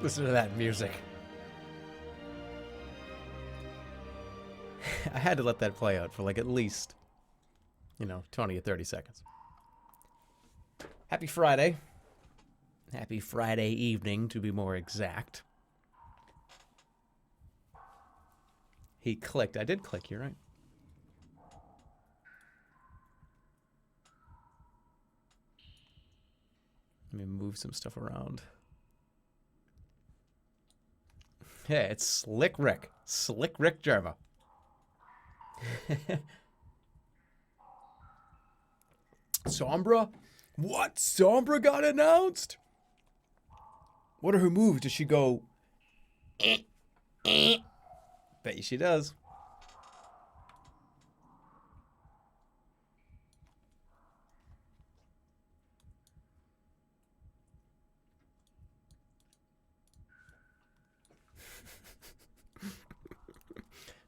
Listen to that music. I had to let that play out for like at least, 20 or 30 seconds. Happy Friday. Happy Friday evening, to be more exact. He clicked. I did click, you're right. Let me move some stuff around. Yeah, it's Slick Rick. Slick Rick Jerma. Sombra? What? Sombra got announced? What are her moves? Does she go... Bet you she does.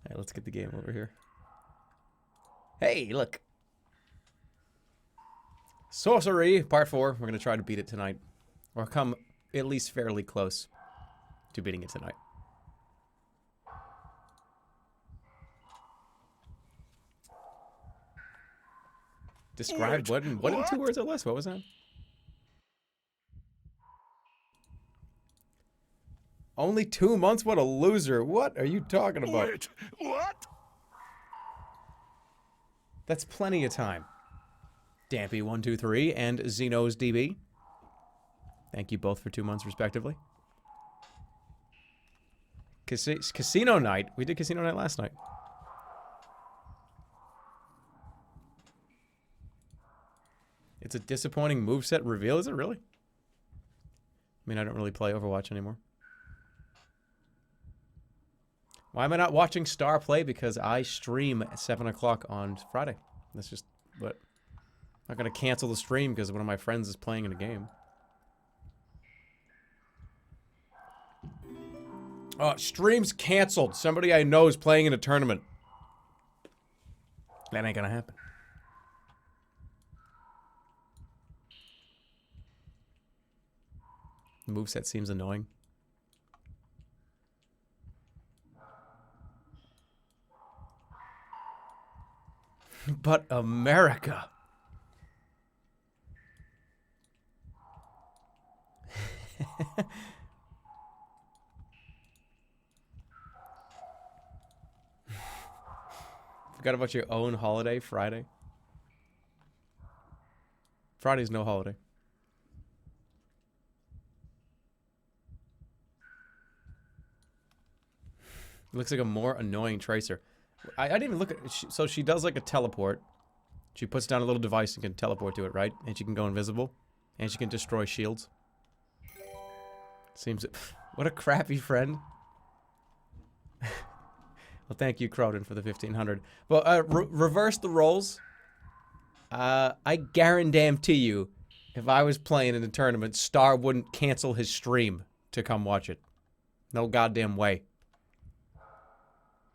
Alright, let's get the game over here. Hey, look. Sorcery, part 4. We're going to try to beat it tonight. Or come at least fairly close to beating it tonight. Describe what in 2 words or less? What was that? Only 2 months? What a loser. What are you talking about? Wait, what? That's plenty of time. Dampy123 and Xenos DB. Thank you both for 2 months, respectively. Casino night. We did casino night last night. It's a disappointing moveset reveal, is it really? I mean, I don't really play Overwatch anymore. Why am I not watching Star play? Because I stream at 7 o'clock on Friday. That's just what... I'm not going to cancel the stream because one of my friends is playing in a game. Stream's canceled. Somebody I know is playing in a tournament. That ain't going to happen. The moveset seems annoying. But America. Forgot about your own holiday, Friday. Friday's no holiday. Looks like a more annoying Tracer. I didn't even look at... So she does like a teleport. She puts down a little device and can teleport to it, right? And she can go invisible. And she can destroy shields. Seems... What a crappy friend. Well, thank you, Croden, for the 1500. Well, reverse the roles. I guarantee you, if I was playing in a tournament, Star wouldn't cancel his stream to come watch it. No goddamn way.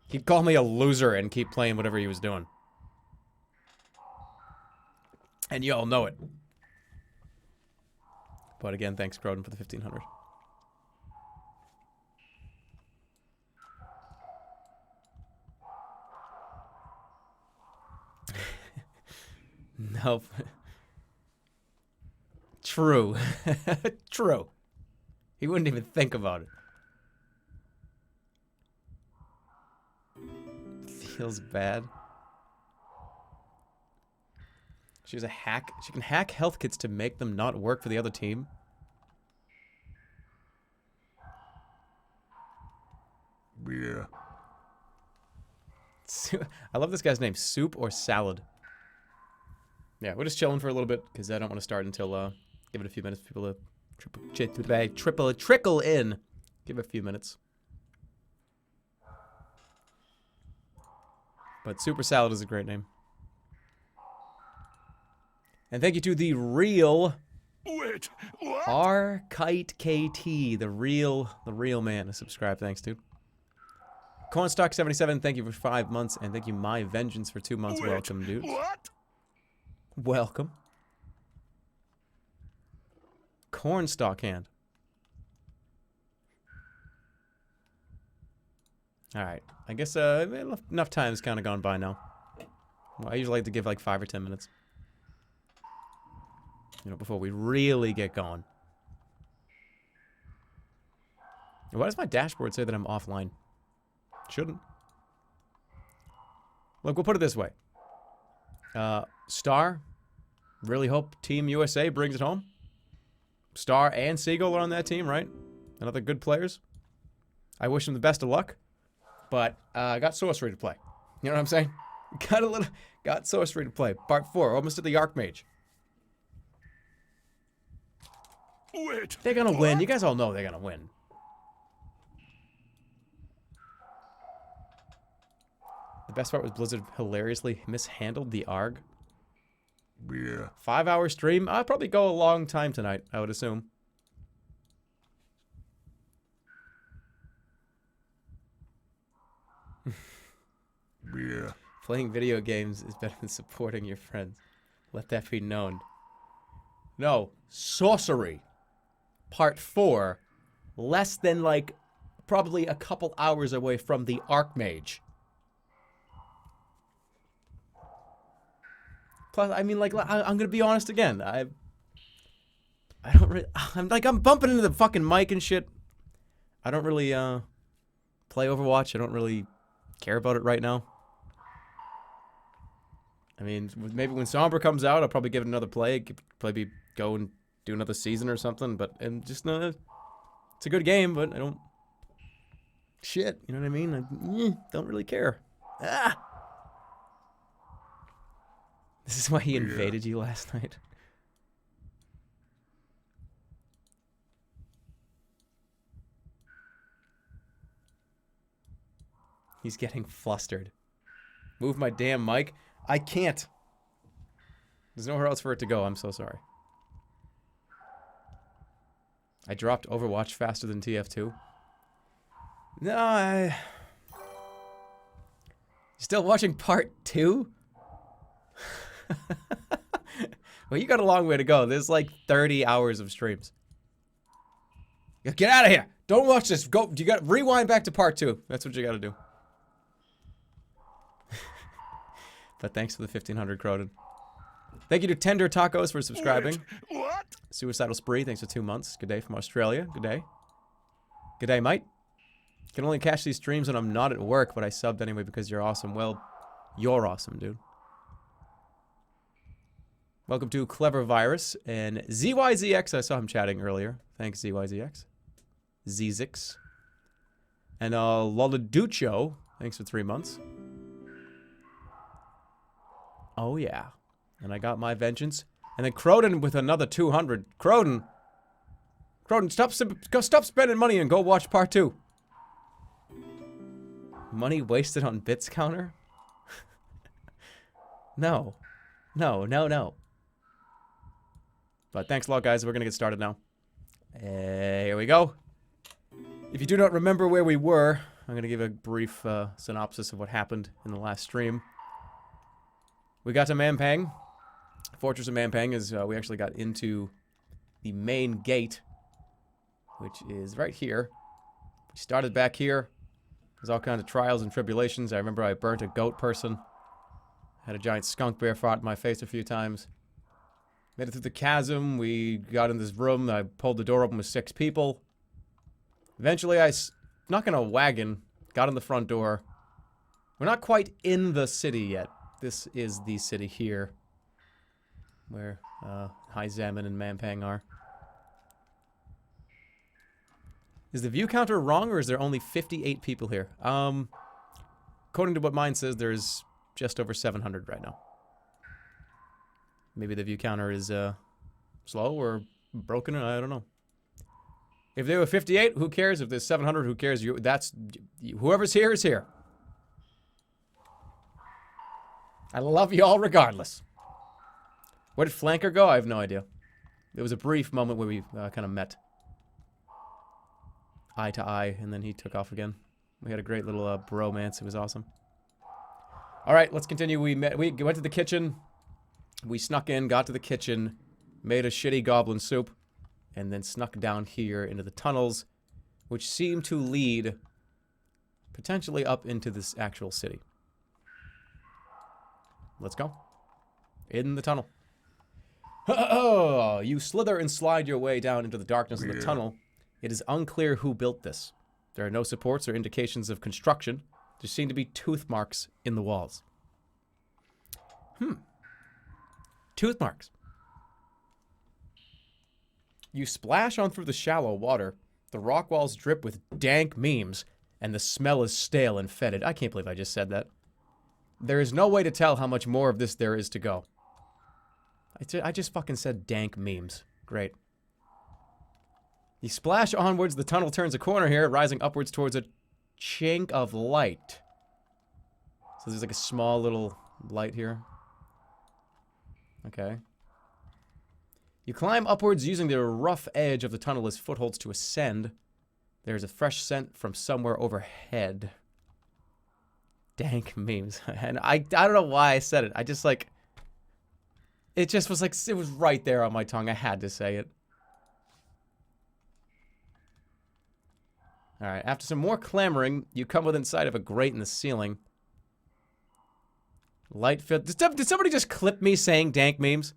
He'd call me a loser and keep playing whatever he was doing. And y'all know it. But again, thanks, Croden, for the 1500. Nope. True. True. He wouldn't even think about it. Feels bad. She's a hack. She can hack health kits to make them not work for the other team. Yeah. I love this guy's name. Soup or salad? Yeah, we're just chilling for a little bit because I don't want to start until give it a few minutes for people to trickle in. Give it a few minutes. But Super Salad is a great name. And thank you to the real... Wait, what? R-Kite KT, the real man. Subscribe, thanks, dude. Cornstalk77, thank you for 5 months. And thank you, My Vengeance, for 2 months. Wait, welcome, dude. What? Welcome. Cornstalk hand. Alright. I guess enough time's kind of gone by now. Well, I usually like to give like 5 or 10 minutes. You know, before we really get going. Why does my dashboard say that I'm offline? Shouldn't. Look, we'll put it this way. Star, really hope Team USA brings it home. Star and Seagull are on that team, right? Another good players. I wish them the best of luck. But I got sorcery to play. You know what I'm saying? Got sorcery to play. Part 4, almost at the Archmage. Wait. They're gonna win. You guys all know they're gonna win. The best part was Blizzard hilariously mishandled the ARG. Yeah. 5-hour stream. I'll probably go a long time tonight, I would assume. Yeah. Playing video games is better than supporting your friends. Let that be known. No. Sorcery. Part 4. Less than, like, probably a couple hours away from the Archmage. Plus, I mean, like, I'm gonna be honest again. I don't really... I'm bumping into the fucking mic and shit. I don't really, play Overwatch. I don't really care about it right now. I mean, maybe when Sombra comes out, I'll probably give it another play. Probably go and do another season or something. But, and just, it's a good game, but I don't... Shit, you know what I mean? I don't really care. Ah! This is why he invaded you last night. He's getting flustered. Move my damn mic. I can't. There's nowhere else for it to go. I'm so sorry. I dropped Overwatch faster than TF2. No, Still watching part 2? Well, you got a long way to go. There's like 30 hours of streams. Get out of here. Don't watch this. Go. You got rewind back to part 2. That's what you got to do. But thanks for the 1500, Croden. Thank you to Tender Tacos for subscribing. Wait, what? Suicidal Spree, thanks for 2 months. Good day from Australia. Good day. Good day, mate. Can only catch these streams when I'm not at work, but I subbed anyway because you're awesome. Well, you're awesome, dude. Welcome to Clever Virus and ZYZX. I saw him chatting earlier. Thanks, ZYZX. Zizix. And Loladucho. Thanks for 3 months. Oh, yeah. And I got my vengeance. And then Croden with another 200. Croden, stop spending money and go watch part 2. Money wasted on bits counter? No. No, no, no. But thanks a lot, guys. We're going to get started now. Here we go. If you do not remember where we were, I'm going to give a brief synopsis of what happened in the last stream. We got to Mampang. Fortress of Mampang is, we actually got into the main gate, which is right here. We started back here. There's all kinds of trials and tribulations. I remember I burnt a goat person. Had a giant skunk bear fought in my face a few times. Made it through the chasm. We got in this room. I pulled the door open with 6 people. Eventually, I snuck in a wagon, got in the front door. We're not quite in the city yet. This is the city here, where High Zaman and Mampang are. Is the view counter wrong, or is there only 58 people here? According to what mine says, there's just over 700 right now. Maybe the view counter is slow or broken, I don't know. If there were 58, who cares? If there's 700, who cares? Whoever's here is here. I love you all regardless. Where did Flanker go? I have no idea. There was a brief moment where we kind of met. Eye to eye, and then he took off again. We had a great little bromance. It was awesome. Alright, let's continue. We went to the kitchen. We snuck in, got to the kitchen, made a shitty goblin soup, and then snuck down here into the tunnels, which seem to lead Potentially up into this actual city. Let's go. In the tunnel. You slither and slide your way down into the darkness of the tunnel. It is unclear who built this. There are no supports or indications of construction. There seem to be tooth marks in the walls. Tooth marks. You splash on through the shallow water. The rock walls drip with dank memes, and the smell is stale and fetid. I can't believe I just said that. There is no way to tell how much more of this there is to go. I just fucking said dank memes. Great. You splash onwards, the tunnel turns a corner here, rising upwards towards a chink of light. So there's like a small little light here. Okay. You climb upwards using the rough edge of the tunnel as footholds to ascend. There's a fresh scent from somewhere overhead. Dank memes. And I don't know why I said it. I just like... It just was like, it was right there on my tongue. I had to say it. Alright, after some more clamoring, you come within sight of a grate in the ceiling. Light filled... Did somebody just clip me saying dank memes?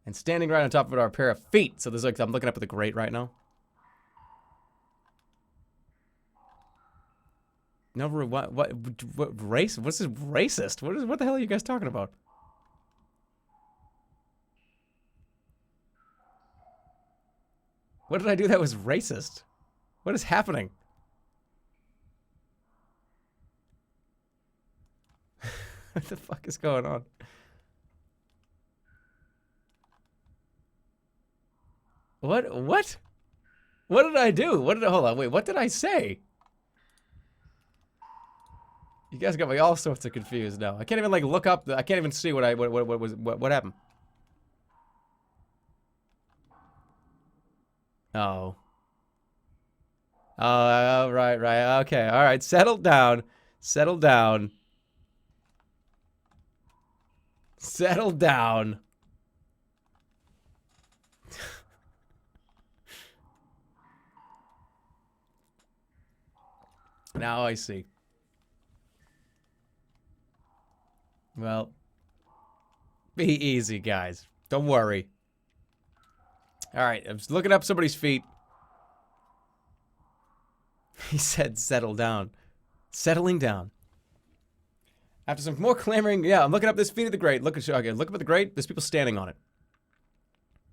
And standing right on top of it are a pair of feet. So there's like, I'm looking up at the grate right now. No, what race? What's this racist? What the hell are you guys talking about? What did I do that was racist? What is happening? What the fuck is going on? What? What did I do? Hold on, wait, what did I say? You guys got me all sorts of confused now. I can't even like look up I can't even see what happened. Oh. Oh, right. Okay, alright. Settle down. Settle down. Settle down. Now I see. Well, be easy, guys. Don't worry. Alright, I'm just looking up somebody's feet. He said settle down. Settling down. After some more clamoring, yeah, I'm looking up this feet of the grate. Look up at the grate. There's people standing on it.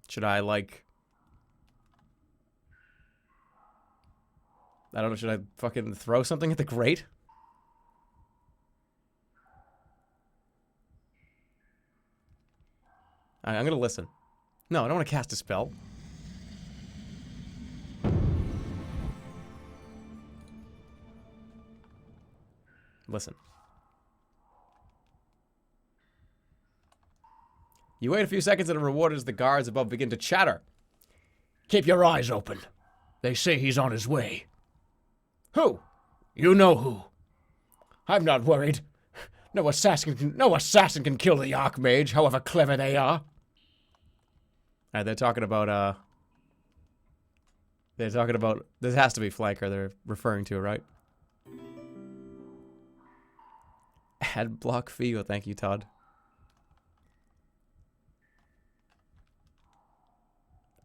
Should I, like... I don't know, should I fucking throw something at the grate? I'm gonna listen. No, I don't want to cast a spell. Listen. You wait a few seconds and are rewarded as the guards above begin to chatter. Keep your eyes open. They say he's on his way. Who? You know who. I'm not worried. No assassin can kill the Archmage, however clever they are. They're talking about, this has to be flanker they're referring to, right? Add block fee. Oh, thank you, Todd.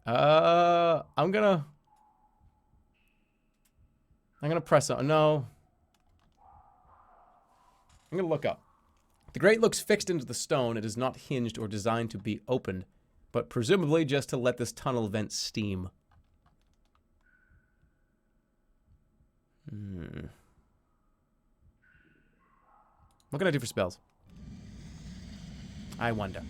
I'm gonna press on. No. I'm gonna look up. The grate looks fixed into the stone. It is not hinged or designed to be opened, but presumably just to let this tunnel vent steam. What can I do for spells? I wonder.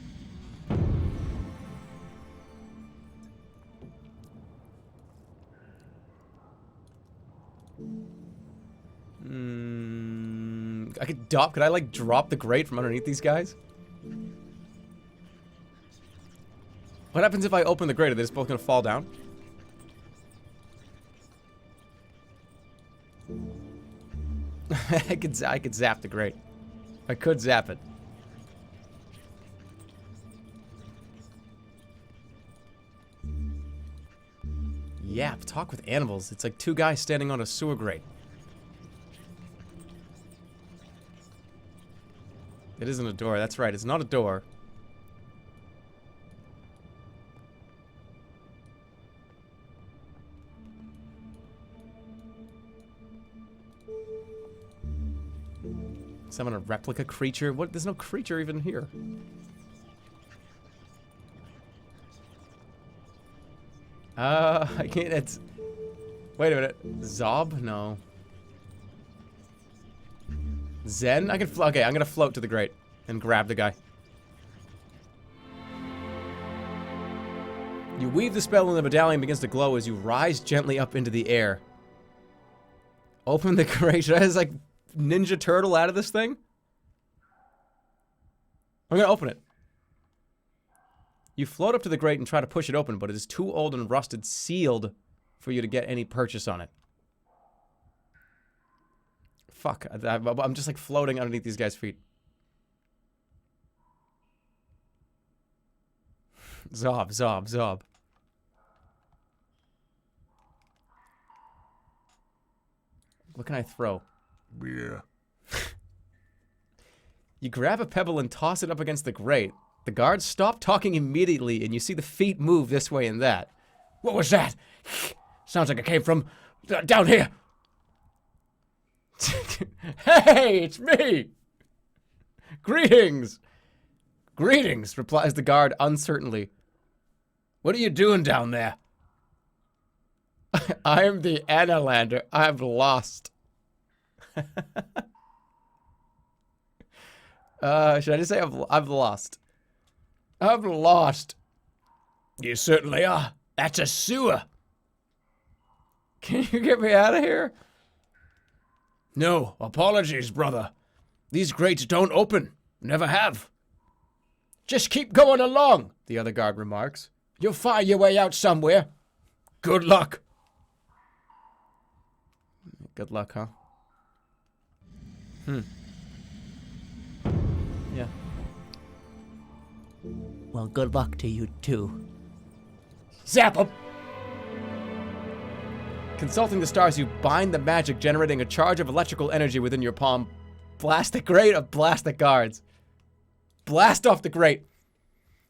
Could I like drop the grate from underneath these guys? What happens if I open the grate? Are they just both gonna fall down? I could zap the grate. I could zap it. Yap, talk with animals. It's like two guys standing on a sewer grate. It isn't a door. That's right. It's not a door. Summon a replica creature? What? There's no creature even here. I can't. It's. Wait a minute. Zob? No. Zen? I can float. Okay, I'm gonna float to the grate and grab the guy. You weave the spell and the medallion begins to glow as you rise gently up into the air. Open the grate. Should I just like Ninja Turtle out of this thing? I'm gonna open it. You float up to the grate and try to push it open, but it is too old and rusted, sealed for you to get any purchase on it. Fuck, I'm just like floating underneath these guys' feet. Zob, zob, zob. What can I throw? Yeah. You grab a pebble and toss it up against the grate. The guards stop talking immediately, and you see the feet move this way and that. What was that? Sounds like it came from down here. Hey, it's me! Greetings! Greetings, replies the guard uncertainly. What are you doing down there? I am the Annalander. I've lost. Should I just say I've lost? I've lost. You certainly are. That's a sewer. Can you get me out of here? No, apologies, brother. These grates don't open. Never have. Just keep going along, The other guard remarks. You'll find your way out somewhere. Good luck. Good luck, huh? Yeah. Well, good luck to you, too. Zap 'em. Consulting the stars, you bind the magic, generating a charge of electrical energy within your palm. Blast the grate of blast the guards. Blast off the grate.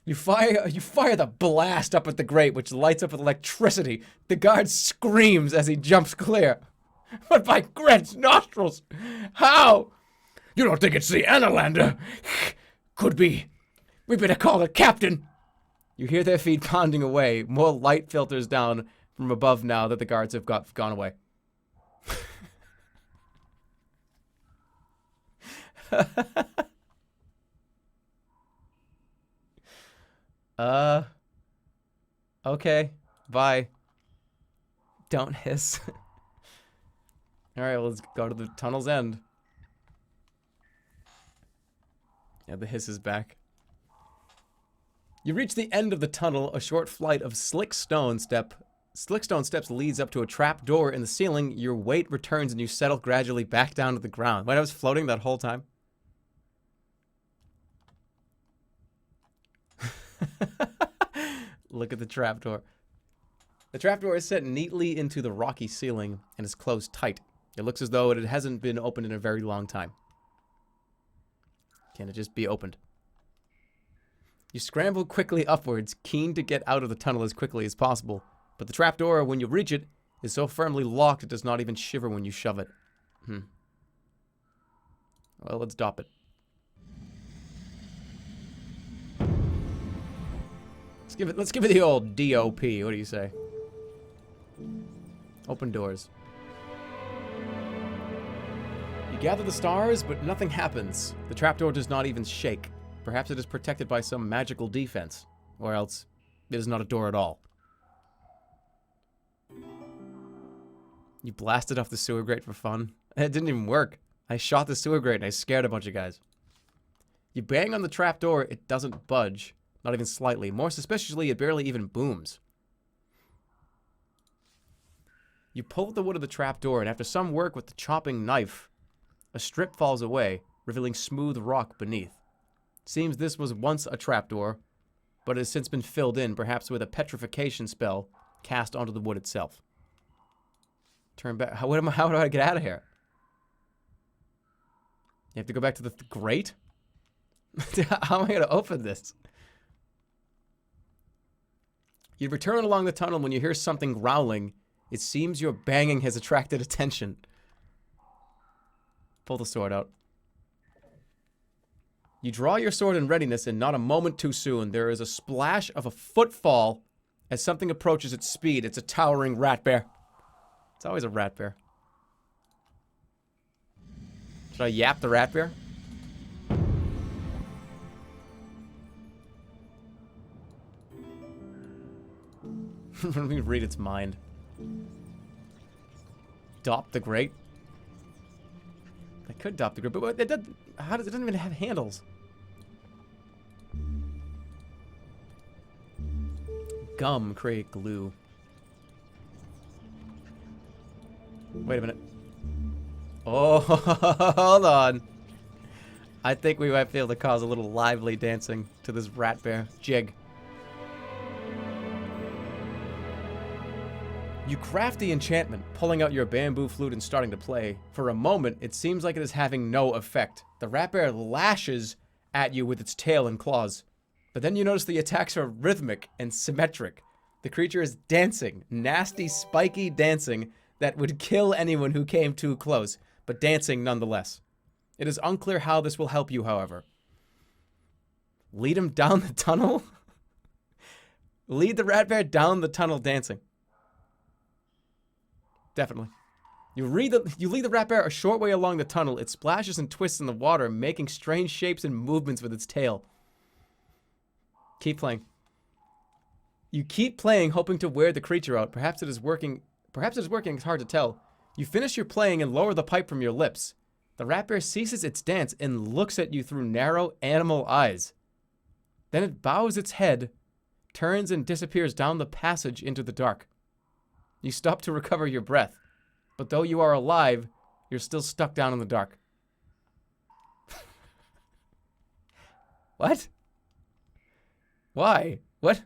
You fire the blast up at the grate, which lights up with electricity. The guard screams as he jumps clear. But by Greg's nostrils! How? You don't think it's the Annalander? Could be. We better call the captain. You hear their feet pounding away. More light filters down from above now that the guards have gone away. Okay. Bye. Don't hiss. Alright, well, let's go to the tunnel's end. Yeah, the hiss is back. You reach the end of the tunnel, a short flight of slick stone steps leads up to a trap door in the ceiling. Your weight returns and you settle gradually back down to the ground. Wait, I was floating that whole time? Look at the trapdoor. The trapdoor is set neatly into the rocky ceiling and is closed tight. It looks as though it hasn't been opened in a very long time. Can it just be opened? You scramble quickly upwards, keen to get out of the tunnel as quickly as possible. But the trapdoor, when you reach it, is so firmly locked it does not even shiver when you shove it. Well, let's dop it. Let's give it the old DOP. What do you say? Open doors. You gather the stars, but nothing happens. The trapdoor does not even shake. Perhaps it is protected by some magical defense. Or else, it is not a door at all. You blasted off the sewer grate for fun. It didn't even work. I shot the sewer grate and I scared a bunch of guys. You bang on the trapdoor, it doesn't budge. Not even slightly. More suspiciously, it barely even booms. You pull at the wood of the trapdoor, and after some work with the chopping knife, a strip falls away, revealing smooth rock beneath. Seems this was once a trapdoor, but it has since been filled in, perhaps with a petrification spell, cast onto the wood itself. Turn back. How do I get out of here? You have to go back to the grate? How am I going to open this? You return along the tunnel when you hear something growling. It seems your banging has attracted attention. Pull the sword out. You draw your sword in readiness, and not a moment too soon, there is a splash of a footfall as something approaches its speed. It's a towering rat bear. It's always a rat bear. Should I yap the rat bear? Let me read its mind. Dop the Great. I could dop the Great, but it doesn't. How does it doesn't even have handles? Gum create glue. Wait a minute. Oh, hold on. I think we might be able to cause a little lively dancing to this rat bear jig. You craft the enchantment, pulling out your bamboo flute and starting to play. For a moment, it seems like it is having no effect. The rat bear lashes at you with its tail and claws. But then you notice the attacks are rhythmic and symmetric. The creature is dancing, nasty, spiky dancing that would kill anyone who came too close, but dancing nonetheless. It is unclear how this will help you, however. Lead him down the tunnel? Lead the rat bear down the tunnel dancing. Definitely. You lead the rat bear a short way along the tunnel. It splashes and twists in the water, making strange shapes and movements with its tail. Keep playing. You keep playing, hoping to wear the creature out. Perhaps it is working. It's hard to tell. You finish your playing and lower the pipe from your lips. The rat bear ceases its dance and looks at you through narrow animal eyes. Then it bows its head, turns and disappears down the passage into the dark. You stop to recover your breath, but though you are alive, you're still stuck down in the dark. What? Why? What?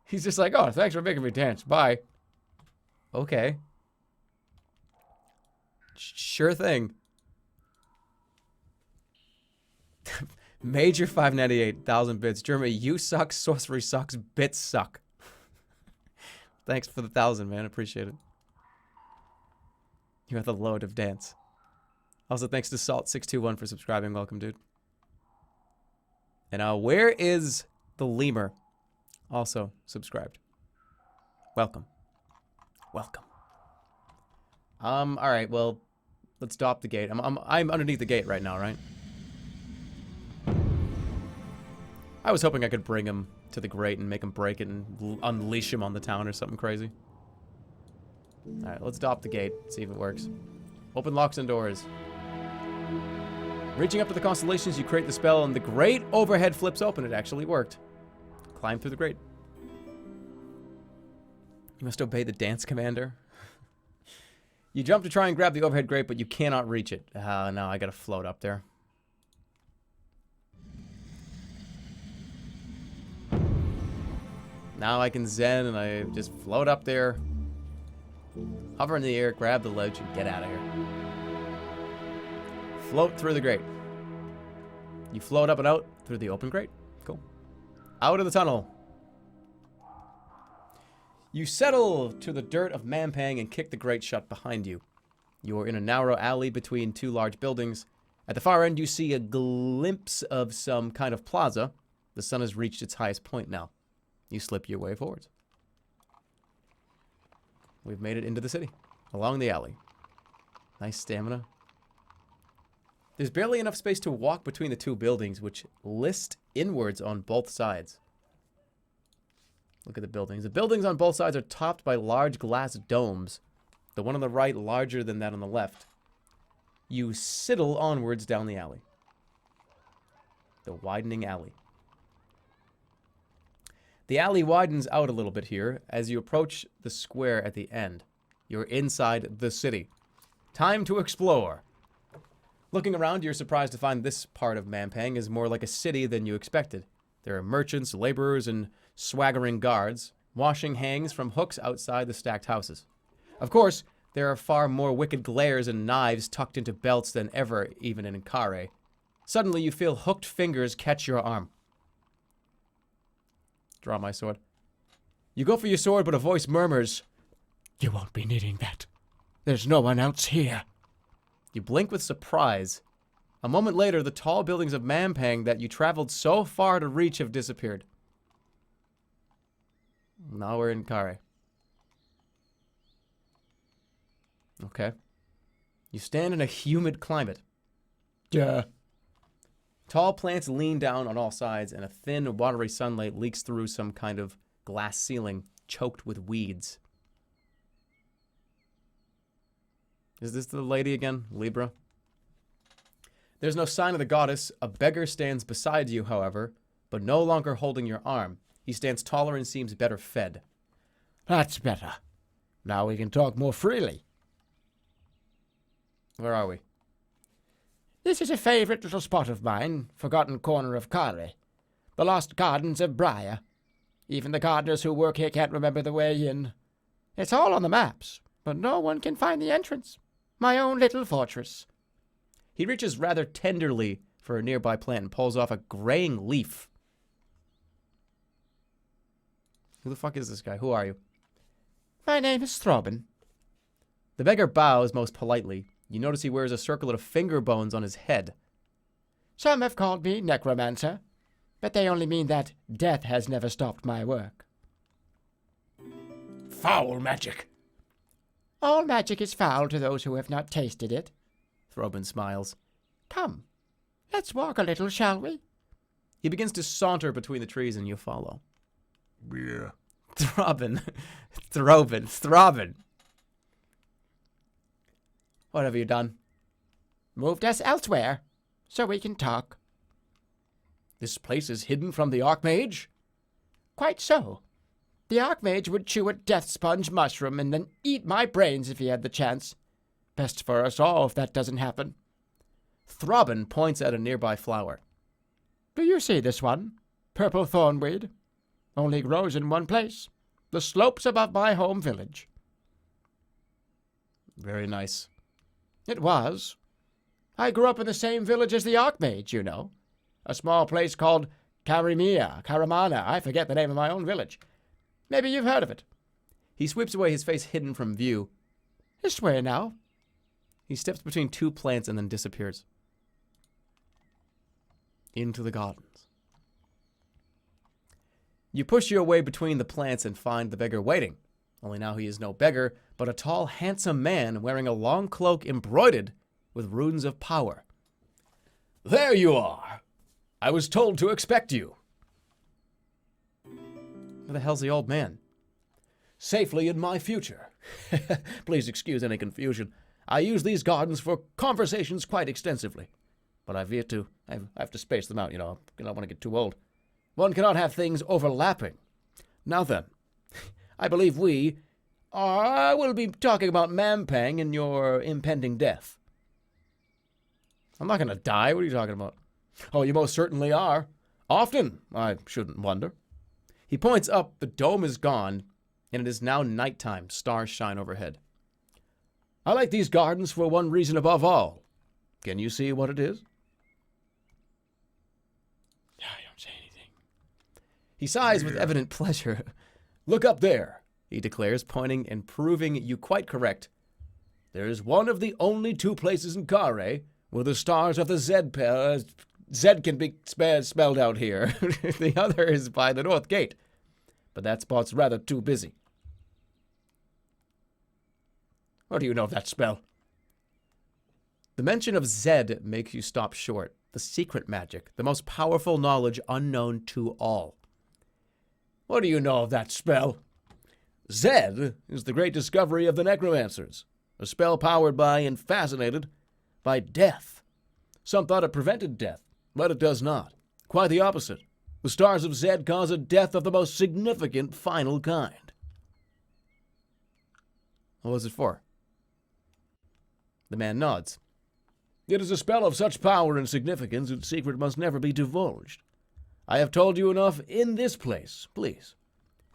He's just like, oh, thanks for making me dance. Bye. Okay. Sure thing. Major 598, 1,000 bits. Jerma, you suck, sorcery sucks, bits suck. Thanks for the 1,000, man. Appreciate it. You have the load of dance. Also, thanks to Salt621 for subscribing. Welcome, dude. And where is the lemur? Also subscribed. Welcome. Welcome. All right. Well, let's dop the gate. I'm underneath the gate right now, right? I was hoping I could bring him to the grate and make him break it and unleash him on the town or something crazy. All right, let's dop the gate. See if it works. Open locks and doors. Reaching up to the constellations, you create the spell, and the grate overhead flips open. It actually worked. Climb through the grate. You must obey the dance commander. You jump to try and grab the overhead grate, but you cannot reach it. No, I gotta float up there. Now I can zen, and I just float up there. Hover in the air, grab the ledge, and get out of here. Float through the grate. You float up and out through the open grate. Cool. Out of the tunnel. You settle to the dirt of Mampang and kick the grate shut behind you. You're in a narrow alley between two large buildings. At the far end, you see a glimpse of some kind of plaza. The sun has reached its highest point now. You slip your way forwards. We've made it into the city, along the alley. Nice stamina. There's barely enough space to walk between the two buildings, which list inwards on both sides. Look at the buildings. The buildings on both sides are topped by large glass domes. The one on the right larger than that on the left. You sidle onwards down the alley. The widening alley. The alley widens out a little bit here as you approach the square at the end. You're inside the city. Time to explore. Looking around, you're surprised to find this part of Mampang is more like a city than you expected. There are merchants, laborers, and swaggering guards. Washing hangs from hooks outside the stacked houses. Of course, there are far more wicked glares and knives tucked into belts than ever, even in Kare. Suddenly, you feel hooked fingers catch your arm. Draw my sword. You go for your sword, but a voice murmurs, You won't be needing that. There's no one else here. You blink with surprise. A moment later, the tall buildings of Mampang that you traveled so far to reach have disappeared. Now we're in Kare. Okay. You stand in a humid climate. Yeah. Tall plants lean down on all sides, and a thin, watery sunlight leaks through some kind of glass ceiling choked with weeds. Is this the lady again, Libra? There's no sign of the goddess. A beggar stands beside you, however, but no longer holding your arm. He stands taller and seems better fed. That's better. Now we can talk more freely. Where are we? This is a favorite little spot of mine, forgotten corner of Kare. The lost gardens of Briar. Even the gardeners who work here can't remember the way in. It's all on the maps, but no one can find the entrance. My own little fortress. He reaches rather tenderly for a nearby plant and pulls off a graying leaf. Who the fuck is this guy? Who are you? My name is Throbin. The beggar bows most politely. You notice he wears a circlet of finger bones on his head. Some have called me necromancer, but they only mean that death has never stopped my work. Foul magic. All magic is foul to those who have not tasted it. Throbin smiles. Come, let's walk a little, shall we? He begins to saunter between the trees and you follow. Yeah. Throbin. Throbin. What have you done? Moved us elsewhere, so we can talk. This place is hidden from the Archmage? Quite so. The Archmage would chew a death sponge mushroom and then eat my brains if he had the chance. Best for us all if that doesn't happen. Throbin points at a nearby flower. Do you see this one? Purple thornweed. Only grows in one place. The slopes above my home village. Very nice. It was. I grew up in the same village as the Archmage, you know. A small place called Karamana. I forget the name of my own village. Maybe you've heard of it. He sweeps away, his face hidden from view. This way now. He steps between two plants and then disappears. Into the gardens. You push your way between the plants and find the beggar waiting. Only now he is no beggar, but a tall, handsome man wearing a long cloak embroidered with runes of power. There you are. I was told to expect you. Where the hell's the old man? Safely in my future. Please excuse any confusion. I use these gardens for conversations quite extensively. But I have to space them out, you know. I don't want to get too old. One cannot have things overlapping. Now then, I believe we will be talking about Mampang and your impending death. I'm not going to die. What are you talking about? Oh, you most certainly are. Often, I shouldn't wonder. He points up. The dome is gone, and it is now nighttime. Stars shine overhead. I like these gardens for one reason above all. Can you see what it is? I don't say anything. He sighs with evident pleasure. Look up there, he declares, pointing and proving you quite correct. There is one of the only two places in Kare where the stars of the Z can be spelled out here. The other is by the north gate, but that spot's rather too busy. What do you know of that spell? The mention of Zed makes you stop short. The secret magic, the most powerful knowledge unknown to all. What do you know of that spell? Zed is the great discovery of the necromancers, a spell powered by and fascinated by death. Some thought it prevented death, but it does not. Quite the opposite. The stars of Zed cause a death of the most significant final kind. What was it for? The man nods. It is a spell of such power and significance its secret must never be divulged. I have told you enough in this place, please.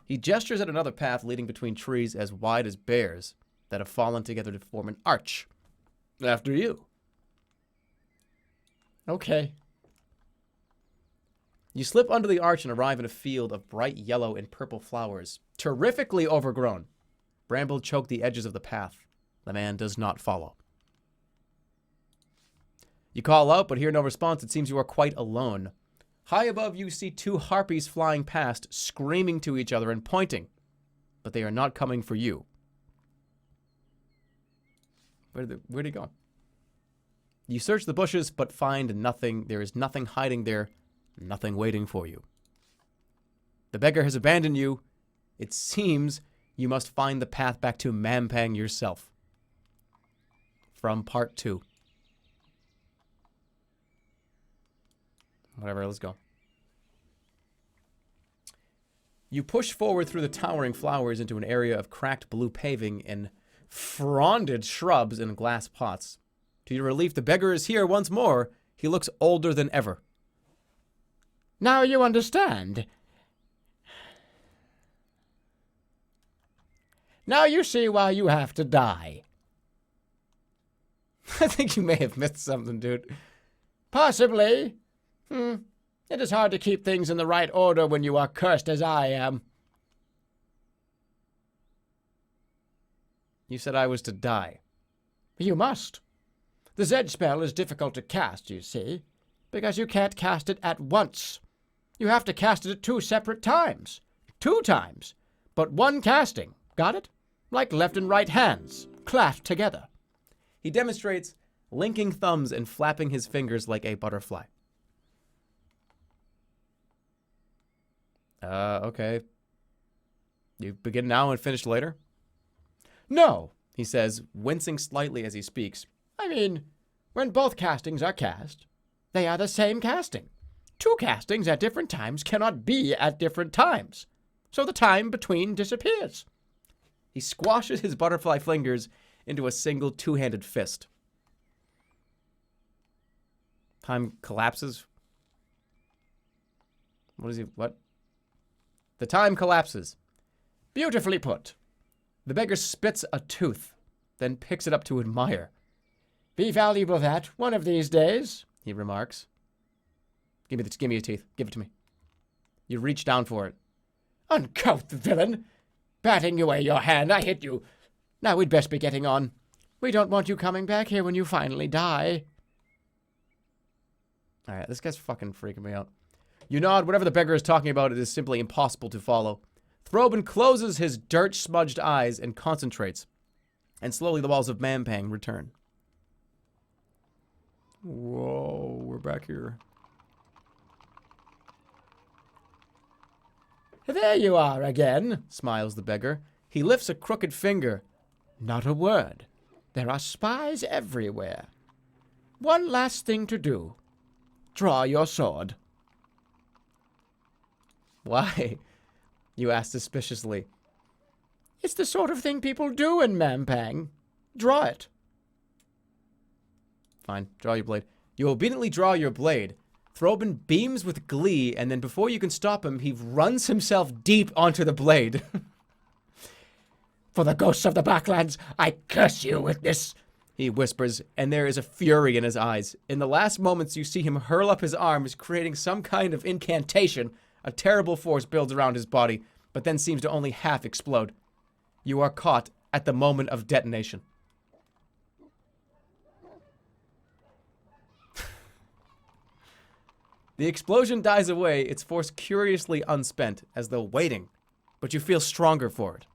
He gestures at another path leading between trees as wide as bears that have fallen together to form an arch. After you. Okay. You slip under the arch and arrive in a field of bright yellow and purple flowers, terrifically overgrown. Bramble choke the edges of the path. The man does not follow. You call out, but hear no response. It seems you are quite alone. High above you see two harpies flying past, screaming to each other and pointing. But they are not coming for you. Where'd he go? You search the bushes, but find nothing. There is nothing hiding there, nothing waiting for you. The beggar has abandoned you. It seems you must find the path back to Mampang yourself. From part 2. Whatever, let's go. You push forward through the towering flowers into an area of cracked blue paving and fronded shrubs in glass pots. To your relief, the beggar is here once more. He looks older than ever. Now you understand. Now you see why you have to die. I think you may have missed something, dude. Possibly. It is hard to keep things in the right order when you are cursed as I am. You said I was to die. You must. The Zed spell is difficult to cast, you see, because you can't cast it at once. You have to cast it at 2 separate times. 2 times. But 1 casting. Got it? Like left and right hands, clasped together. He demonstrates linking thumbs and flapping his fingers like a butterfly. Okay. You begin now and finish later? No, He says, wincing slightly as he speaks. I mean, when both castings are cast, they are the same casting. 2 castings at different times cannot be at different times. So the time between disappears. He squashes his butterfly fingers into a single 2-handed fist. Time collapses. What? The time collapses. Beautifully put. The beggar spits a tooth, then picks it up to admire. Be valuable that one of these days, He remarks. Give me your teeth. Give it to me. You reach down for it. Uncouth villain! Batting away your hand, I hit you. Now we'd best be getting on. We don't want you coming back here when you finally die. Alright, this guy's fucking freaking me out. You nod. Whatever the beggar is talking about, it is simply impossible to follow. Throbin closes his dirt-smudged eyes and concentrates. And slowly the walls of Mampang return. Whoa, we're back here. There you are again, Smiles the beggar. He lifts a crooked finger. Not a word. There are spies everywhere. One last thing to do. Draw your sword. Why? You ask suspiciously. It's the sort of thing people do in Mampang. Draw it. Fine, draw your blade. You obediently draw your blade. Throbin beams with glee, and then before you can stop him, he runs himself deep onto the blade. For the ghosts of the Backlands, I curse you with this. He whispers, and there is a fury in his eyes. In the last moments, you see him hurl up his arms, creating some kind of incantation. A terrible force builds around his body, but then seems to only half explode. You are caught at the moment of detonation. The explosion dies away, its force curiously unspent, as though waiting, but you feel stronger for it.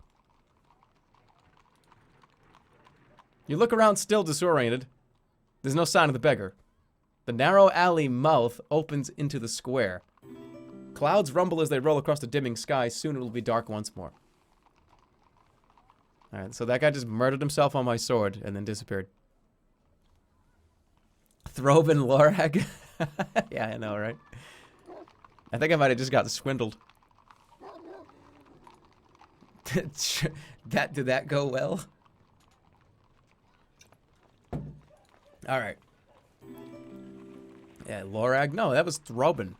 You look around still disoriented. There's no sign of the beggar. The narrow alley mouth opens into the square. Clouds rumble as they roll across the dimming sky. Soon it will be dark once more. Alright, so that guy just murdered himself on my sword and then disappeared. Throbin Lorag? Yeah, I know, right? I think I might have just got swindled. Did that go well? Alright. Yeah, Lorag? No, that was Throbin.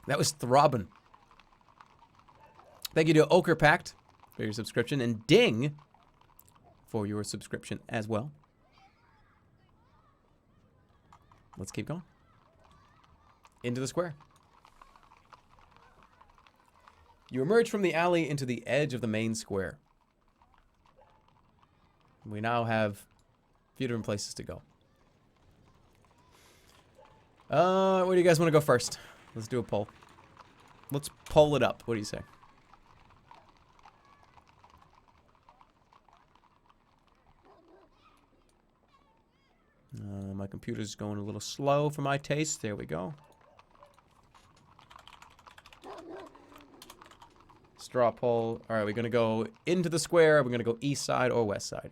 That was Throbin. Thank you to Ochre Pact for your subscription, and Ding for your subscription as well. Let's keep going. Into the square. You emerge from the alley into the edge of the main square. We now have a few different places to go. Where do you guys want to go first? Let's do a poll. Let's poll it up. What do you say? My computer's going a little slow for my taste. There we go. Straw poll. All right, we're going to go into the square. We're going to go east side or west side.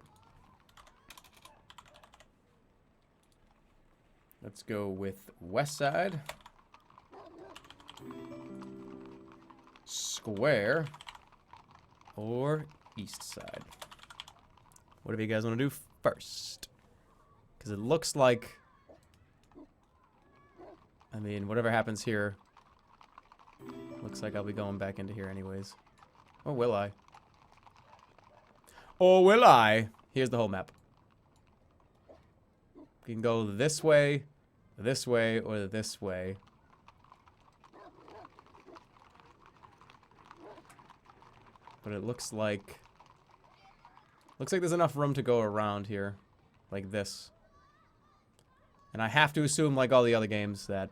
Let's go with west side. Square. Or east side. Whatever you guys want to do first. Because it looks like... I mean, whatever happens here... Looks like I'll be going back into here anyways. Or will I? Or will I? Here's the whole map. We can go this way, or this way. But it looks like there's enough room to go around here. Like this. And I have to assume, like all the other games, that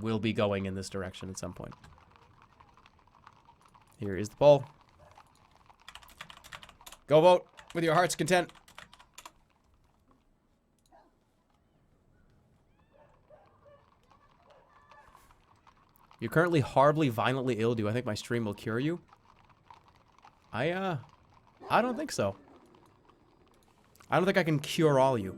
we'll be going in this direction at some point. Here is the poll. Go vote with your heart's content. You're currently horribly, violently ill. Do I think my stream will cure you? I don't think so. I don't think I can cure all you.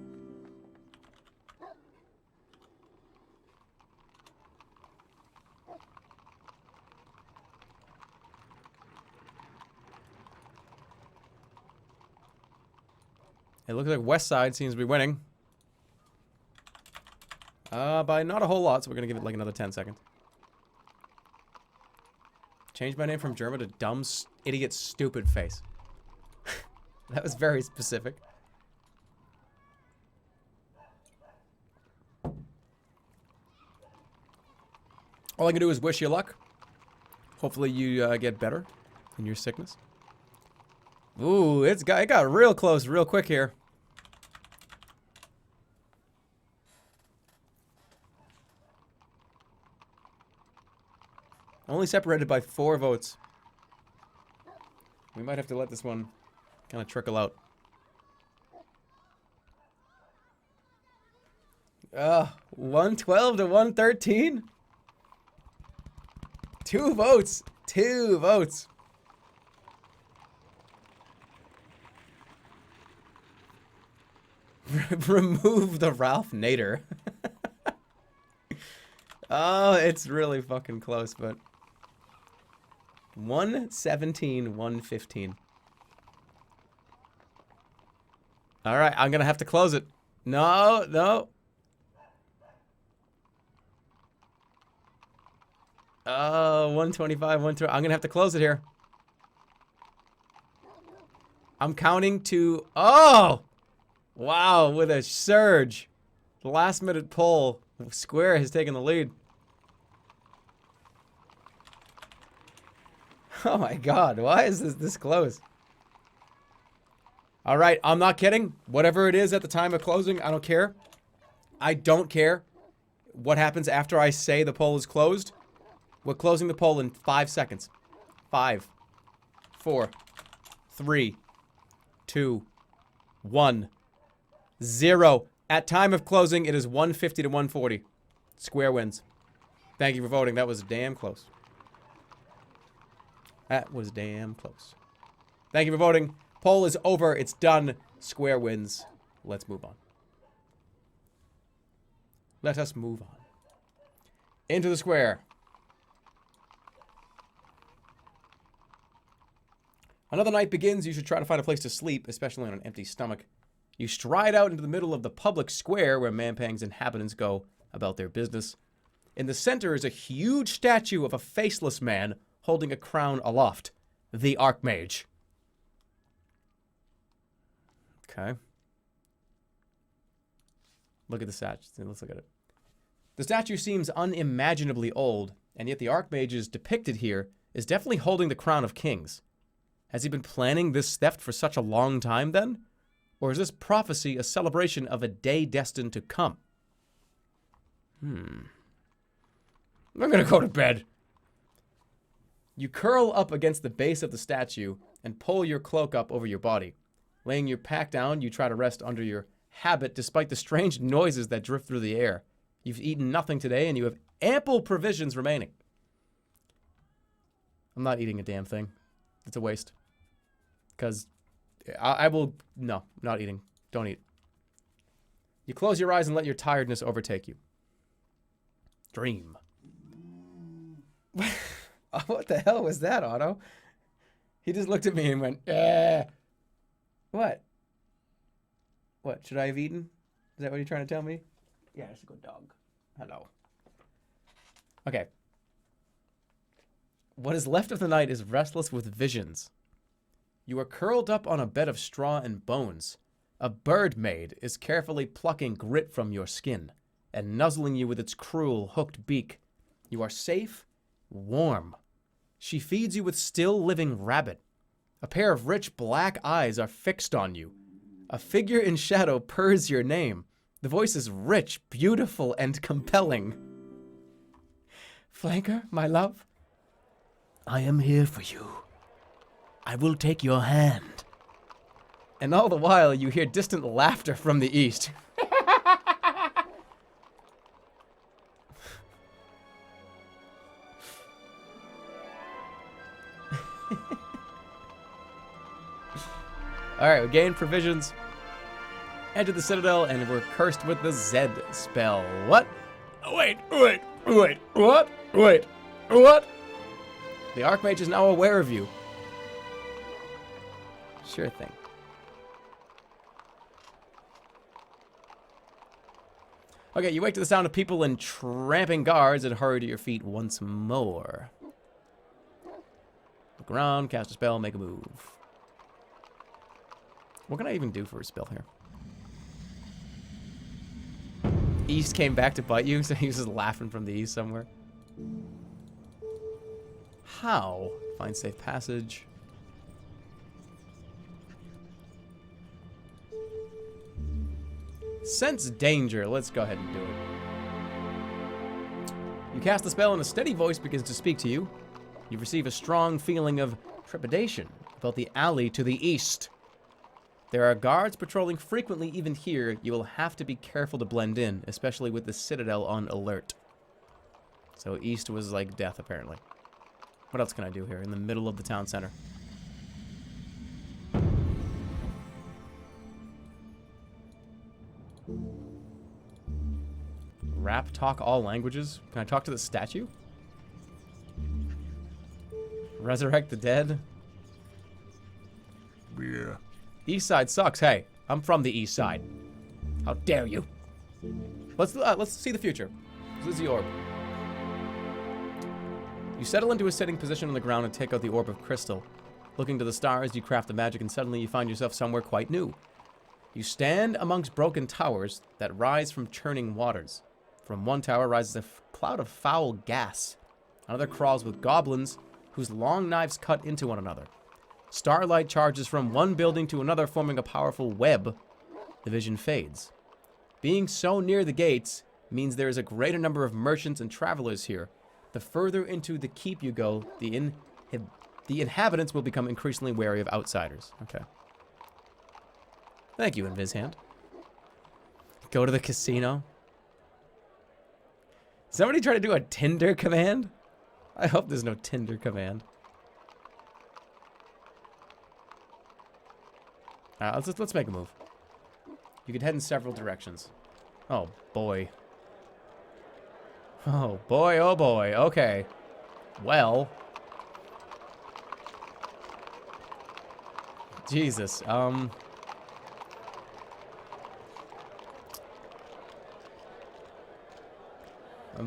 It looks like West Side seems to be winning. By not a whole lot, so we're gonna give it like another 10 seconds. Change my name from Jerma to dumb, idiot, stupid face. That was very specific. All I can do is wish you luck. Hopefully you get better in your sickness. Ooh, it got real close real quick here. Only separated by 4 votes. We might have to let this one kind of trickle out. 112 to 113? 2 votes. 2 votes. Remove the Ralph Nader. Oh, it's really fucking close, but 117, 115. All right, I'm gonna have to close it. No, no. 125, 130. I'm gonna have to close it here. I'm counting to. Oh, wow! With a surge, the last-minute poll, Square has taken the lead. Oh my God! Why is this close? All right, I'm not kidding. Whatever it is at the time of closing, I don't care. I don't care what happens after I say the poll is closed. We're closing the poll in 5 seconds. 5, 4, 3, 2, 1, 0. At time of closing, it is 150 to 140. Square wins. Thank you for voting. That was damn close. That was damn close. Thank you for voting. Poll is over. It's done. Square wins. Let's move on. Let us move on. Into the square. Another night begins. You should try to find a place to sleep, especially on an empty stomach. You stride out into the middle of the public square where Mampang's inhabitants go about their business. In the center is a huge statue of a faceless man holding a crown aloft. The Archmage. Okay. Look at the statue. Let's look at it. The statue seems unimaginably old, and yet the Archmage is depicted here is definitely holding the crown of kings. Has he been planning this theft for such a long time then? Or is this prophecy a celebration of a day destined to come? I'm gonna go to bed. You curl up against the base of the statue and pull your cloak up over your body. Laying your pack down, you try to rest under your habit despite the strange noises that drift through the air. You've eaten nothing today and you have ample provisions remaining. I'm not eating a damn thing. It's a waste. Because I will... No, not eating. Don't eat. You close your eyes and let your tiredness overtake you. Dream. What the hell was that, Otto? He just looked at me and went, eh. What? What? Should I have eaten? Is that what you're trying to tell me? Yeah, it's a good dog. Hello. Okay. What is left of the night is restless with visions. You are curled up on a bed of straw and bones. A bird maid is carefully plucking grit from your skin and nuzzling you with its cruel, hooked beak. You are safe, warm. She feeds you with still living rabbit. A pair of rich black eyes are fixed on you. A figure in shadow purrs your name. The voice is rich, beautiful, and compelling. Flanker, my love? I am here for you. I will take your hand. And all the while, you hear distant laughter from the east. Alright, we gained provisions. Enter the Citadel, and we're cursed with the Zed spell. What? Wait. What? The Archmage is now aware of you. Sure thing. Okay, you wake to the sound of people and tramping guards and hurry to your feet once more. Look around, cast a spell, make a move. What can I even do for a spell here? East came back to bite you, so he was just laughing from the east somewhere. How? Find safe passage. Sense danger. Let's go ahead and do it. You cast the spell and a steady voice begins to speak to you. You receive a strong feeling of trepidation about the alley to the east. There are guards patrolling frequently even here. You will have to be careful to blend in, especially with the Citadel on alert. So east was like death, apparently. What else can I do here in the middle of the town center? Rap talk all languages? Can I talk to the statue? Resurrect the dead? Yeah. East side sucks. Hey, I'm from the east side. How dare you? Let's see the future. This is the orb. You settle into a sitting position on the ground and take out the orb of crystal. Looking to the stars, you craft the magic and suddenly you find yourself somewhere quite new. You stand amongst broken towers that rise from churning waters. From one tower rises a cloud of foul gas. Another crawls with goblins whose long knives cut into one another. Starlight charges from one building to another, forming a powerful web. The vision fades. Being so near the gates means there is a greater number of merchants and travelers here. The further into the keep you go, the inhabitants will become increasingly wary of outsiders. Okay. Thank you, Invishand. Go to the casino. Somebody try to do a Tinder command? I hope there's no Tinder command. Let's make a move. You could head in several directions. Oh boy. Oh boy, oh boy. Okay. Well. Jesus. I'm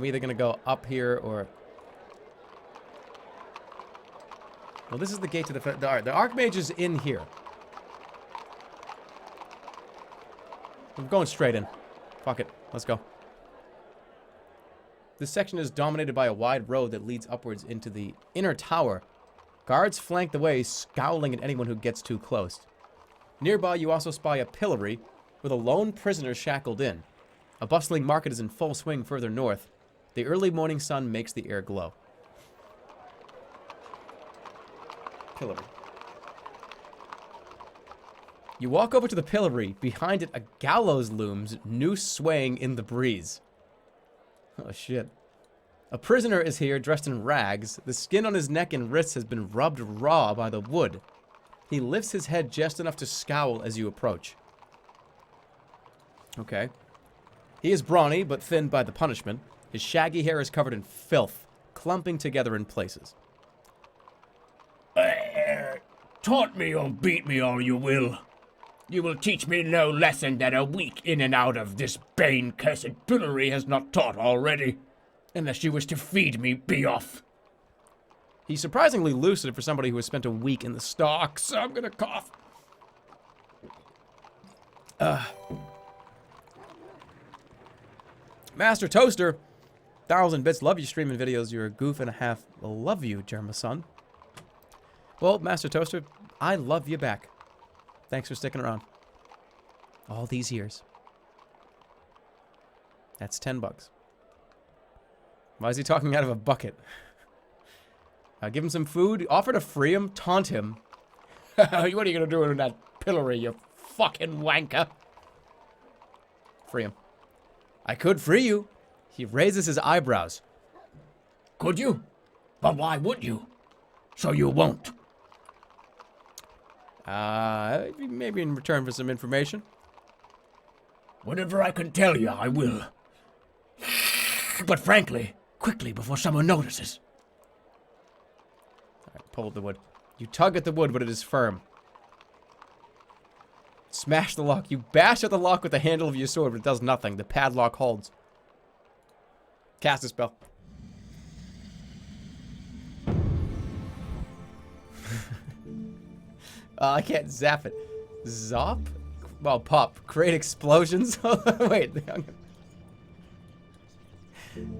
either gonna go up here or... Well, this is the gate to the Archmage is in here. I'm going straight in. Fuck it. Let's go. This section is dominated by a wide road that leads upwards into the inner tower. Guards flank the way, scowling at anyone who gets too close. Nearby, you also spy a pillory with a lone prisoner shackled in. A bustling market is in full swing further north. The early morning sun makes the air glow. Pillory. You walk over to the pillory. Behind it, a gallows looms, noose swaying in the breeze. Oh, shit. A prisoner is here, dressed in rags. The skin on his neck and wrists has been rubbed raw by the wood. He lifts his head just enough to scowl as you approach. Okay. He is brawny, but thinned by the punishment. His shaggy hair is covered in filth, clumping together in places. Taunt me or beat me all you will. You will teach me no lesson that a week in and out of this bane-cursed pillory has not taught already. Unless you wish to feed me, be off. He's surprisingly lucid for somebody who has spent a week in the stocks. I'm gonna cough. Master Toaster, 1,000 bits. Love you streaming videos. You're a goof and a half. Love you, Jerma son. Well, Master Toaster, I love you back. Thanks for sticking around. All these years. That's $10. Why is he talking out of a bucket? Give him some food. Offer to free him. Taunt him. What are you gonna do in that pillory, you fucking wanker? Free him. I could free you. He raises his eyebrows. Could you? But why would you? So you won't. Maybe in return for some information. Whatever I can tell you, I will. But frankly, quickly before someone notices. All right, pull at the wood. You tug at the wood, but it is firm. Smash the lock. You bash at the lock with the handle of your sword, but it does nothing. The padlock holds. Cast a spell. I can't zap it. Zop? Well, pop. Create explosions. Wait.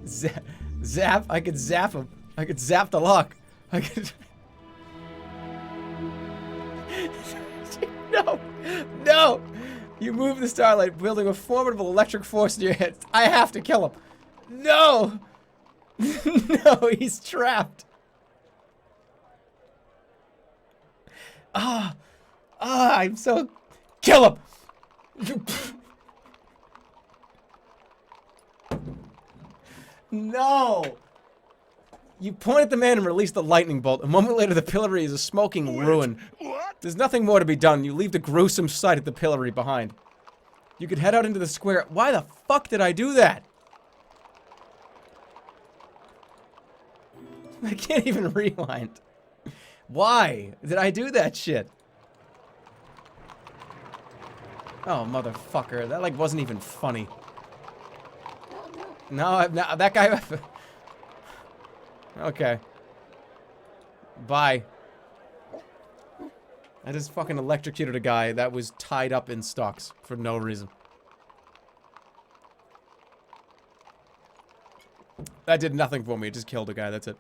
Zap. I could zap him. I could zap the lock. I could... No. No. You move the starlight, building a formidable electric force in your head. I have to kill him. No. No, he's trapped. I'm so... Kill him! No! You point at the man and release the lightning bolt. A moment later, the pillory is a smoking ruin. There's nothing more to be done. You leave the gruesome sight at the pillory behind. You could head out into the square. Why the fuck did I do that? I can't even rewind. Why did I do that shit? Oh, motherfucker. That, like, wasn't even funny. No, that guy... Okay. Bye. I just fucking electrocuted a guy that was tied up in stocks for no reason. That did nothing for me. It just killed a guy. That's it.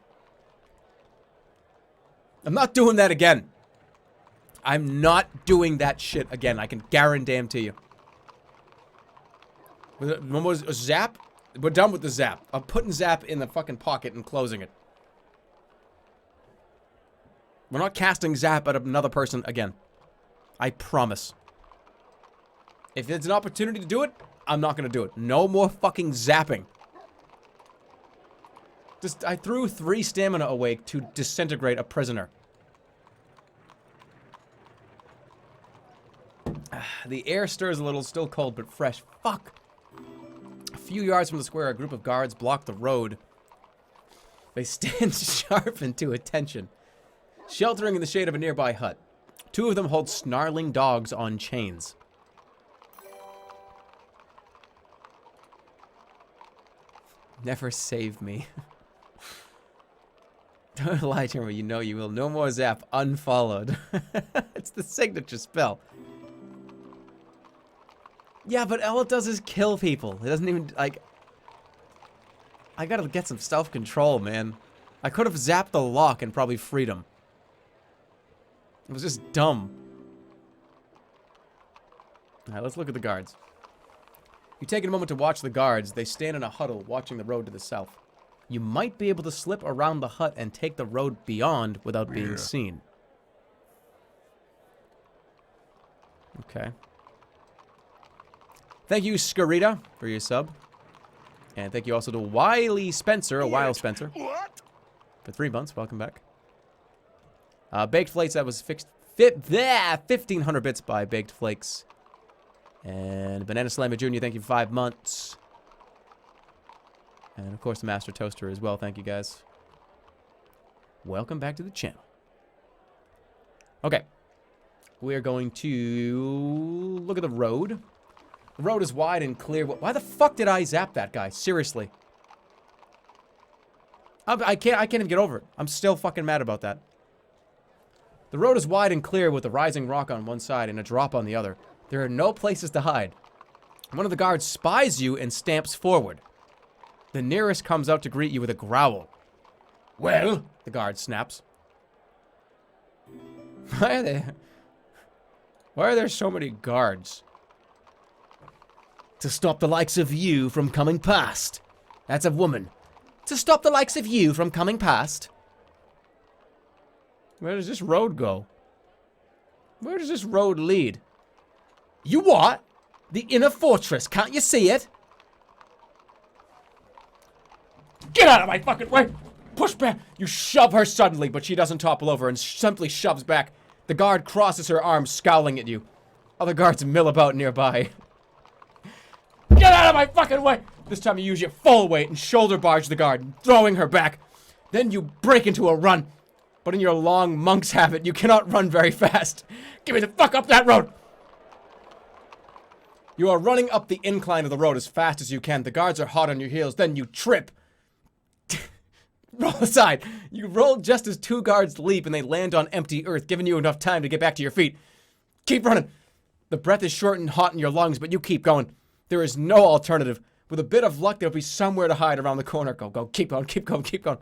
I'm not doing that again. I'm not doing that shit again. I can guarantee you. When was a zap? We're done with the zap. I'm putting zap in the fucking pocket and closing it. We're not casting zap at another person again. I promise. If there's an opportunity to do it, I'm not gonna do it. No more fucking zapping. Just, I threw 3 stamina away to disintegrate a prisoner. The air stirs a little, still cold but fresh. Fuck. A few yards from the square, a group of guards block the road. They stand sharpened to attention, sheltering in the shade of a nearby hut. 2 of them hold snarling dogs on chains. Never save me. Don't lie, Jerma. You know you will. No more zap. Unfollowed. It's the signature spell. Yeah, but all it does is kill people. It doesn't even, like... I gotta get some self-control, man. I could have zapped the lock and probably freed him. It was just dumb. Alright, let's look at the guards. You take a moment to watch the guards. They stand in a huddle, watching the road to the south. You might be able to slip around the hut and take the road beyond without being seen. Okay. Thank you, Scarita, for your sub. And thank you also to Wiley Spencer, Spencer. What? For 3 months. Welcome back. Baked Flakes, that was 1,500 bits by Baked Flakes. And Banana Slammer Jr., thank you for 5 months. And of course the Master Toaster as well, thank you guys. Welcome back to the channel. Okay. We're going to look at the road. The road is wide and clear. Why the fuck did I zap that guy? Seriously. I can't even get over it. I'm still fucking mad about that. The road is wide and clear with a rising rock on one side and a drop on the other. There are no places to hide. One of the guards spies you and stamps forward. The nearest comes out to greet you with a growl. Well, the guard snaps. Why are there so many guards? To stop the likes of you from coming past. That's a woman. To stop the likes of you from coming past. Where does this road go? Where does this road lead? You what? The inner fortress, can't you see it? Get out of my fucking way! Push back! You shove her suddenly, but she doesn't topple over and simply shoves back. The guard crosses her arms, scowling at you. Other guards mill about nearby. Get out of my fucking way! This time you use your full weight and shoulder barge the guard, throwing her back. Then you break into a run. But in your long monk's habit, you cannot run very fast. Give me the fuck up that road! You are running up the incline of the road as fast as you can. The guards are hot on your heels. Then you trip. Roll aside. You roll just as 2 guards leap and they land on empty earth, giving you enough time to get back to your feet. Keep running. The breath is short and hot in your lungs, but you keep going. There is no alternative. With a bit of luck, there'll be somewhere to hide around the corner. Go, go, keep going, keep going, keep going.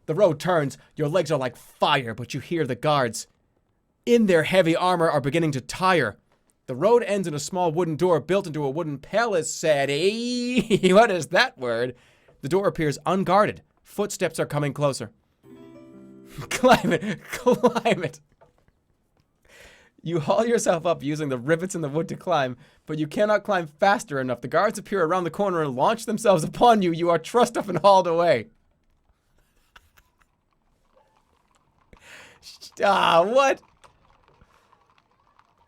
The road turns. Your legs are like fire, but you hear the guards. In their heavy armor are beginning to tire. The road ends in a small wooden door built into a wooden palisade. What is that word? The door appears unguarded. Footsteps are coming closer. Climb it, climb it. You haul yourself up using the rivets in the wood to climb, but you cannot climb faster enough. The guards appear around the corner and launch themselves upon you. You are trussed up and hauled away. What?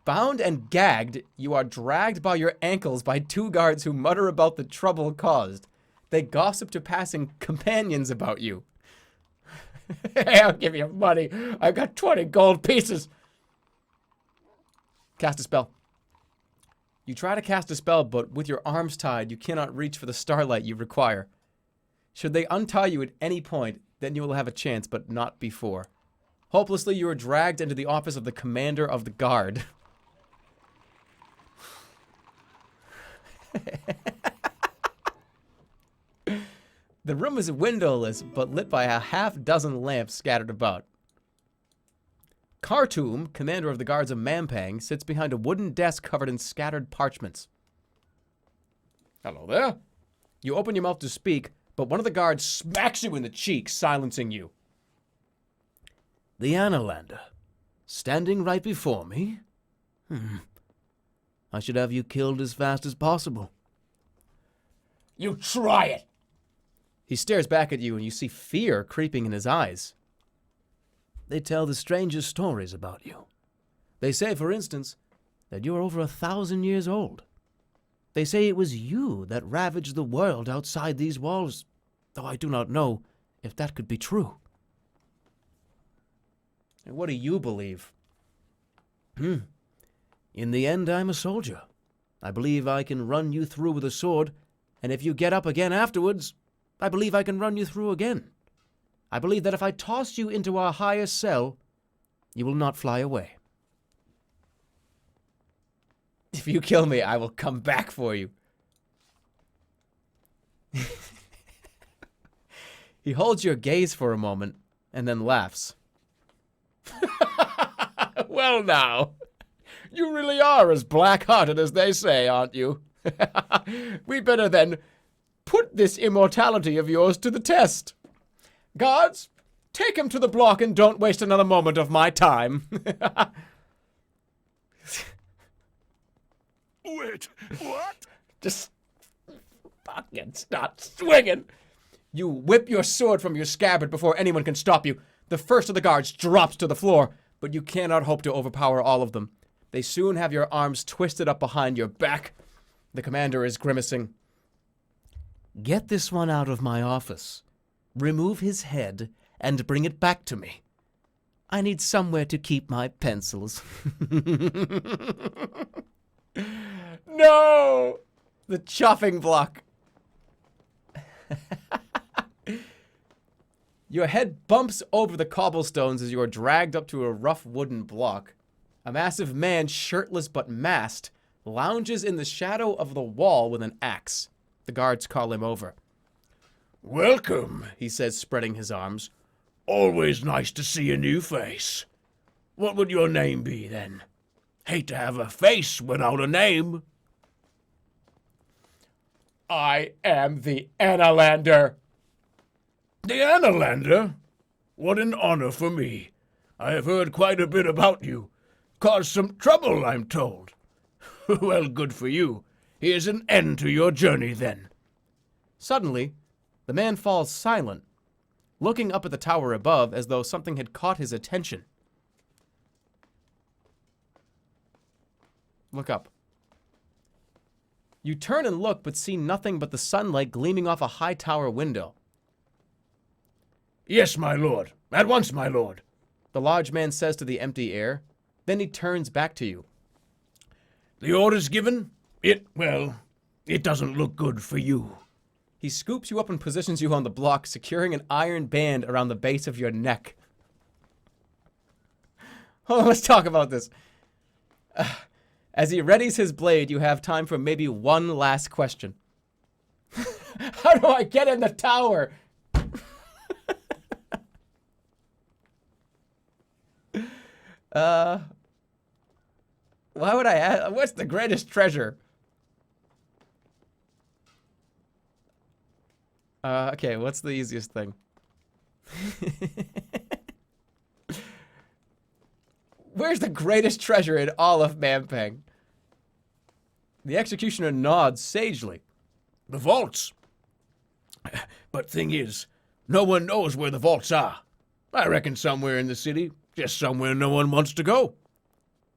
Bound and gagged, you are dragged by your ankles by 2 guards who mutter about the trouble caused. They gossip to passing companions about you. Hey, I'll give you money. I've got 20 gold pieces. Cast a spell. You try to cast a spell, but with your arms tied, you cannot reach for the starlight you require. Should they untie you at any point, then you will have a chance, but not before. Hopelessly, you are dragged into the office of the commander of the guard. The room is windowless, but lit by a half-dozen lamps scattered about. Khartoum, commander of the guards of Mampang, sits behind a wooden desk covered in scattered parchments. Hello there. You open your mouth to speak, but one of the guards smacks you in the cheek, silencing you. The Analander, standing right before me? I should have you killed as fast as possible. You try it! He stares back at you and you see fear creeping in his eyes. They tell the strangest stories about you. They say, for instance, that you are over 1,000 years old. They say it was you that ravaged the world outside these walls, though I do not know if that could be true. And what do you believe? In the end, I'm a soldier. I believe I can run you through with a sword, and if you get up again afterwards, I believe I can run you through again. I believe that if I toss you into our highest cell, you will not fly away. If you kill me, I will come back for you. He holds your gaze for a moment and then laughs. Well now, you really are as black-hearted as they say, aren't you? We better then put this immortality of yours to the test. Guards, take him to the block and don't waste another moment of my time. Wait, what? Just fucking stop swinging. You whip your sword from your scabbard before anyone can stop you. The first of the guards drops to the floor, but you cannot hope to overpower all of them. They soon have your arms twisted up behind your back. The commander is grimacing. Get this one out of my office. Remove his head and bring it back to me. I need somewhere to keep my pencils. No! The chopping block. Your head bumps over the cobblestones as you are dragged up to a rough wooden block. A massive man, shirtless but masked, lounges in the shadow of the wall with an axe. The guards call him over. Welcome, He says, spreading his arms. always nice to see a new face. What would your name be, then? Hate to have a face without a name. I am the Annalander. The Annalander? What an honor for me. I have heard quite a bit about you. Caused some trouble, I'm told. Well, good for you. Here's an end to your journey, then. Suddenly, the man falls silent, looking up at the tower above as though something had caught his attention. Look up. You turn and look, but see nothing but the sunlight gleaming off a high tower window. Yes, my lord. At once, my lord. The large man says to the empty air. Then he turns back to you. The orders given? It doesn't look good for you. He scoops you up and positions you on the block, securing an iron band around the base of your neck. Oh, let's talk about this. As he readies his blade, you have time for maybe one last question. How do I get in the tower? Why would I ask? What's the greatest treasure? Okay, what's the easiest thing? Where's the greatest treasure in all of Mampang? The executioner nods sagely. The vaults. But thing is, no one knows where the vaults are. I reckon somewhere in the city, just somewhere no one wants to go.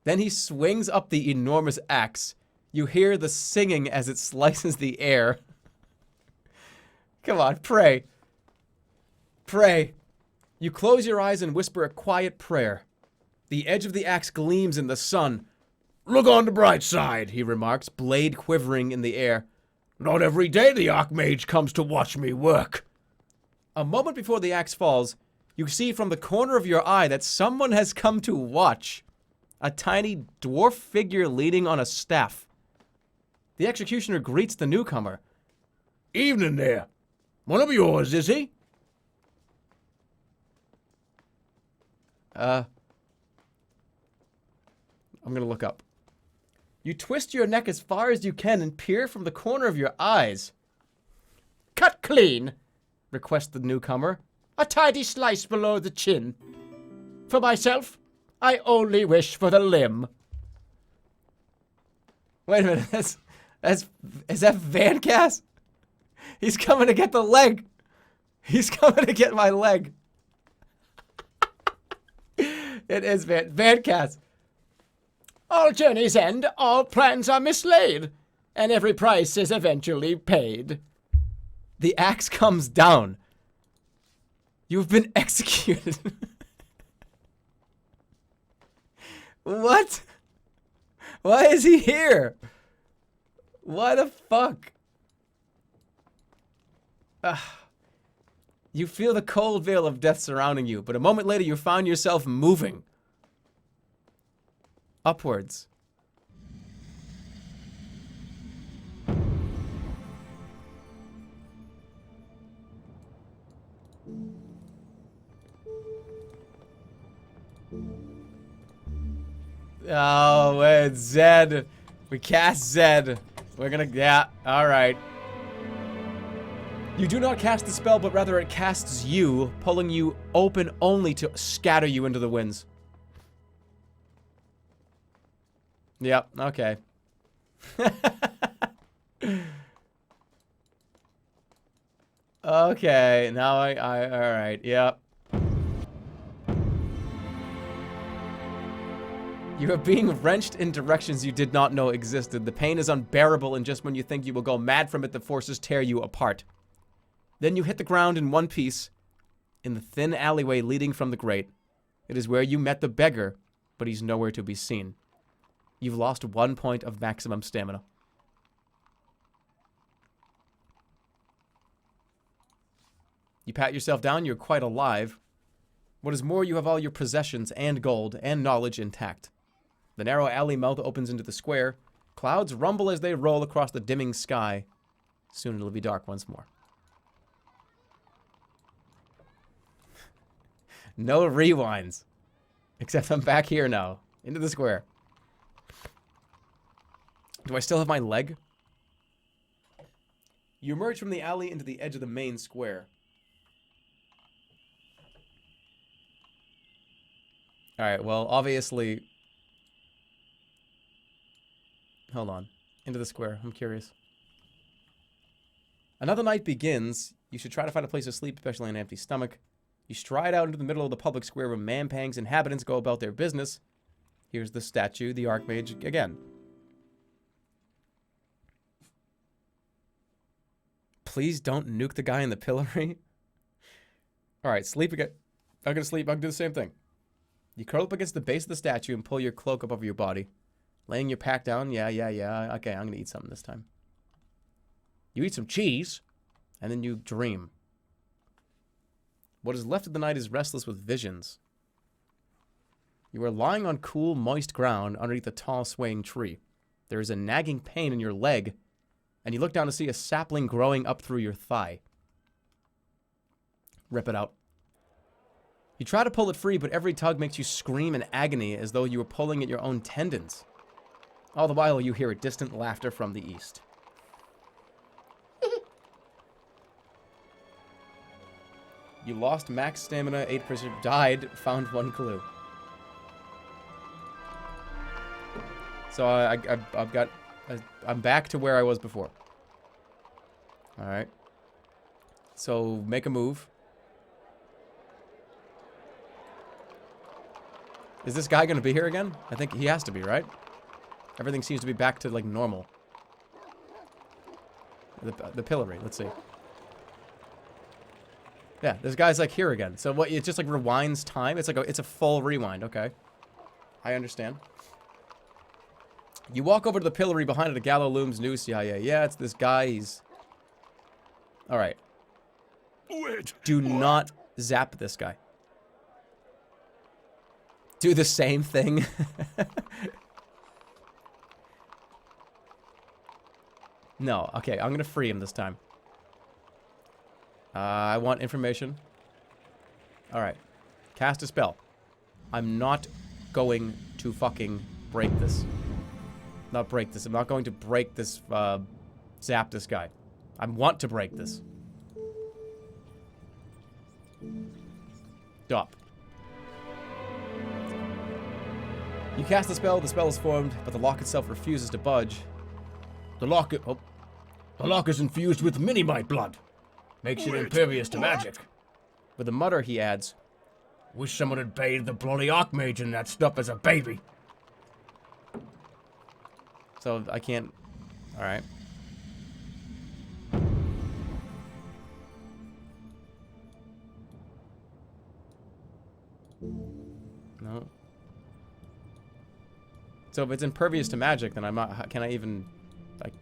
Then he swings up the enormous axe. You hear the singing as it slices the air. Come on, pray. Pray. You close your eyes and whisper a quiet prayer. The edge of the axe gleams in the sun. Look on the bright side, He remarks, blade quivering in the air. Not every day the Archmage comes to watch me work. A moment before the axe falls, you see from the corner of your eye that someone has come to watch. A tiny dwarf figure leaning on a staff. The executioner greets the newcomer. Evening there. One of yours, is he? I'm gonna look up. You twist your neck as far as you can and peer from the corner of your eyes. Cut clean. Requests the newcomer. A tidy slice below the chin. For myself, I only wish for the limb. Wait a minute, is that Van Cass? He's coming to get the leg. He's coming to get my leg. It is Van Cass. All journeys end, all plans are mislaid, and every price is eventually paid. The axe comes down. You've been executed. What? Why is he here? Why the fuck? You feel the cold veil of death surrounding you, but a moment later you found yourself moving. Upwards. Oh, wait, Zed. We cast Zed. We're gonna, yeah, alright. You do not cast the spell, but rather it casts you, pulling you open only to scatter you into the winds. Yep, okay. Okay, now alright, yep. You are being wrenched in directions you did not know existed. The pain is unbearable, and just when you think you will go mad from it, the forces tear you apart. Then you hit the ground in one piece, in the thin alleyway leading from the grate. It is where you met the beggar, but he's nowhere to be seen. You've lost 1 point of maximum stamina. You pat yourself down, you're quite alive. What is more, you have all your possessions and gold and knowledge intact. The narrow alley mouth opens into the square. Clouds rumble as they roll across the dimming sky. Soon it'll be dark once more. No rewinds. Except I'm back here now. Into the square. Do I still have my leg? You emerge from the alley into the edge of the main square. Alright, well, obviously... Hold on. Into the square. I'm curious. Another night begins. You should try to find a place to sleep, especially on an empty stomach. You stride out into the middle of the public square where Manpang's inhabitants go about their business. Here's the statue, the Archmage, again. Please don't nuke the guy in the pillory. Alright, sleep again. I'm gonna sleep. I'm gonna do the same thing. You curl up against the base of the statue and pull your cloak up over your body. Laying your pack down. Yeah. Okay, I'm gonna eat something this time. You eat some cheese, and then you dream. What is left of the night is restless with visions. You are lying on cool, moist ground underneath a tall, swaying tree. There is a nagging pain in your leg, and you look down to see a sapling growing up through your thigh. Rip it out. You try to pull it free, but every tug makes you scream in agony as though you were pulling at your own tendons. All the while, you hear a distant laughter from the east. You lost max stamina, 8%, died, found 1 clue. So I'm back to where I was before. Alright. So, make a move. Is this guy gonna be here again? I think he has to be, right? Everything seems to be back to, like, normal. The pillory, let's see. Yeah, this guy's, like, here again. So what, it just, like, rewinds time? It's like it's a full rewind, okay. I understand. You walk over to the pillory behind it, a gallows looms noose. Yeah, it's this guy, he's... Alright. Do not zap this guy. Do the same thing. No, okay, I'm gonna free him this time. I want information. Alright. Cast a spell. I'm not going to fucking break this. Not break this. I'm not going to break this, zap this guy. I want to break this. Stop. You cast the spell is formed, but the lock itself refuses to budge. The lock is infused with mini-mite blood. Makes it impervious to magic. With a mutter, he adds, Wish someone had bathed the bloody Archmage in that stuff as a baby. so I can't... Alright. No. So if it's impervious to magic, then I'm not... Can I even... Like...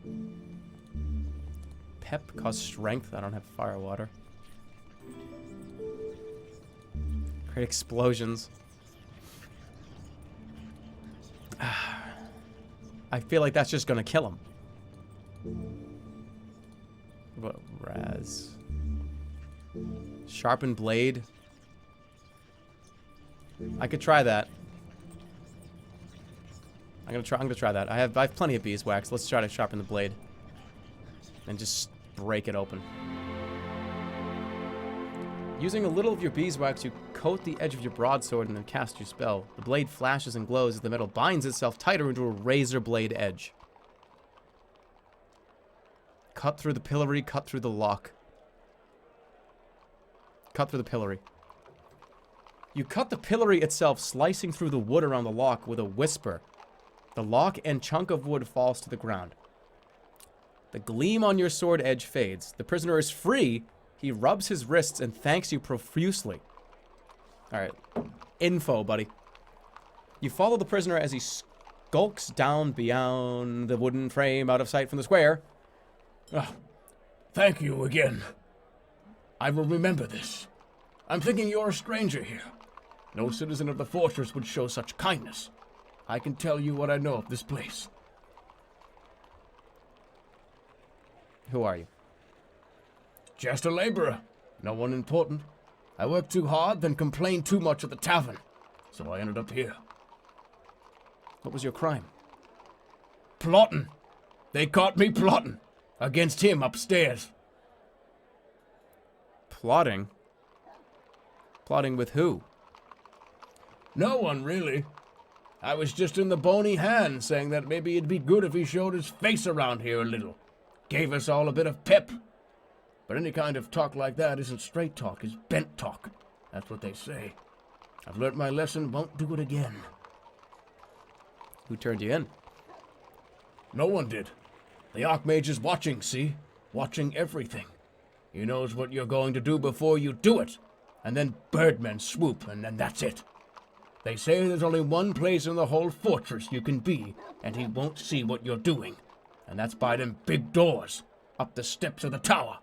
Pep cause strength? I don't have fire water. Great explosions. I feel like that's just gonna kill him. What? Raz. Sharpened blade. I could try that. I'm gonna try that. I have plenty of beeswax. Let's try to sharpen the blade. And just break it open. Using a little of your beeswax, you coat the edge of your broadsword and then cast your spell. The blade flashes and glows as the metal binds itself tighter into a razor blade edge. Cut through the pillory, cut through the lock. Cut through the pillory. You cut the pillory itself, slicing through the wood around the lock with a whisper. The lock and chunk of wood falls to the ground. The gleam on your sword edge fades. The prisoner is free. He rubs his wrists and thanks you profusely. Alright. Info, buddy. You follow the prisoner as he skulks down beyond the wooden frame out of sight from the square. Oh, thank you again. I will remember this. I'm thinking you're a stranger here. No citizen of the fortress would show such kindness. I can tell you what I know of this place. Who are you? Just a laborer. No one important. I worked too hard, then complained too much at the tavern. So I ended up here. What was your crime? Plotting. They caught me plotting. Against him upstairs. Plotting? Plotting with who? No one, really. I was just in the bony hand saying that maybe it'd be good if he showed his face around here a little. Gave us all a bit of pep. But any kind of talk like that isn't straight talk, it's bent talk. That's what they say. I've learnt my lesson, won't do it again. Who turned you in? No one did. The Archmage is watching, see? Watching everything. He knows what you're going to do before you do it. And then Birdmen swoop, and then that's it. They say there's only one place in the whole fortress you can be, and he won't see what you're doing. And that's by them big doors, up the steps of the tower.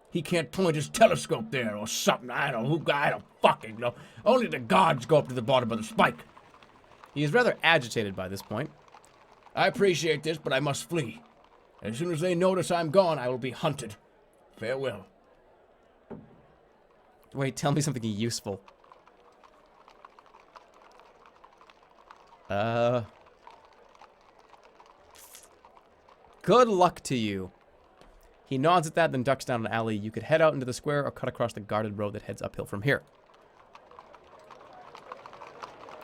He can't point his telescope there or something. I don't fucking know. Only the gods go up to the bottom of the spike. He is rather agitated by this point. I appreciate this, but I must flee. As soon as they notice I'm gone, I will be hunted. Farewell. Wait, tell me something useful. Good luck to you. He nods at that, then ducks down an alley. You could head out into the square or cut across the guarded road that heads uphill from here.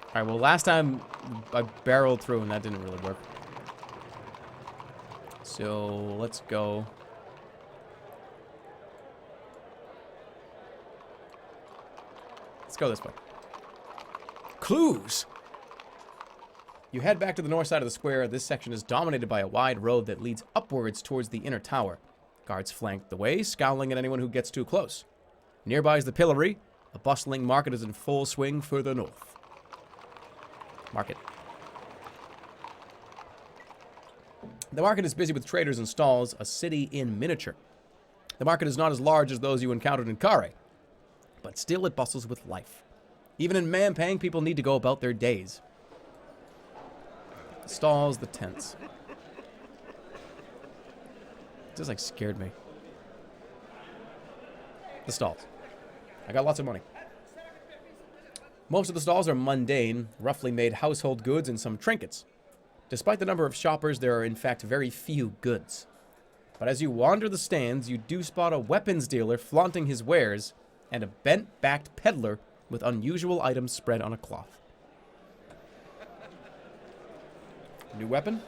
Alright, well, last time I barreled through and that didn't really work. So, let's go. Let's go this way. Clues! You head back to the north side of the square. This section is dominated by a wide road that leads upwards towards the inner tower. Guards flank the way, scowling at anyone who gets too close. Nearby is the pillory. A bustling market is in full swing further north. Market. The market is busy with traders and stalls, a city in miniature. The market is not as large as those you encountered in Kare, but still it bustles with life. Even in Mampang, people need to go about their days. The stalls, the tents. It just like scared me. The stalls. I got lots of money. Most of the stalls are mundane, roughly made household goods and some trinkets. Despite the number of shoppers, there are in fact very few goods. But as you wander the stands, you do spot a weapons dealer flaunting his wares and a bent-backed peddler with unusual items spread on a cloth. New weapon?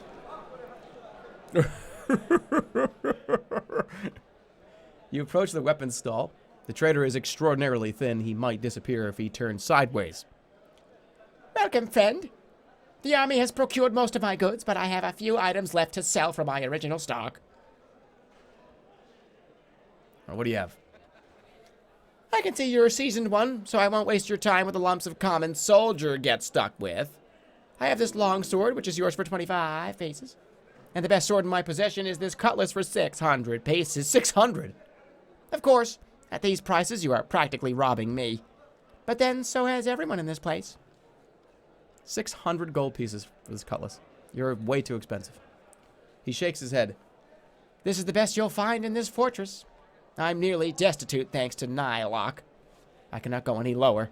You approach the weapons stall. The trader is extraordinarily thin. He might disappear if he turns sideways. Welcome, friend. The army has procured most of my goods, but I have a few items left to sell from my original stock. What do you have? I can see you're a seasoned one, so I won't waste your time with the lumps of common soldier get stuck with. I have this long sword, which is yours for 25 paces. And the best sword in my possession is this cutlass for 600 paces. 600! Of course, at these prices, you are practically robbing me. But then so has everyone in this place. 600 gold pieces for this cutlass. You're way too expensive. He shakes his head. This is the best you'll find in this fortress. I'm nearly destitute thanks to Nylock. I cannot go any lower.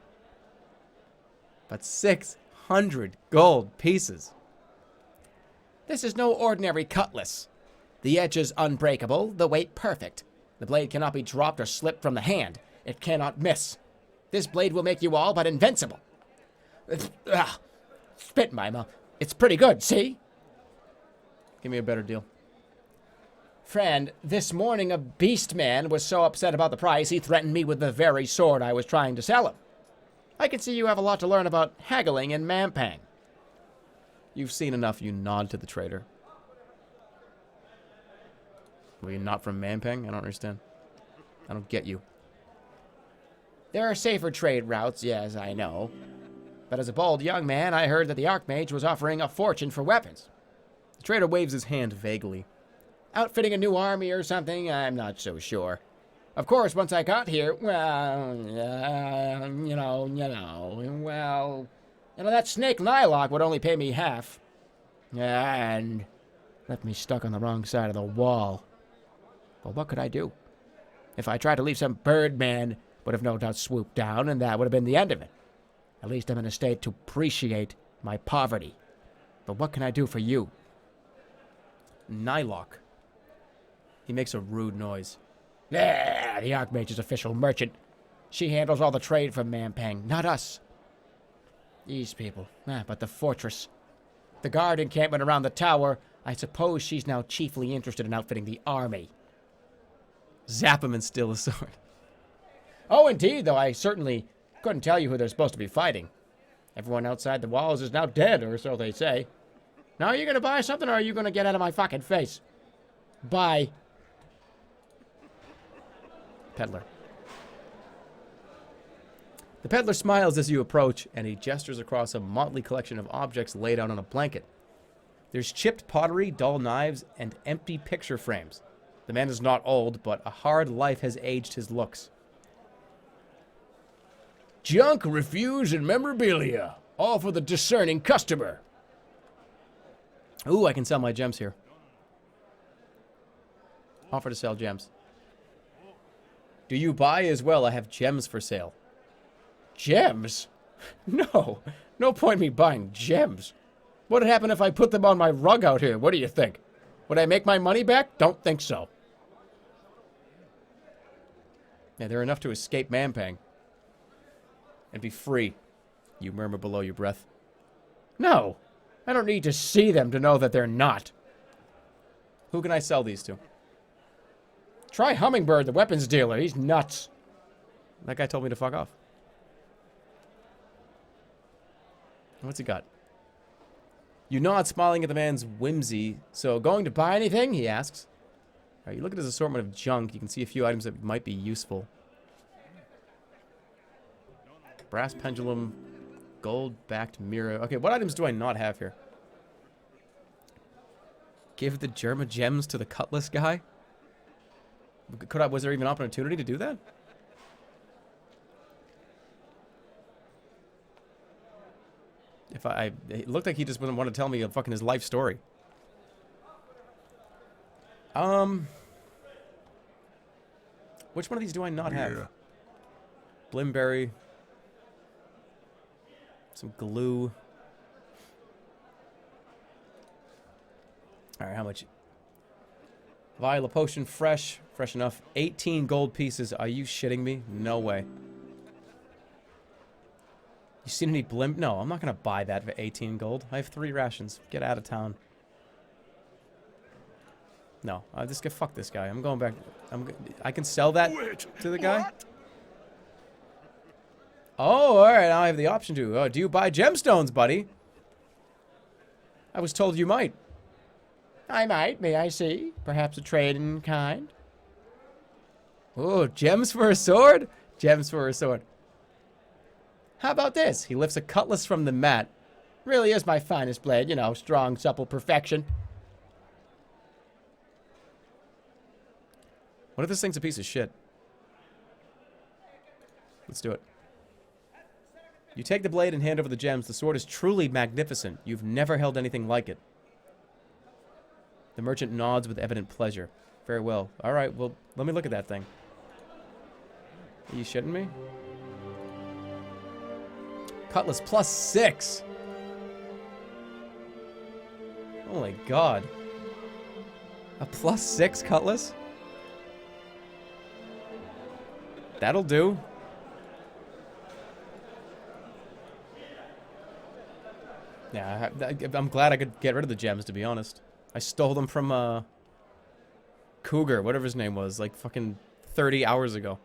But 600 gold pieces. This is no ordinary cutlass. The edge is unbreakable, the weight perfect. The blade cannot be dropped or slipped from the hand. It cannot miss. This blade will make you all but invincible. Spit in my mouth. It's pretty good, see? Give me a better deal. Friend, this morning a beast man was so upset about the price he threatened me with the very sword I was trying to sell him. I can see you have a lot to learn about haggling in Mampang. You've seen enough, you nod to the trader. Were you not from Mampang? I don't understand. I don't get you. There are safer trade routes, yes, I know. But as a bold young man, I heard that the Archmage was offering a fortune for weapons. The trader waves his hand vaguely. Outfitting a new army or something, I'm not so sure. Of course, once I got here, well, that snake Nylock would only pay me half. And left me stuck on the wrong side of the wall. Well, what could I do? If I tried to leave, some Birdman would have no doubt swooped down, and that would have been the end of it. At least I'm in a state to appreciate my poverty. But what can I do for you? Nylock. He makes a rude noise. The Archmage's official merchant. She handles all the trade from Mampang, not us. These people. But the fortress. The guard encampment around the tower. I suppose she's now chiefly interested in outfitting the army. Zap him and steal his sword. Oh, indeed, though I certainly couldn't tell you who they're supposed to be fighting. Everyone outside the walls is now dead, or so they say. Now, are you going to buy something, or are you going to get out of my fucking face? Buy. Peddler. The peddler smiles as you approach, and he gestures across a motley collection of objects laid out on a blanket. There's chipped pottery, dull knives, and empty picture frames. The man is not old, but a hard life has aged his looks. Junk, refuse, and memorabilia. All for the discerning customer. Ooh, I can sell my gems here. Offer to sell gems. Do you buy as well? I have gems for sale. Gems? No. No point me buying gems. What'd happen if I put them on my rug out here? What do you think? Would I make my money back? Don't think so. Yeah, they're enough to escape Mampang. And be free. You murmur below your breath. No. I don't need to see them to know that they're not. Who can I sell these to? Try Hummingbird, the weapons dealer. He's nuts. That guy told me to fuck off. What's he got? You nod, smiling at the man's whimsy. So, going to buy anything? He asks. All right, you look at his assortment of junk. You can see a few items that might be useful. Brass pendulum, gold-backed mirror. Okay, what items do I not have here? Give the Jerma gems to the cutlass guy? Was there even an opportunity to do that? It looked like he just wouldn't want to tell me fucking his life story. Which one of these do I not have? Blimberry. Some glue. Alright, how much? Vial of potion, fresh enough. 18 gold pieces. Are you shitting me? No way. You seen any blimp? No, I'm not gonna buy that for 18 gold. I have 3 rations. Get out of town. No, fuck this guy. I'm going back. I can sell that to the guy? Oh, alright, now I have the option to. Oh, do you buy gemstones, buddy? I was told you might. I might, may I see? Perhaps a trade in kind? Oh, gems for a sword? Gems for a sword. How about this? He lifts a cutlass from the mat. Really is my finest blade, you know, strong, supple perfection. What if this thing's a piece of shit? Let's do it. You take the blade and hand over the gems. The sword is truly magnificent. You've never held anything like it. The merchant nods with evident pleasure. Very well. Alright, well, let me look at that thing. Are you shitting me? Cutlass +6! Oh my god. A +6 cutlass? That'll do. Yeah, I'm glad I could get rid of the gems, to be honest. I stole them from, Cougar, whatever his name was, like fucking 30 hours ago.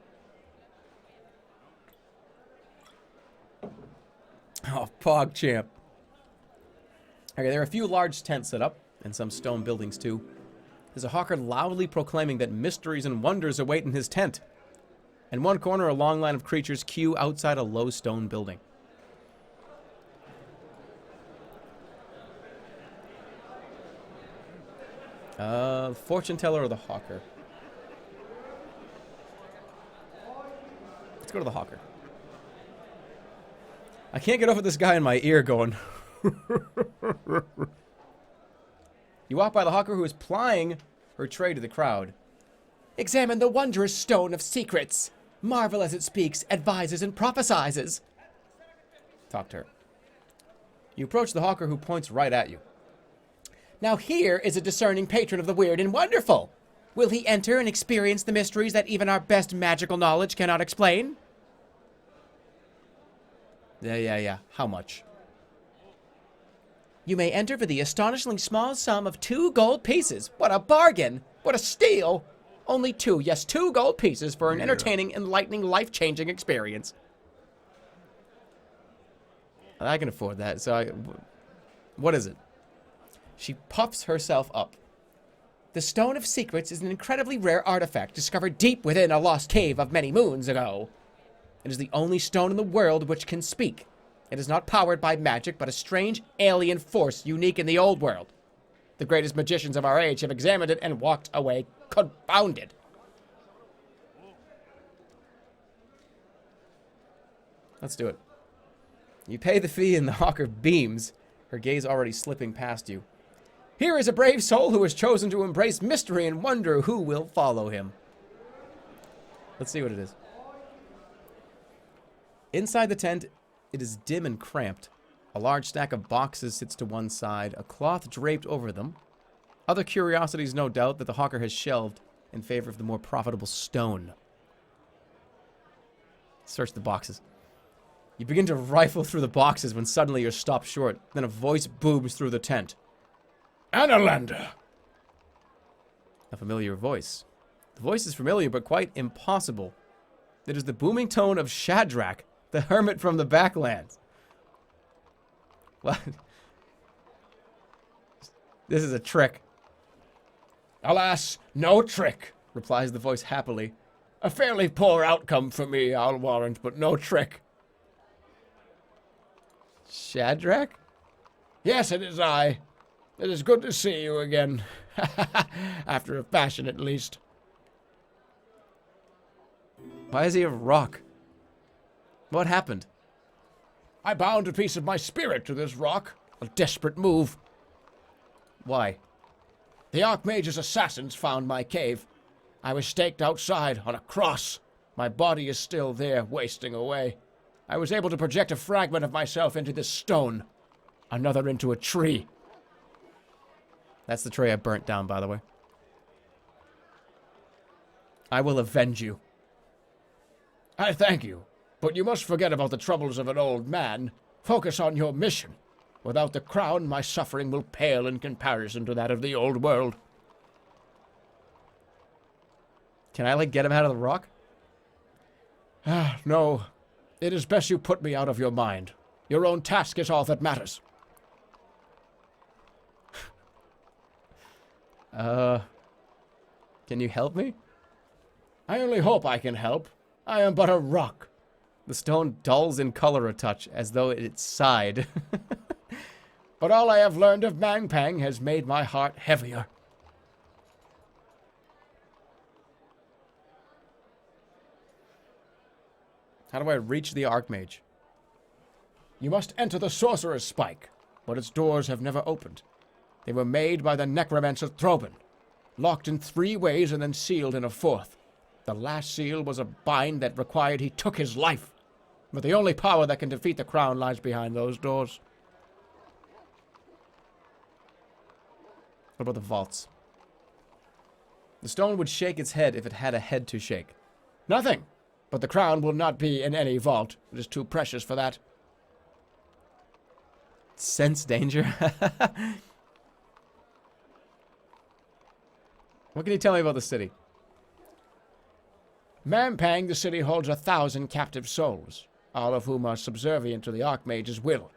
Oh, PogChamp. Okay, there are a few large tents set up, and some stone buildings too. There's a hawker loudly proclaiming that mysteries and wonders await in his tent. In one corner, a long line of creatures queue outside a low stone building. Fortune teller or the hawker? Let's go to the hawker. I can't get over this guy in my ear going. You walk by the hawker who is plying her trade to the crowd. Examine the wondrous stone of secrets. Marvel as it speaks, advises, and prophesizes. Talk to her. You approach the hawker who points right at you. Now here is a discerning patron of the weird and wonderful. Will he enter and experience the mysteries that even our best magical knowledge cannot explain? Yeah. How much? You may enter for the astonishingly small sum of 2 gold pieces. What a bargain! What a steal! Only 2, yes, 2 gold pieces for an entertaining, enlightening, life-changing experience. I can afford that, so what is it? She puffs herself up. The Stone of Secrets is an incredibly rare artifact discovered deep within a lost cave of many moons ago. It is the only stone in the world which can speak. It is not powered by magic, but a strange alien force unique in the old world. The greatest magicians of our age have examined it and walked away confounded. Let's do it. You pay the fee and the hawker beams, her gaze already slipping past you. Here is a brave soul who has chosen to embrace mystery and wonder who will follow him. Let's see what it is. Inside the tent, it is dim and cramped. A large stack of boxes sits to one side, a cloth draped over them. Other curiosities, no doubt, that the hawker has shelved in favor of the more profitable stone. Search the boxes. You begin to rifle through the boxes when suddenly you're stopped short. Then a voice booms through the tent. Annalander! A familiar voice. The voice is familiar, but quite impossible. It is the booming tone of Shadrach, the hermit from the Backlands. What? This is a trick. Alas, no trick, Replies the voice happily. a fairly poor outcome for me, I'll warrant, but no trick. Shadrach? Yes, it is I. It is good to see you again. After a fashion, at least. Why is he a rock? What happened? I bound a piece of my spirit to this rock. A desperate move. Why? The Archmage's assassins found my cave. I was staked outside on a cross. My body is still there, wasting away. I was able to project a fragment of myself into this stone. Another into a tree. That's the tree I burnt down, by the way. I will avenge you. I thank you, but you must forget about the troubles of an old man. Focus on your mission. Without the crown, my suffering will pale in comparison to that of the old world. Can I, like, get him out of the rock? No. It is best you put me out of your mind. Your own task is all that matters. Can you help me? I only hope I can help. I am but a rock. The stone dulls in color a touch, as though it sighed. But all I have learned of Mangpang has made my heart heavier. How do I reach the Archmage? You must enter the Sorcerer's Spike, but its doors have never opened. They were made by the necromancer Throbin, locked in 3 ways and then sealed in a 4th. The last seal was a bind that required he took his life. But the only power that can defeat the crown lies behind those doors. What about the vaults? The stone would shake its head if it had a head to shake. Nothing. But the crown will not be in any vault. It is too precious for that. Sense danger? What can you tell me about the city? Mampang, the city holds 1,000 captive souls, all of whom are subservient to the Archmage's will,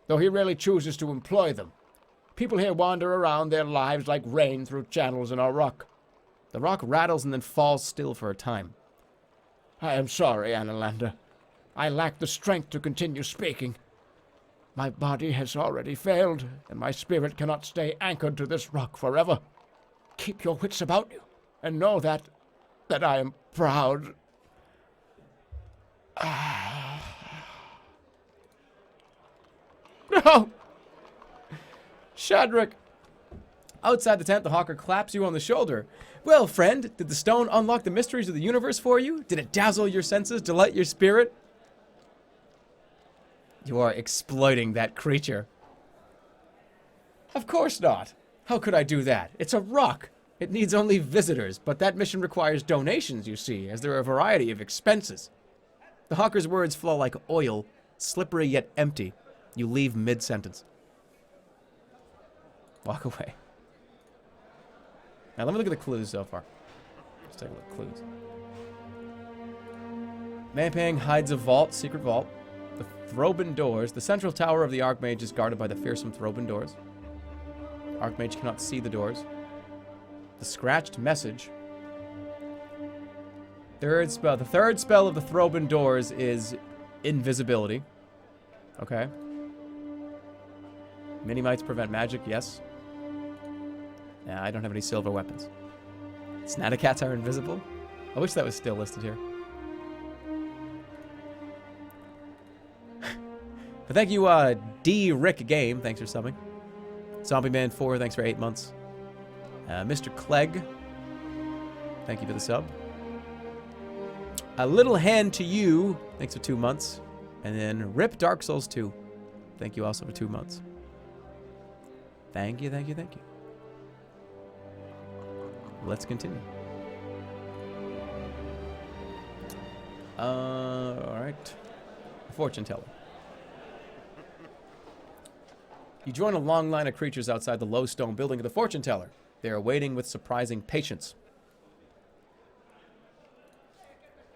though he rarely chooses to employ them. People here wander around their lives like rain through channels in our rock. The rock rattles and then falls still for a time. I am sorry, Annalander. I lack the strength to continue speaking. My body has already failed, and my spirit cannot stay anchored to this rock forever. Keep your wits about you, and know that I am proud. No! Shadrach! Outside the tent, the hawker claps you on the shoulder. Well, friend, did the stone unlock the mysteries of the universe for you? Did it dazzle your senses, delight your spirit? You are exploiting that creature. Of course not. How could I do that? It's a rock. It needs only visitors, but that mission requires donations, you see, as there are a variety of expenses. The hawker's words flow like oil, slippery yet empty. You leave mid-sentence. Walk away. Now let me look at the clues so far. Let's take a look at clues. Mampang hides a vault, secret vault. The Throbin doors. The central tower of the Archmage is guarded by the fearsome Throbin doors. Archmage cannot see the doors. The scratched message. Third spell. The third spell of the Throbin doors is invisibility. Okay. Mini-mites prevent magic, yes. Yeah, I don't have any silver weapons. Snaticats are invisible? I wish that was still listed here. But thank you, D. Rick Game. Thanks for subbing. Zombie Man 4, thanks for 8 months. Mr. Clegg, thank you for the sub. A Little Hand to You, thanks for 2 months. And then Rip Dark Souls 2, thank you also for 2 months. Thank you, thank you, thank you. Let's continue. Alright. Fortune teller. You join a long line of creatures outside the low stone building of the fortune teller. They are waiting with surprising patience.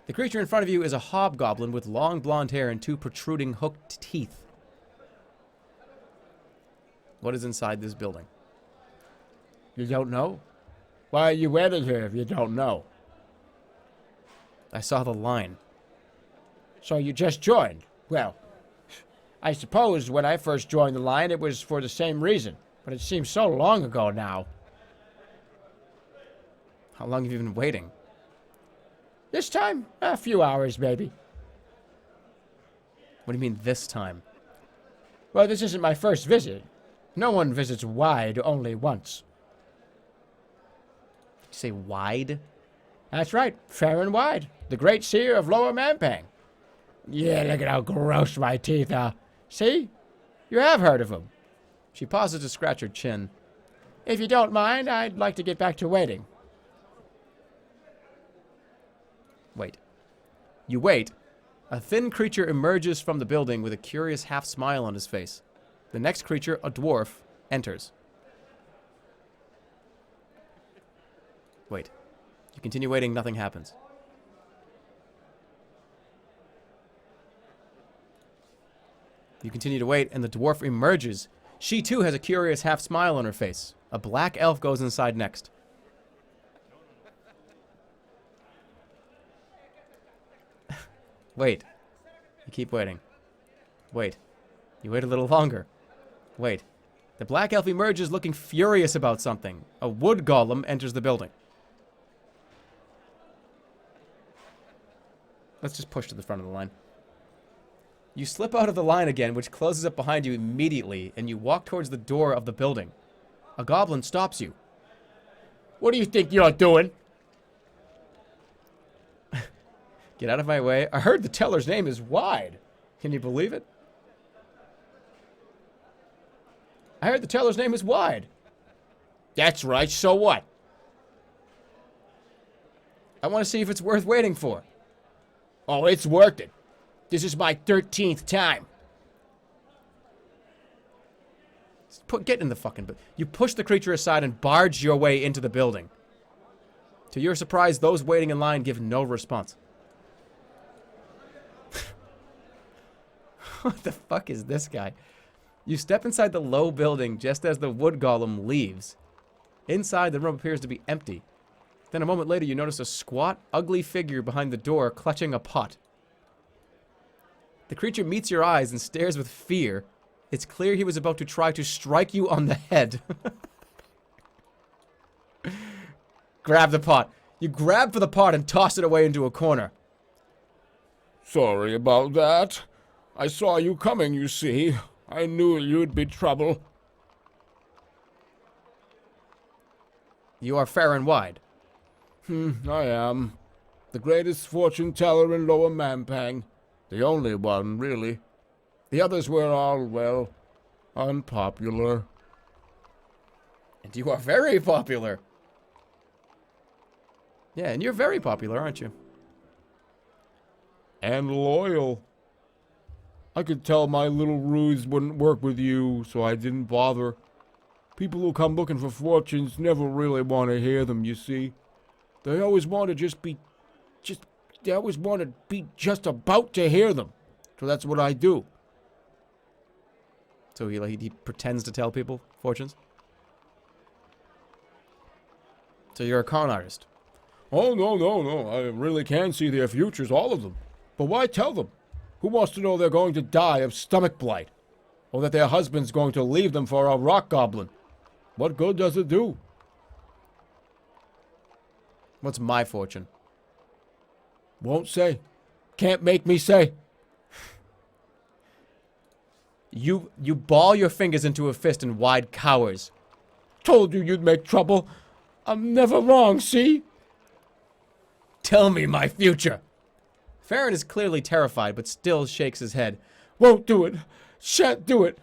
The creature in front of you is a hobgoblin with long blonde hair and 2 protruding hooked teeth. What is inside this building? You don't know? Why are you waiting here if you don't know? I saw the line. So you just joined? Well, I suppose when I first joined the line it was for the same reason, but it seems so long ago now. How long have you been waiting? This time, a few hours maybe. What do you mean this time? Well, this isn't my first visit. No one visits wide only once. Did you say wide? That's right, fair and wide. The great seer of Lower Mampang. Yeah, look at how gross my teeth are. See? You have heard of him. She pauses to scratch her chin. If you don't mind, I'd like to get back to waiting. Wait. You wait. A thin creature emerges from the building with a curious half smile on his face. The next creature, a dwarf, enters. Wait. You continue waiting, nothing happens. You continue to wait, and the dwarf emerges. She, too, has a curious half smile on her face. A black elf goes inside next. Wait. You keep waiting. Wait. You wait a little longer. Wait. The black elf emerges looking furious about something. A wood golem enters the building. Let's just push to the front of the line. You slip out of the line again, which closes up behind you immediately, and you walk towards the door of the building. A goblin stops you. What do you think you're doing? Get out of my way. I heard the teller's name is Wide. Can you believe it? I heard the teller's name is Wide. That's right, so what? I want to see if it's worth waiting for. Oh, it's worth it. This is my 13th time. Get in the fucking... You push the creature aside and barge your way into the building. To your surprise, those waiting in line give no response. What the fuck is this guy? You step inside the low building just as the wood golem leaves. Inside, the room appears to be empty. Then a moment later, you notice a squat, ugly figure behind the door clutching a pot. The creature meets your eyes and stares with fear. It's clear he was about to try to strike you on the head. Grab the pot. You grab for the pot and toss it away into a corner. Sorry about that. I saw you coming, you see. I knew you'd be trouble. You are fair and wide. I am. The greatest fortune teller in Lower Mampang. The only one, really. The others were all, well, unpopular. And you are very popular. Yeah, and you're very popular, aren't you? And loyal. I could tell my little ruse wouldn't work with you, so I didn't bother. People who come looking for fortunes never really want to hear them, you see. They always want to they always want to be just about to hear them. So that's what I do. So he pretends to tell people fortunes? So you're a con artist? Oh, no. I really can see their futures, all of them. But why tell them? Who wants to know they're going to die of stomach blight? Or that their husband's going to leave them for a rock goblin? What good does it do? What's my fortune? Won't say. Can't make me say. You ball your fingers into a fist and Wide cowers. Told you you'd make trouble. I'm never wrong, see? Tell me my future. Farron is clearly terrified, but still shakes his head. Won't do it. Shan't do it.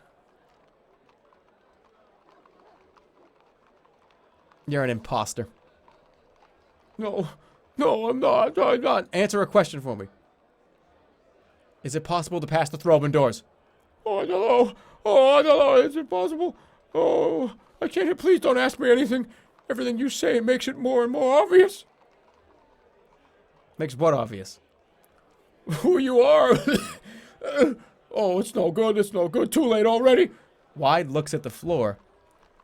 You're an imposter. No, I'm not. Answer a question for me. Is it possible to pass the Throbin doors? Oh, I don't know. Is it possible? Oh, I can't. Please don't ask me anything. Everything you say makes it more and more obvious. Makes what obvious? Who you are. Oh, it's no good. Too late already. Wide looks at the floor.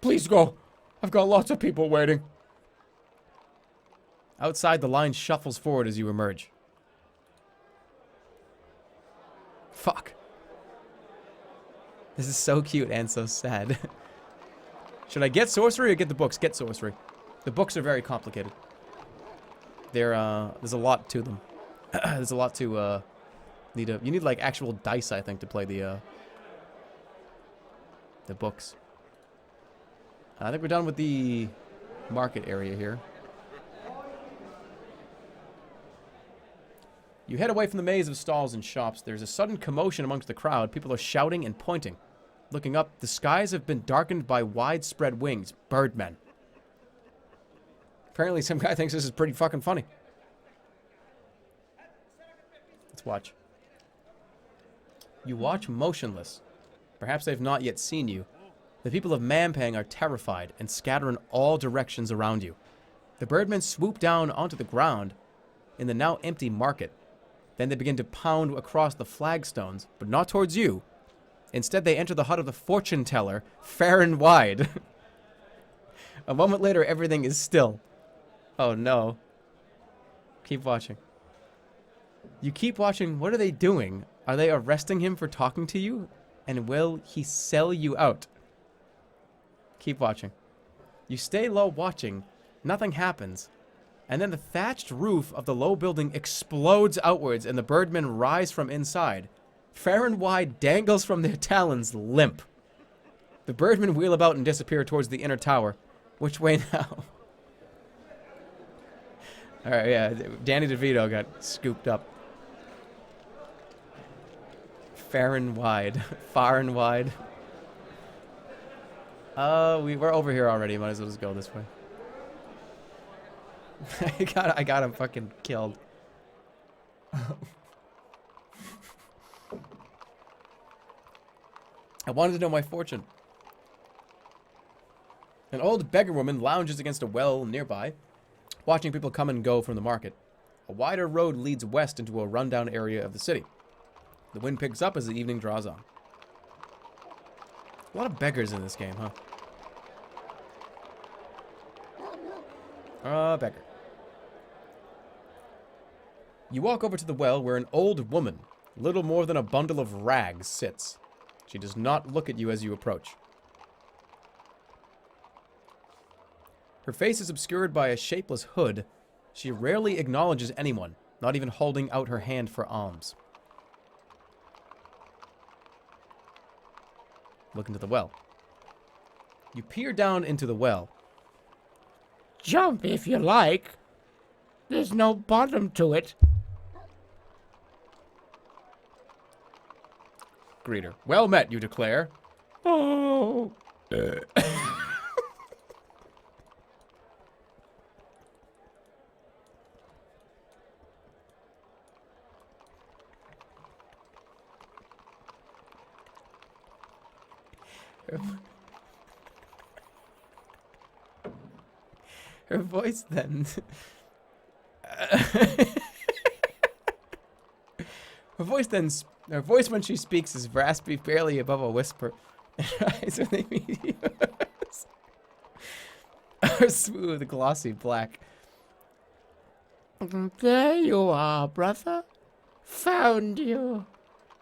Please go. I've got lots of people waiting. Outside, the line shuffles forward as you emerge. Fuck. This is so cute and so sad. Should I get sorcery or get the books? Get sorcery. The books are very complicated. There's a lot to them. There's a lot to, you need like actual dice, I think, to play the books. I think we're done with the market area here. You head away from the maze of stalls and shops. There's a sudden commotion amongst the crowd. People are shouting and pointing. Looking up, the skies have been darkened by widespread wings. Birdmen. Apparently some guy thinks this is pretty fucking funny. Let's watch. You watch motionless. Perhaps they've not yet seen you. The people of Mampang are terrified and scatter in all directions around you. The Birdmen swoop down onto the ground in the now empty market. Then they begin to pound across the flagstones, but not towards you. Instead, they enter the hut of the fortune teller, fair and wide. A moment later, everything is still. Oh no. Keep watching. You keep watching. What are they doing? Are they arresting him for talking to you? And will he sell you out? Keep watching. You stay low watching. Nothing happens. And then the thatched roof of the low building explodes outwards and the Birdmen rise from inside. Fair and wide dangles from their talons, limp. The birdmen wheel about and disappear towards the inner tower. Which way now? Alright, yeah, Danny DeVito got scooped up. Fair and wide. Far and wide. We're over here already. Might as well just go this way. I got him fucking killed. I wanted to know my fortune. An old beggar woman lounges against a well nearby, watching people come and go from the market. A wider road leads west into a rundown area of the city. The wind picks up as the evening draws on. A lot of beggars in this game, huh? Beggar. You walk over to the well where an old woman, little more than a bundle of rags, sits. She does not look at you as you approach. Her face is obscured by a shapeless hood. She rarely acknowledges anyone, not even holding out her hand for alms. Look into the well. You peer down into the well. Jump if you like. There's no bottom to it. Greeter. Well met, you declare. Oh. Her voice then... Her voice when she speaks is raspy, barely above a whisper. Her eyes when they meet yours are smooth, glossy black. There you are, brother. Found you.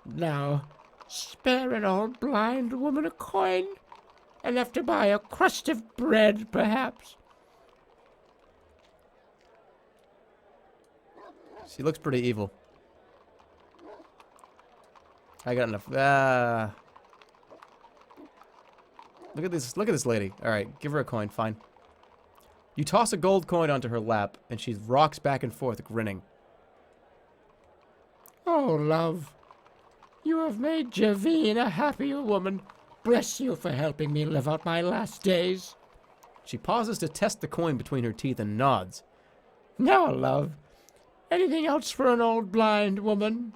Now, spare an old blind woman a coin. Enough to buy a crust of bread, perhaps. She looks pretty evil. I got enough. Look at this. Look at this lady. All right, give her a coin. Fine. You toss a gold coin onto her lap, and she rocks back and forth, grinning. Oh, love. You have made Javine a happier woman. Bless you for helping me live out my last days. She pauses to test the coin between her teeth and nods. Now, love. Anything else for an old blind woman?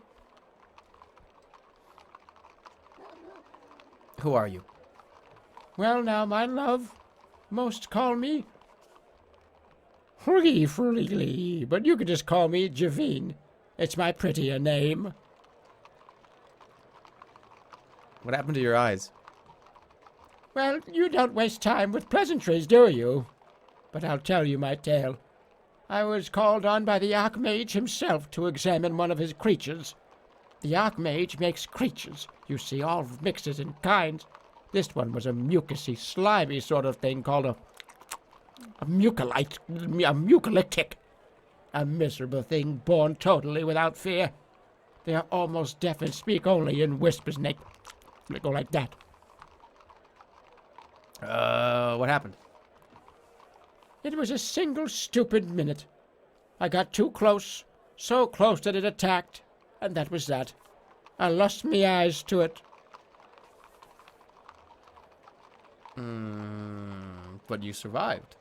Who are you? Well, now, my love. Most call me Free, but you could just call me Javine. It's my prettier name. What happened to your eyes? Well, you don't waste time with pleasantries, do you? But I'll tell you my tale. I was called on by the Archmage himself to examine one of his creatures. The Archmage makes creatures, you see, all mixes and kinds. This one was a mucusy, slimy sort of thing called a mucolytic. A miserable thing born totally without fear. They are almost deaf and speak only in whispers, and they go like that. What happened? It was a single stupid minute. I got too close, so close that it attacked, and that was that. I lost me eyes to it. But you survived.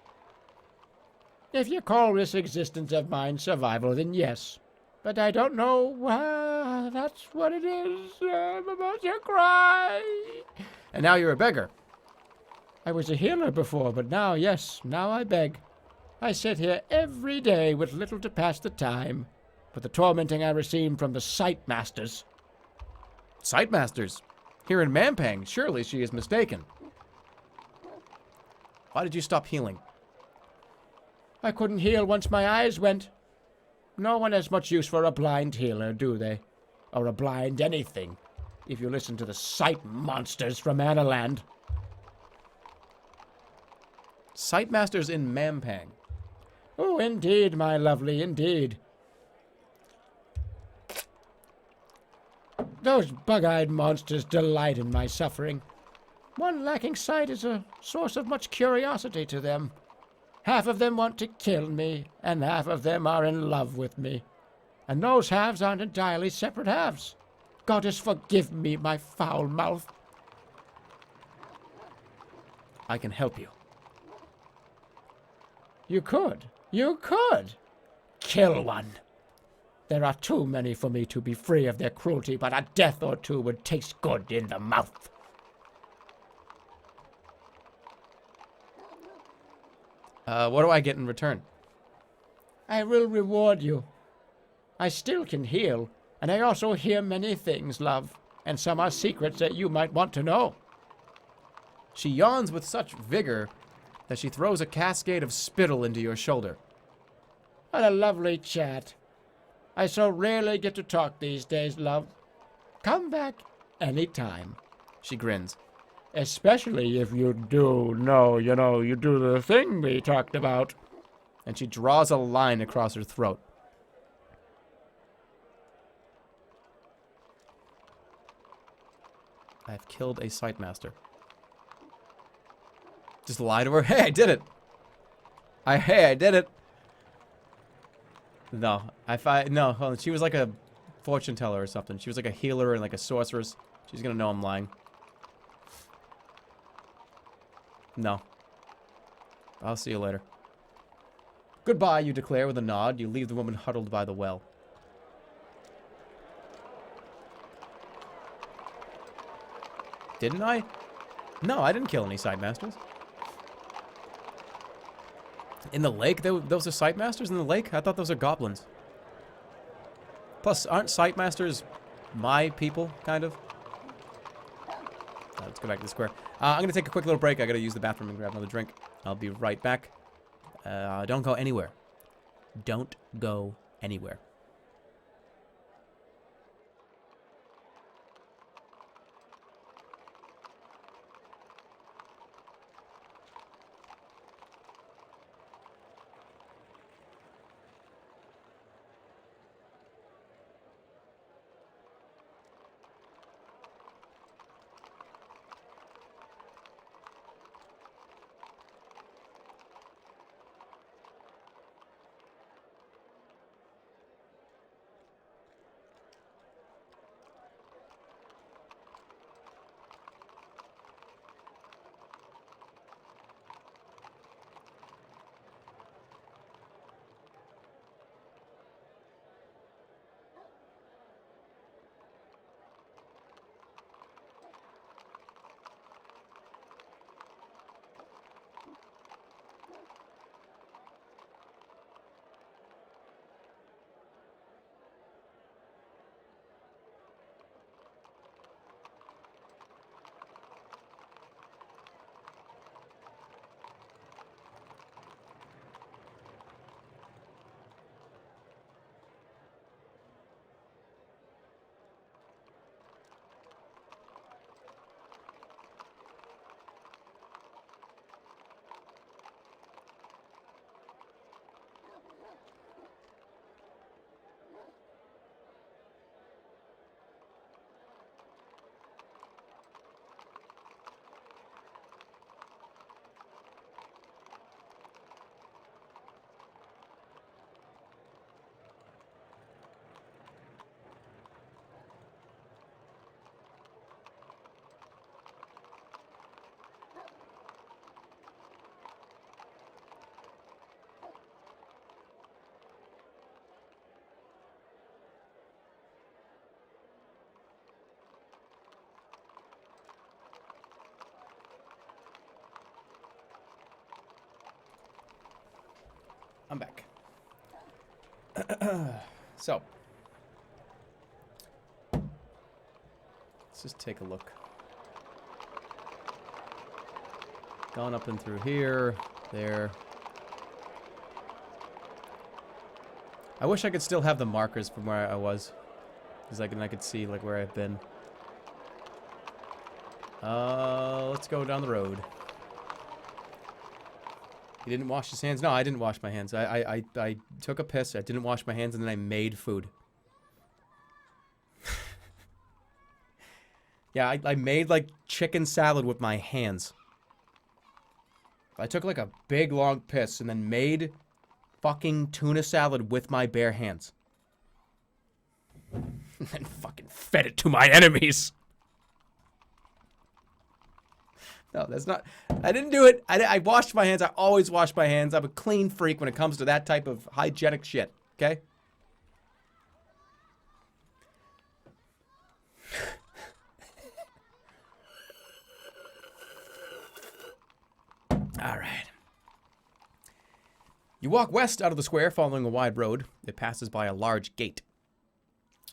If you call this existence of mine survival, then yes. But I don't know. That's what it is. I'm about to cry. And now you're a beggar. I was a healer before, but now, yes, now I beg. I sit here every day with little to pass the time, but the tormenting I receive from the sight masters. Sight masters? Here in Mampang, surely she is mistaken. Why did you stop healing? I couldn't heal once my eyes went. No one has much use for a blind healer, do they? Or a blind anything, if you listen to the sight monsters from Analand. Sight masters in Mampang. Oh, indeed, my lovely, indeed. Those bug-eyed monsters delight in my suffering. One lacking sight is a source of much curiosity to them. Half of them want to kill me, and half of them are in love with me. And those halves aren't entirely separate halves. Goddess, forgive me my foul mouth. I can help you. You could. You could. Kill one. There are too many for me to be free of their cruelty, but a death or two would taste good in the mouth. What do I get in return? I will reward you. I still can heal, and I also hear many things, love, and some are secrets that you might want to know. She yawns with such vigor that she throws a cascade of spittle into your shoulder. What a lovely chat. I so rarely get to talk these days, love. Come back any time. She grins. Especially if you do know, you do the thing we talked about. And she draws a line across her throat. I've killed a Sightmaster. Just lie to her. Hey, I did it. I did it. No, no, hold on. She was like a fortune teller or something. She was like a healer and like a sorceress. She's gonna know I'm lying. No. I'll see you later. Goodbye, you declare with a nod. You leave the woman huddled by the well. Didn't I? No, I didn't kill any Sightmasters. In the lake? Those are Sightmasters in the lake? I thought those are goblins. Plus, aren't Sightmasters my people, kind of? Let's go back to the square. I'm going to take a quick little break. I got to use the bathroom and grab another drink. I'll be right back. Don't go anywhere. Don't go anywhere. I'm back. So. Let's just take a look. Gone up and through here, there. I wish I could still have the markers from where I was. Because I could see like where I've been. Let's go down the road. He didn't wash his hands? No, I didn't wash my hands. I took a piss, I didn't wash my hands, and then I made food. Yeah, I made, like, chicken salad with my hands. I took, like, a big, long piss and then made fucking tuna salad with my bare hands. And then fucking fed it to my enemies. No, that's not... I didn't do it. I washed my hands. I always wash my hands. I'm a clean freak when it comes to that type of hygienic shit. Okay? All right. You walk west out of the square, following a wide road. It passes by a large gate.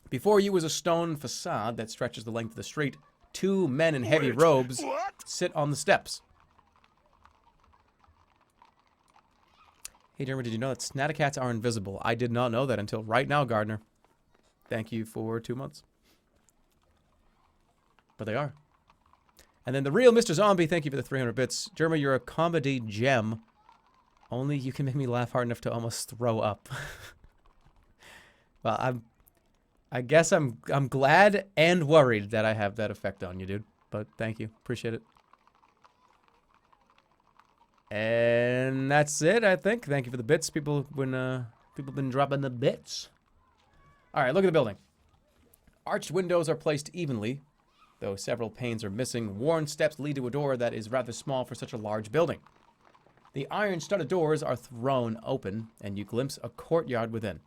Before you is a stone facade that stretches the length of the street. Two men in heavy robes sit on the steps. Hey, Jerma, did you know that Snaticats are invisible? I did not know that until right now, Gardner. Thank you for 2 months. But they are. And then the real Mr. Zombie, thank you for the 300 bits. Jerma, you're a comedy gem. Only you can make me laugh hard enough to almost throw up. Well, I guess I'm glad and worried that I have that effect on you, dude. But thank you. Appreciate it. And that's it, I think. Thank you for the bits. People been dropping the bits. All right, look at the building. Arched windows are placed evenly, though several panes are missing. Worn steps lead to a door that is rather small for such a large building. The iron-studded doors are thrown open, and you glimpse a courtyard within.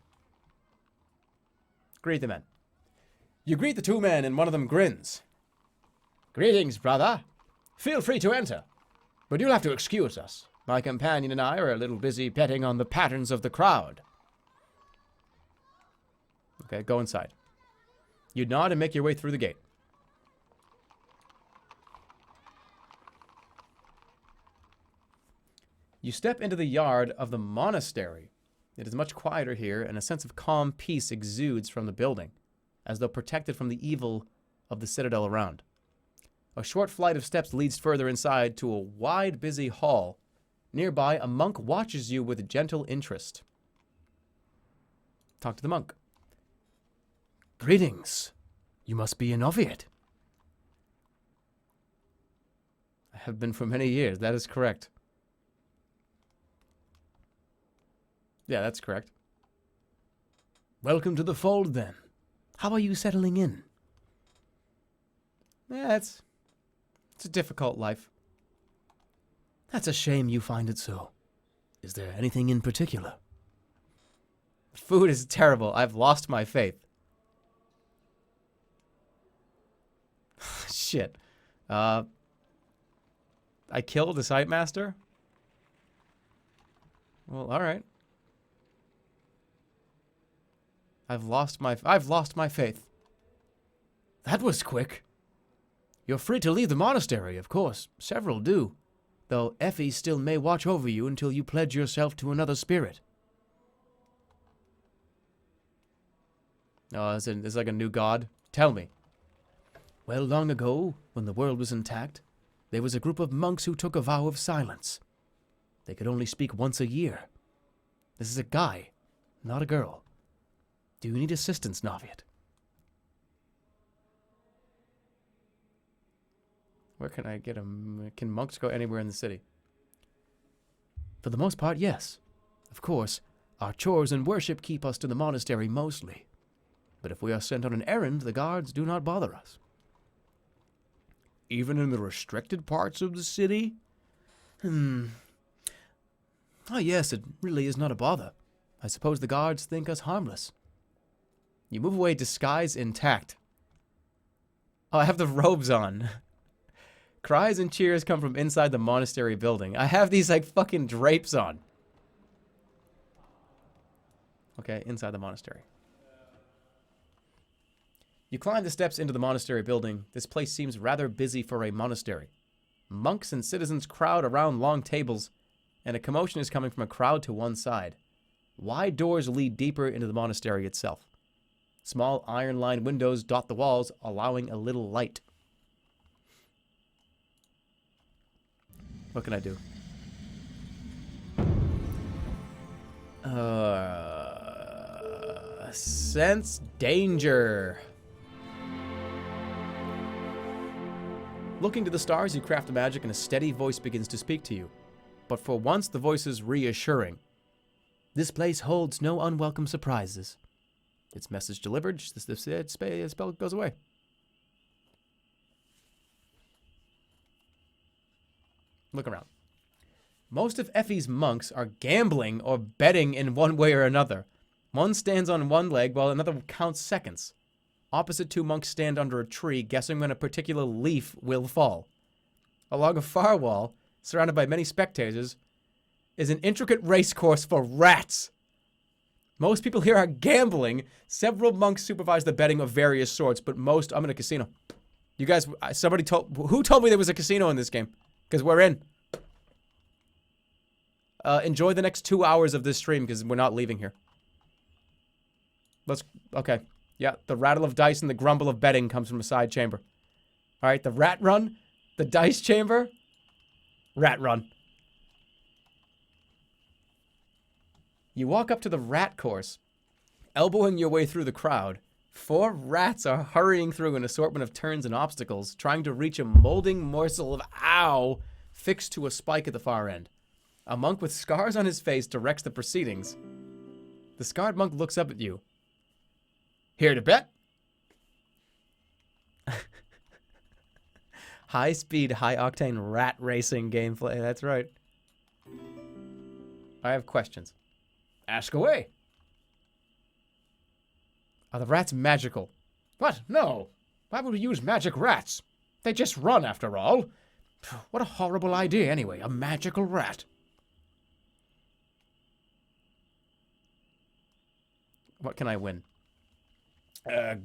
Greet the men. You greet the two men, and one of them grins. Greetings, brother. Feel free to enter. But you'll have to excuse us. My companion and I are a little busy betting on the patterns of the crowd. Okay, go inside. You nod and make your way through the gate. You step into the yard of the monastery. It is much quieter here, and a sense of calm peace exudes from the building, as though protected from the evil of the citadel around. A short flight of steps leads further inside to a wide, busy hall. Nearby, a monk watches you with gentle interest. Talk to the monk. Greetings. You must be an Oviate. I have been for many years. That is correct. Yeah, that's correct. Welcome to the fold, then. How are you settling in? Yeah, it's a difficult life. That's a shame you find it so. Is there anything in particular? Food is terrible. I've lost my faith. Shit. I killed a site master? Well, all right. I've lost my faith. That was quick. You're free to leave the monastery, of course. Several do. Though Effie still may watch over you until you pledge yourself to another spirit. Oh, it's like a new god? Tell me. Well, long ago, when the world was intact, there was a group of monks who took a vow of silence. They could only speak once a year. This is a guy, not a girl. Do you need assistance, Noviate? Where can I get them? Can monks go anywhere in the city? For the most part, yes. Of course, our chores and worship keep us to the monastery mostly. But if we are sent on an errand, the guards do not bother us. Even in the restricted parts of the city? Oh, yes, it really is not a bother. I suppose the guards think us harmless. You move away, disguise intact. Oh, I have the robes on. Cries and cheers come from inside the monastery building. I have these, like, fucking drapes on. Okay, inside the monastery. You climb the steps into the monastery building. This place seems rather busy for a monastery. Monks and citizens crowd around long tables, and a commotion is coming from a crowd to one side. Wide doors lead deeper into the monastery itself. Small iron-lined windows dot the walls, allowing a little light. What can I do? Sense danger. Looking to the stars, you craft the magic and a steady voice begins to speak to you. But for once, the voice is reassuring. This place holds no unwelcome surprises. Its message delivered, the spell goes away. Look around. Most of Effie's monks are gambling or betting in one way or another. One stands on one leg while another counts seconds. Opposite two monks stand under a tree, guessing when a particular leaf will fall. Along a far wall, surrounded by many spectators, is an intricate race course for rats. Most people here are gambling. Several monks supervise the betting of various sorts, but most... I'm in a casino. You guys... Who told me there was a casino in this game? Because we're in. Enjoy the next 2 hours of this stream, because we're not leaving here. Okay. Yeah, the rattle of dice and the grumble of betting comes from a side chamber. Alright, the rat run, the dice chamber, rat run. You walk up to the rat course, elbowing your way through the crowd. 4 rats are hurrying through an assortment of turns and obstacles, trying to reach a molding morsel of ow fixed to a spike at the far end. A monk with scars on his face directs the proceedings. The scarred monk looks up at you. Here to bet? High-speed, high-octane rat racing gameplay. That's right. I have questions. Ask away. Are the rats magical? What? No. Why would we use magic rats? They just run, after all. What a horrible idea, anyway. A magical rat. What can I win?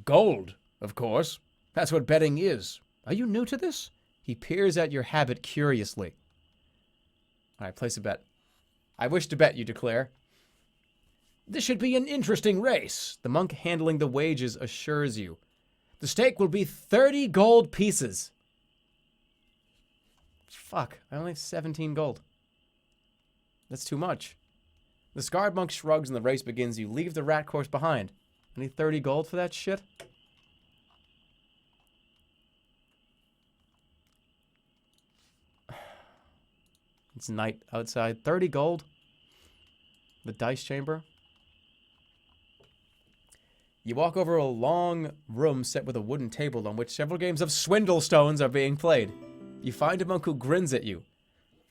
Gold, of course. That's what betting is. Are you new to this? He peers at your habit curiously. All right, place a bet. I wish to bet, you declare. This should be an interesting race. The monk handling the wages assures you. The stake will be 30 gold pieces. Fuck, I only have 17 gold. That's too much. The scarred monk shrugs and the race begins. You leave the rat course behind. I need 30 gold for that shit? It's night outside. 30 gold? The dice chamber? You walk over a long room set with a wooden table on which several games of swindle stones are being played. You find a monk who grins at you.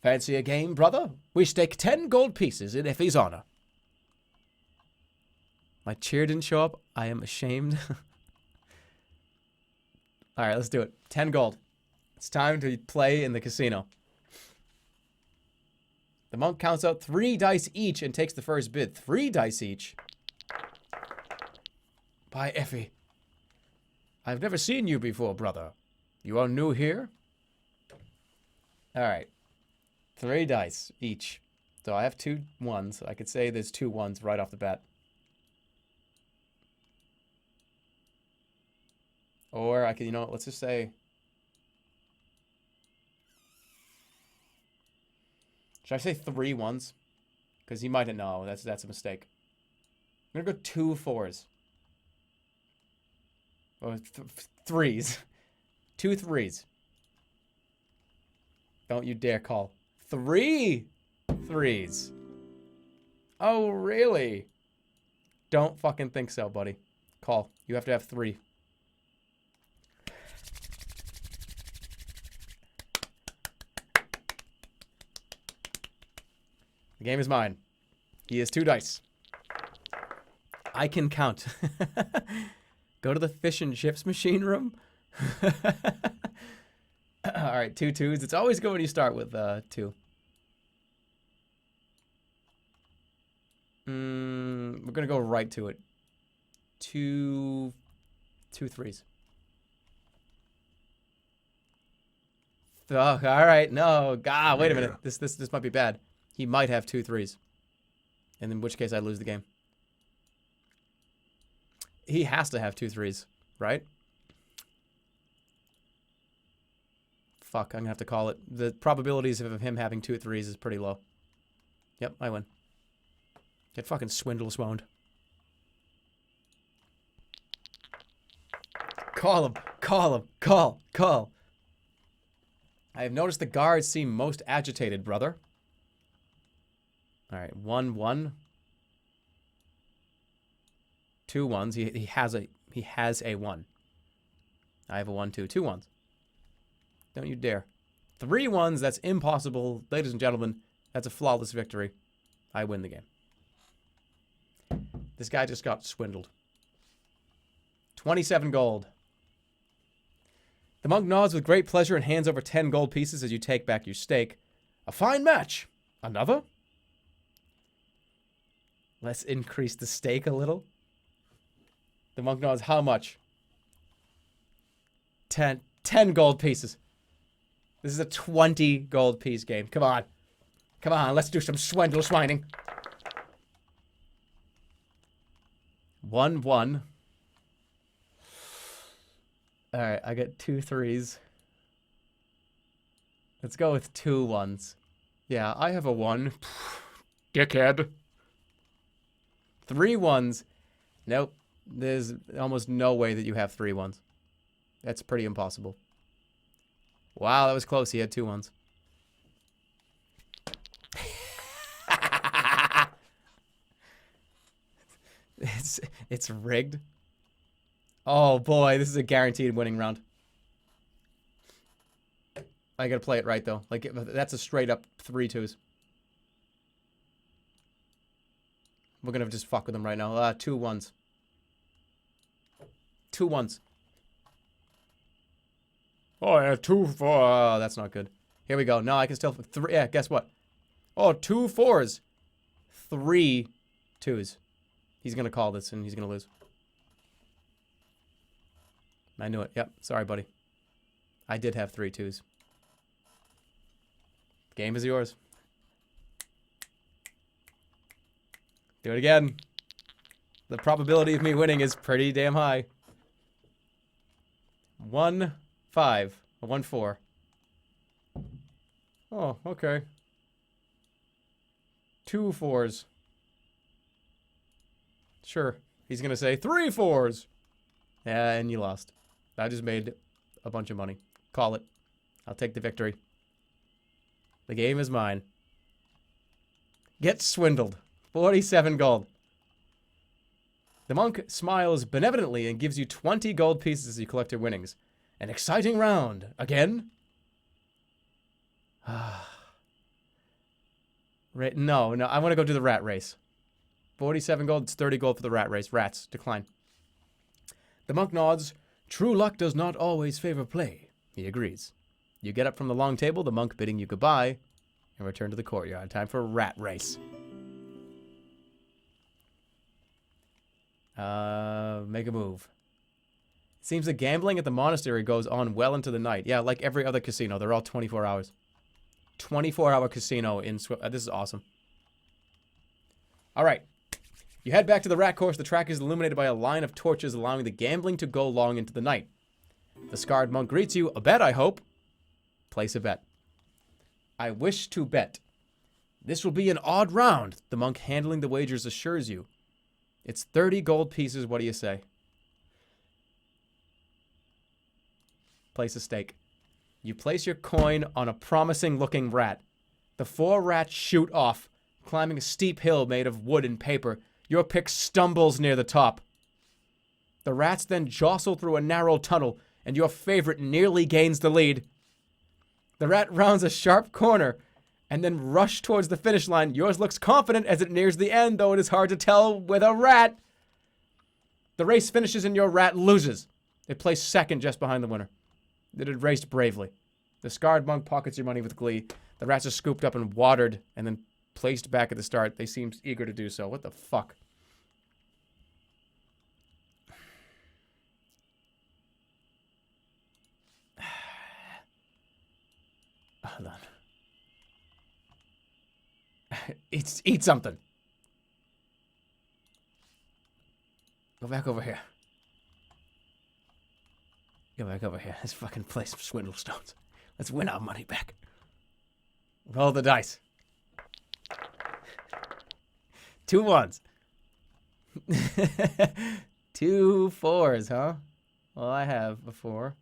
Fancy a game, brother? We stake 10 gold pieces in Effie's honor. My cheer didn't show up. I am ashamed. Alright, let's do it. 10 gold. It's time to play in the casino. The monk counts out 3 dice each and takes the first bid. 3 dice each. By Effie. I've never seen you before, brother. You are new here? Alright. 3 dice each. So I have 2 ones. I could say there's 2 ones right off the bat. Or I could, you know, let's just say... Should I say 3 ones? Because he might have... No, that's a mistake. I'm going to go 2 4s. Or 3s. 2 3s. Don't you dare call. 3 3s. Oh, really? Don't fucking think so, buddy. Call. You have to have 3. The game is mine. He has 2 dice. I can count. Go to the fish and chips machine room. Alright, 2 2s. It's always good when you start with 2. We're gonna go right to it. 2 3s. Oh, alright, no. God, wait a minute. This might be bad. He might have 2 3s. And in which case I lose the game. He has to have 2 3s, right? Fuck, I'm gonna have to call it. The probabilities of him having 2 3s is pretty low. Yep, I win. Get fucking swindle swoned. Call him. Call him. Call. I have noticed the guards seem most agitated, brother. All right, 1, 1. 2 1s. He has a 1. I have a 1, 2. 2 1s. Don't you dare. 3 1s. That's impossible, ladies and gentlemen. That's a flawless victory. I win the game. This guy just got swindled. 27 gold. The monk nods with great pleasure and hands over 10 gold pieces as you take back your stake. A fine match. Another? Let's increase the stake a little. The monk nods. How much? 10 gold pieces. This is a 20 gold piece game. Come on. Come on, let's do some swindle swining. 1 1. Alright, I get 2 3s. Let's go with 2 1s. Yeah, I have a 1. Dickhead. 3 1s. Nope. There's almost no way that you have 3 1s. That's pretty impossible. Wow, that was close. He had 2 1s. It's rigged. Oh boy, this is a guaranteed winning round. I gotta play it right though. Like that's a straight up 3 2s. We're gonna just fuck with them right now. 2 1s. 2 1s. Oh yeah, 2 4. Oh, that's not good. Here we go. No, I can still 3. Yeah, guess what? Oh, 2 4s. 3 2s. He's gonna call this and he's gonna lose. I knew it. Yep. Sorry, buddy. I did have 3 2s. Game is yours. Do it again. The probability of me winning is pretty damn high. 1 5. 1 4. Oh, okay. 2 4s. Sure. He's gonna say 3 4s. Yeah, and you lost. I just made a bunch of money. Call it. I'll take the victory. The game is mine. Get swindled. 47 gold. The monk smiles benevolently and gives you 20 gold pieces as you collect your winnings. An exciting round. Again? No, I want to go do the rat race. 47 gold, it's 30 gold for the rat race. Rats, decline. The monk nods. True luck does not always favor play. He agrees. You get up from the long table, the monk bidding you goodbye, and return to the courtyard. Time for a rat race. Make a move. It seems that gambling at the monastery goes on well into the night. Yeah, like every other casino. They're all 24 hours. 24-hour casino in this is awesome. All right. You head back to the rat course. The track is illuminated by a line of torches, allowing the gambling to go long into the night. The scarred monk greets you. A bet, I hope. Place a bet. I wish to bet. This will be an odd round, the monk handling the wagers assures you. It's 30 gold pieces. What do you say? Place a stake. You place your coin on a promising-looking rat. The 4 rats shoot off, climbing a steep hill made of wood and paper. Your pick stumbles near the top. The rats then jostle through a narrow tunnel, and your favorite nearly gains the lead. The rat rounds a sharp corner, and then rushes towards the finish line. Yours looks confident as it nears the end, though it is hard to tell with a rat. The race finishes and your rat loses. It placed second just behind the winner. It had raced bravely. The scarred monk pockets your money with glee. The rats are scooped up and watered, and then placed back at the start. They seem eager to do so. What the fuck? Hold on. Eat something. Go back over here. Go back over here. Let's fucking play some swindle stones. Let's win our money back. Roll the dice. 2 1s. 2 4s, huh? Well, I have a 4.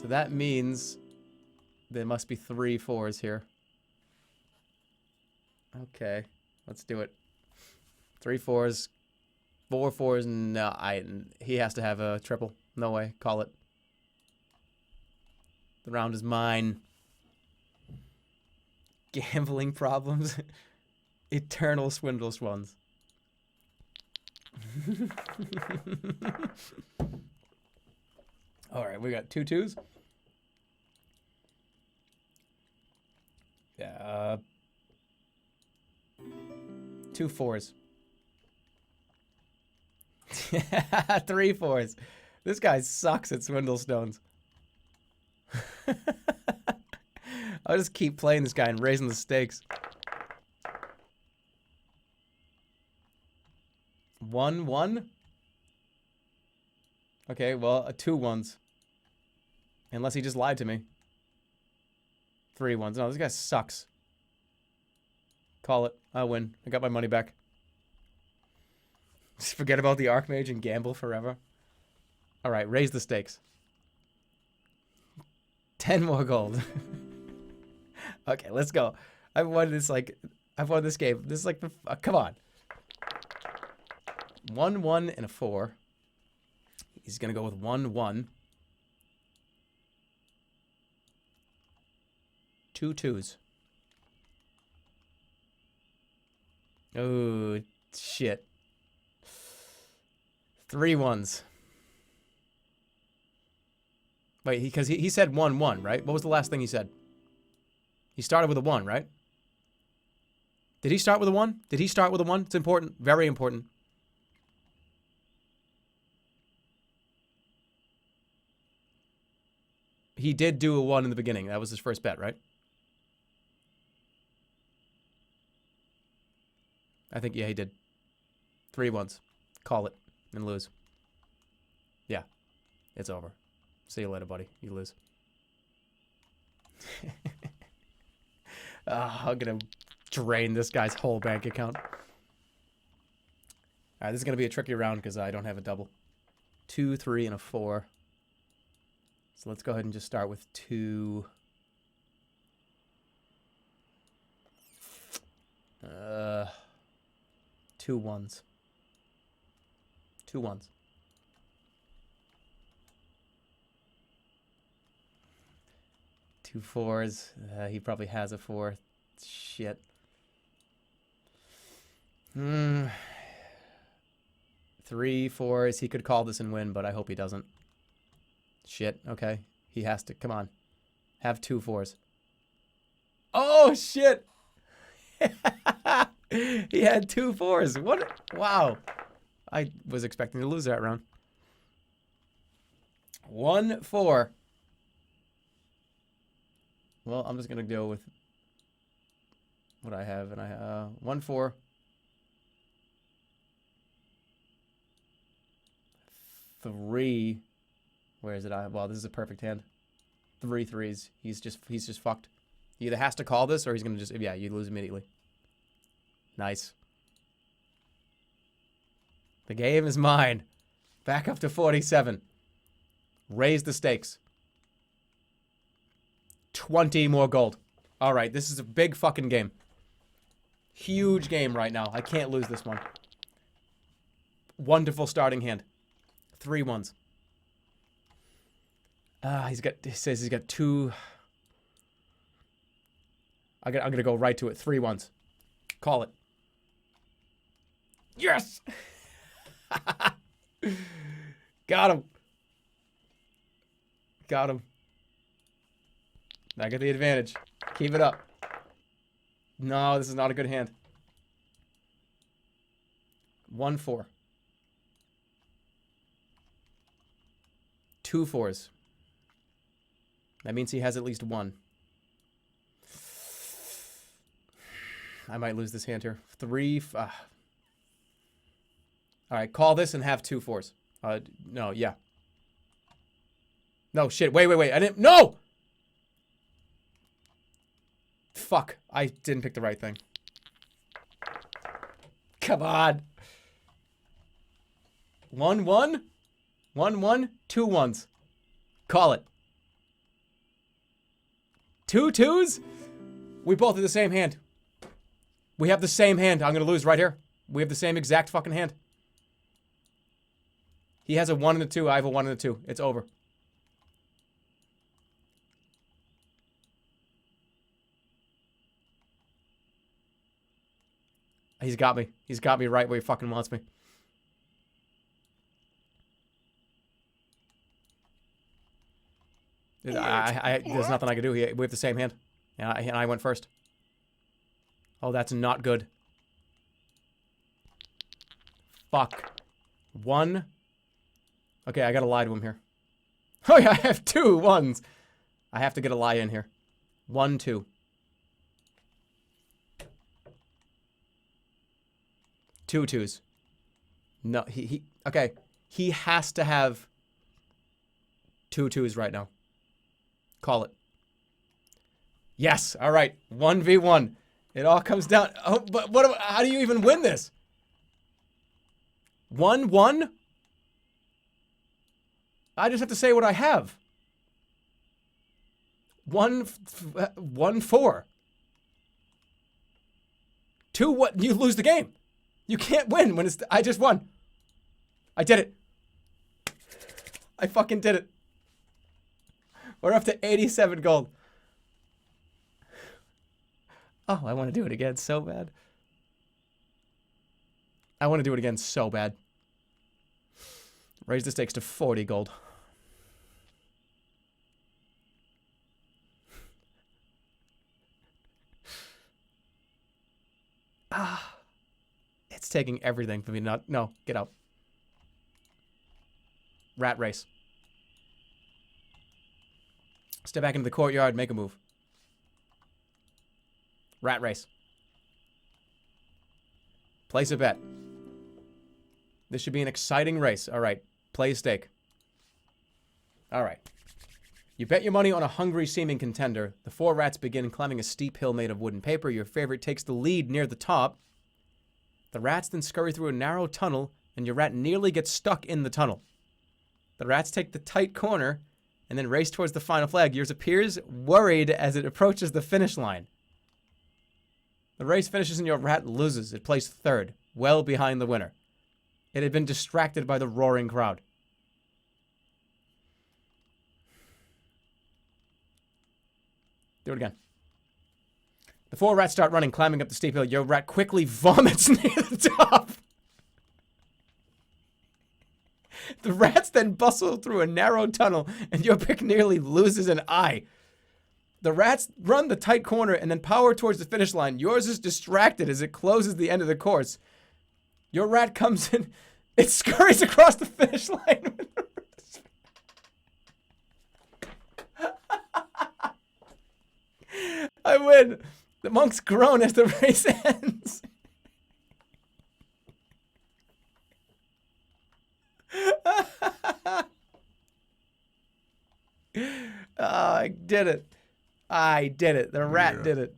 So that means there must be 3 4s here. Okay, let's do it. 3 4s, 4 4s. No, he has to have a triple. No way. Call it. The round is mine. Gambling problems. Eternal swindle swans. All right, we got 2 2s. Yeah. 2 4s. 3 4s. This guy sucks at swindle stones. I'll just keep playing this guy and raising the stakes. 1 1. Okay, well, 2 1s. Unless he just lied to me. 3 1s. No, this guy sucks. Call it. I win. I got my money back. Just forget about the Archmage and gamble forever. Alright, raise the stakes. 10 more gold. Okay, let's go. I've won this game. This is like the... come on. 1 1 and a 4. He's gonna go with 1 1. 2 2s. Oh, shit. 3 1s. Wait, because he said 1 1, right? What was the last thing he said? He started with a 1, right? Did he start with a 1? Did he start with a 1? It's important. Very important. He did do a 1 in the beginning. That was his first bet, right? I think, yeah, he did. 3 1s. Call it and lose. Yeah. It's over. See you later, buddy. You lose. I'm going to drain this guy's whole bank account. Alright, this is going to be a tricky round because I don't have a double. 2, 3, and a 4. So let's go ahead and just start with 2. 2 1s. 2 1s. 2 4s. He probably has a 4. Shit. 3 4s. He could call this and win, but I hope he doesn't. Shit. Okay. He has to. Come on. Have 2 4s. Oh, shit. He had 2 4s. What? Wow. I was expecting to lose that round. 1 4. Well, I'm just going to go with what I have. And I have 1 4. 3. Where is it? Well, this is a perfect hand. 3 3s. He's just fucked. He either has to call this or he's going to just... Yeah, you lose immediately. Nice. The game is mine. Back up to 47. Raise the stakes. 20 more gold. All right, this is a big fucking game. Huge game right now. I can't lose this one. Wonderful starting hand. 3 1s. He says he's got 2. I'm gonna go right to it. 3 1s. Call it. Yes! Got him. Got him. I get the advantage. Keep it up. No, this is not a good hand. 1 4. 2 4s. That means he has at least 1. I might lose this hand here. 3. All right, call this and have 2 4s. No, yeah. No, shit. Wait. I didn't. No! Fuck. I didn't pick the right thing. Come on. 1 1. 1 1. 2 1s. Call it. 2 2s? We both have the same hand. We have the same hand. I'm gonna lose right here. We have the same exact fucking hand. He has a 1 and a 2. I have a 1 and a 2. It's over. He's got me. He's got me right where he fucking wants me. There's nothing I can do. We have the same hand. And I went first. Oh, that's not good. Fuck. 1. Okay, I gotta lie to him here. Oh yeah, I have 2 1s. I have to get a lie in here. 1 2. 2 2s. No, okay. He has to have 2 2s right now. Call it. Yes, all right. 1v1. It all comes down. Oh, but how do you even win this? 1 1? I just have to say what I have. 1 4. 2 what? You lose the game. You can't win when it's. I just won. I did it. I fucking did it. We're up to 87 gold. Oh, I want to do it again so bad. I want to do it again so bad. Raise the stakes to 40 gold. Ah. It's taking everything for me not. No, get out. Rat race. Step back into the courtyard, make a move. Rat race. Place a bet. This should be an exciting race. All right, play a stake. All right. You bet your money on a hungry-seeming contender. The 4 rats begin climbing a steep hill made of wood and paper. Your favorite takes the lead near the top. The rats then scurry through a narrow tunnel, and your rat nearly gets stuck in the tunnel. The rats take the tight corner and then race towards the final flag. Yours appears worried as it approaches the finish line. The race finishes and your rat loses. It placed 3rd, well behind the winner. It had been distracted by the roaring crowd. Do it again. The 4 rats start running, climbing up the steep hill. Your rat quickly vomits near the top. The rats then bustle through a narrow tunnel, and your pick nearly loses an eye. The rats run the tight corner and then power towards the finish line. Yours is distracted as it closes the end of the course. Your rat comes in. It scurries across the finish line. I win. The monks groan as the race ends. Oh, I did it. I did it. The rat did it.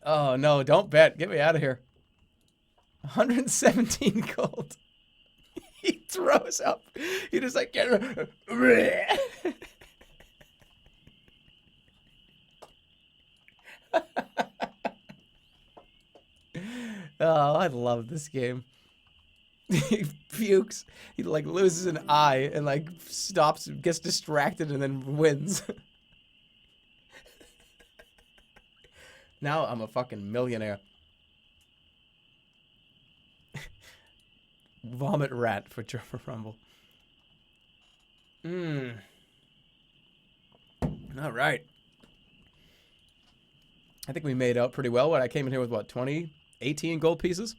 Oh, no. Don't bet. Get me out of here. 117 gold. He throws up. He just like... Oh, I love this game. He pukes. He like loses an eye and like stops, gets distracted, and then wins. Now I'm a fucking millionaire. Vomit rat for Jerma Rumble. All right. I think we made out pretty well. I came in here with what, 18 gold pieces?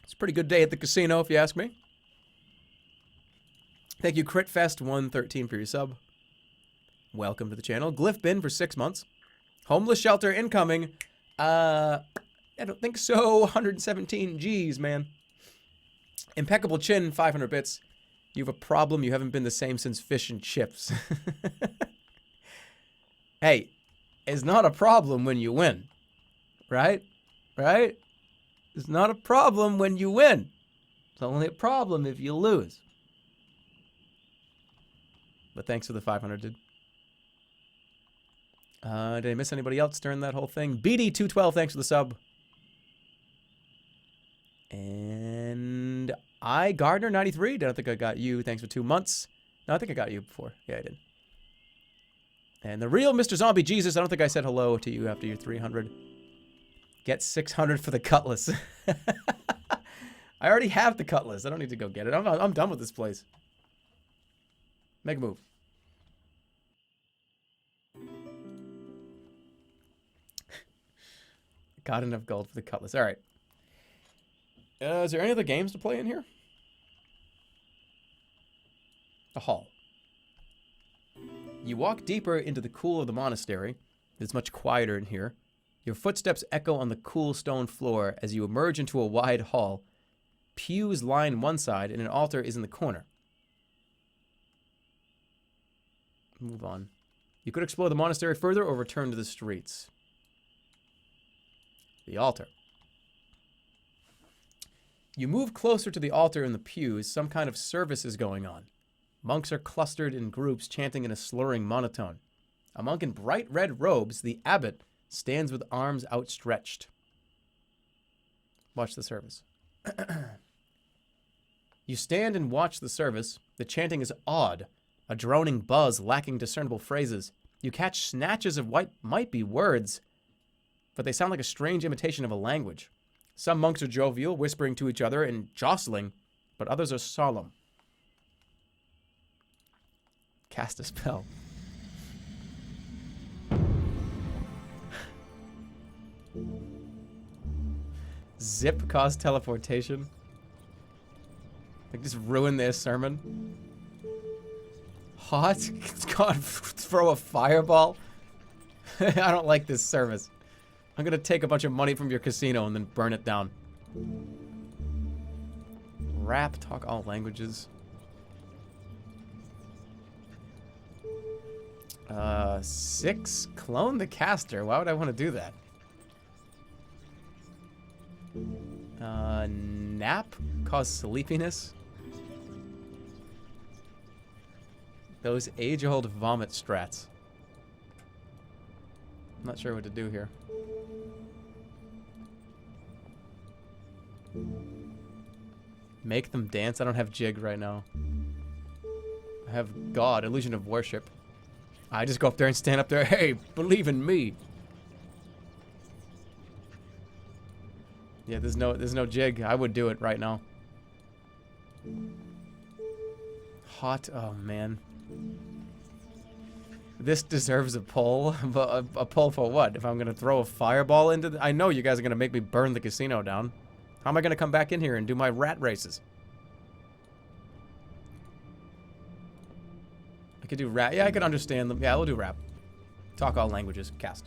It's a pretty good day at the casino, if you ask me. Thank you, CritFest113 for your sub. Welcome to the channel. Glyph Bin for 6 months. Homeless shelter incoming. I don't think so. 117 G's, man. Impeccable Chin, 500 bits. You have a problem. You haven't been the same since fish and chips. Hey, it's not a problem when you win. Right? Right? It's not a problem when you win. It's only a problem if you lose. But thanks for the 500, dude. Did I miss anybody else during that whole thing? BD212, thanks for the sub. And Gardner93, I don't think I got you. Thanks for 2 months. No, I think I got you before. Yeah, I did. And the real Mr. Zombie Jesus, I don't think I said hello to you after your 300. Get 600 for the cutlass. I already have the cutlass. I don't need to go get it. I'm done with this place. Make a move. Got enough gold for the cutlass. All right. Is there any other games to play in here? A hall. You walk deeper into the cool of the monastery. It's much quieter in here. Your footsteps echo on the cool stone floor as you emerge into a wide hall. Pews line one side and an altar is in the corner. Move on. You could explore the monastery further or return to the streets. The altar. You move closer to the altar in the pews. Some kind of service is going on. Monks are clustered in groups chanting in a slurring monotone. A monk in bright red robes, the abbot, stands with arms outstretched. Watch the service. You stand and watch the service. The chanting is odd, a droning buzz lacking discernible phrases. You catch snatches of what might be words, but they sound like a strange imitation of a language. Some monks are jovial, whispering to each other and jostling, but others are solemn. Cast a spell. Zip cause teleportation. Like, just ruin their sermon. Hot? God, throw a fireball? I don't like this service. I'm gonna take a bunch of money from your casino and then burn it down. Rap, talk all languages. 6, clone the caster. Why would I want to do that? Nap, cause sleepiness. Those age-old vomit strats. I'm not sure what to do here. Make them dance. I don't have jig right now. I have God, illusion of worship. I just go up there and stand up there. Hey, believe in me. Yeah, there's no jig. I would do it right now. Hot. Oh man. This deserves a pull, but a pull for what? If I'm gonna throw a fireball into the, I know you guys are gonna make me burn the casino down. How am I gonna come back in here and do my rat races? I could do rap. Yeah, I could understand them. Yeah, we'll do rap. Talk all languages. Cast.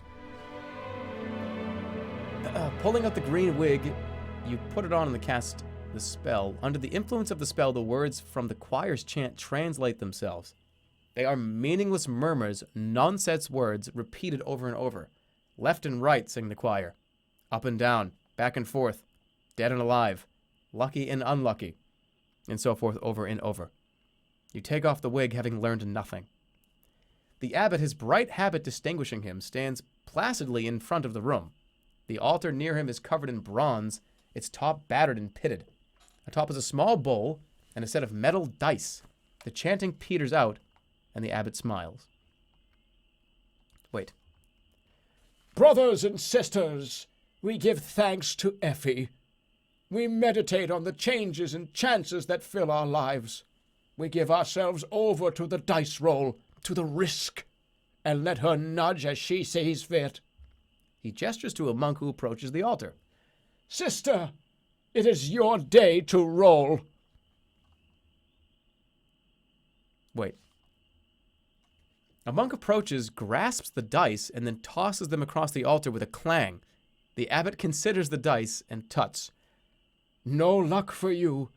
Pulling out the green wig, you put it on and cast the spell. Under the influence of the spell, the words from the choir's chant translate themselves. They are meaningless murmurs, nonsense words repeated over and over. Left and right, sing the choir. Up and down, back and forth, dead and alive, lucky and unlucky, and so forth over and over. You take off the wig, having learned nothing. The abbot, his bright habit distinguishing him, stands placidly in front of the room. The altar near him is covered in bronze, its top battered and pitted. Atop is a small bowl and a set of metal dice. The chanting peters out, and the abbot smiles. Wait. Brothers and sisters, we give thanks to Effie. We meditate on the changes and chances that fill our lives. We give ourselves over to the dice roll, to the risk, and let her nudge as she sees fit. He gestures to a monk who approaches the altar. Sister, it is your day to roll. Wait. A monk approaches, grasps the dice, and then tosses them across the altar with a clang. The abbot considers the dice and tuts. No luck for you.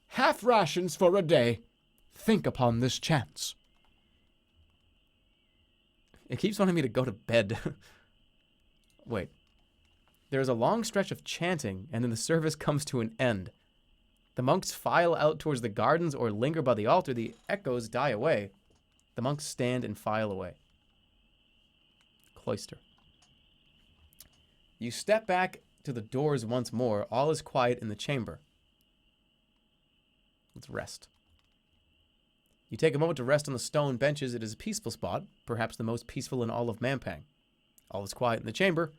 Half rations for a day. Think upon this chance. It keeps wanting me to go to bed. Wait. There is a long stretch of chanting, and then the service comes to an end. The monks file out towards the gardens or linger by the altar. The echoes die away. The monks stand and file away. cloister. You step back to the doors once more. All is quiet in the chamber. Let's rest. You take a moment to rest on the stone benches. It is a peaceful spot, perhaps the most peaceful in all of Mampang. All is quiet in the chamber.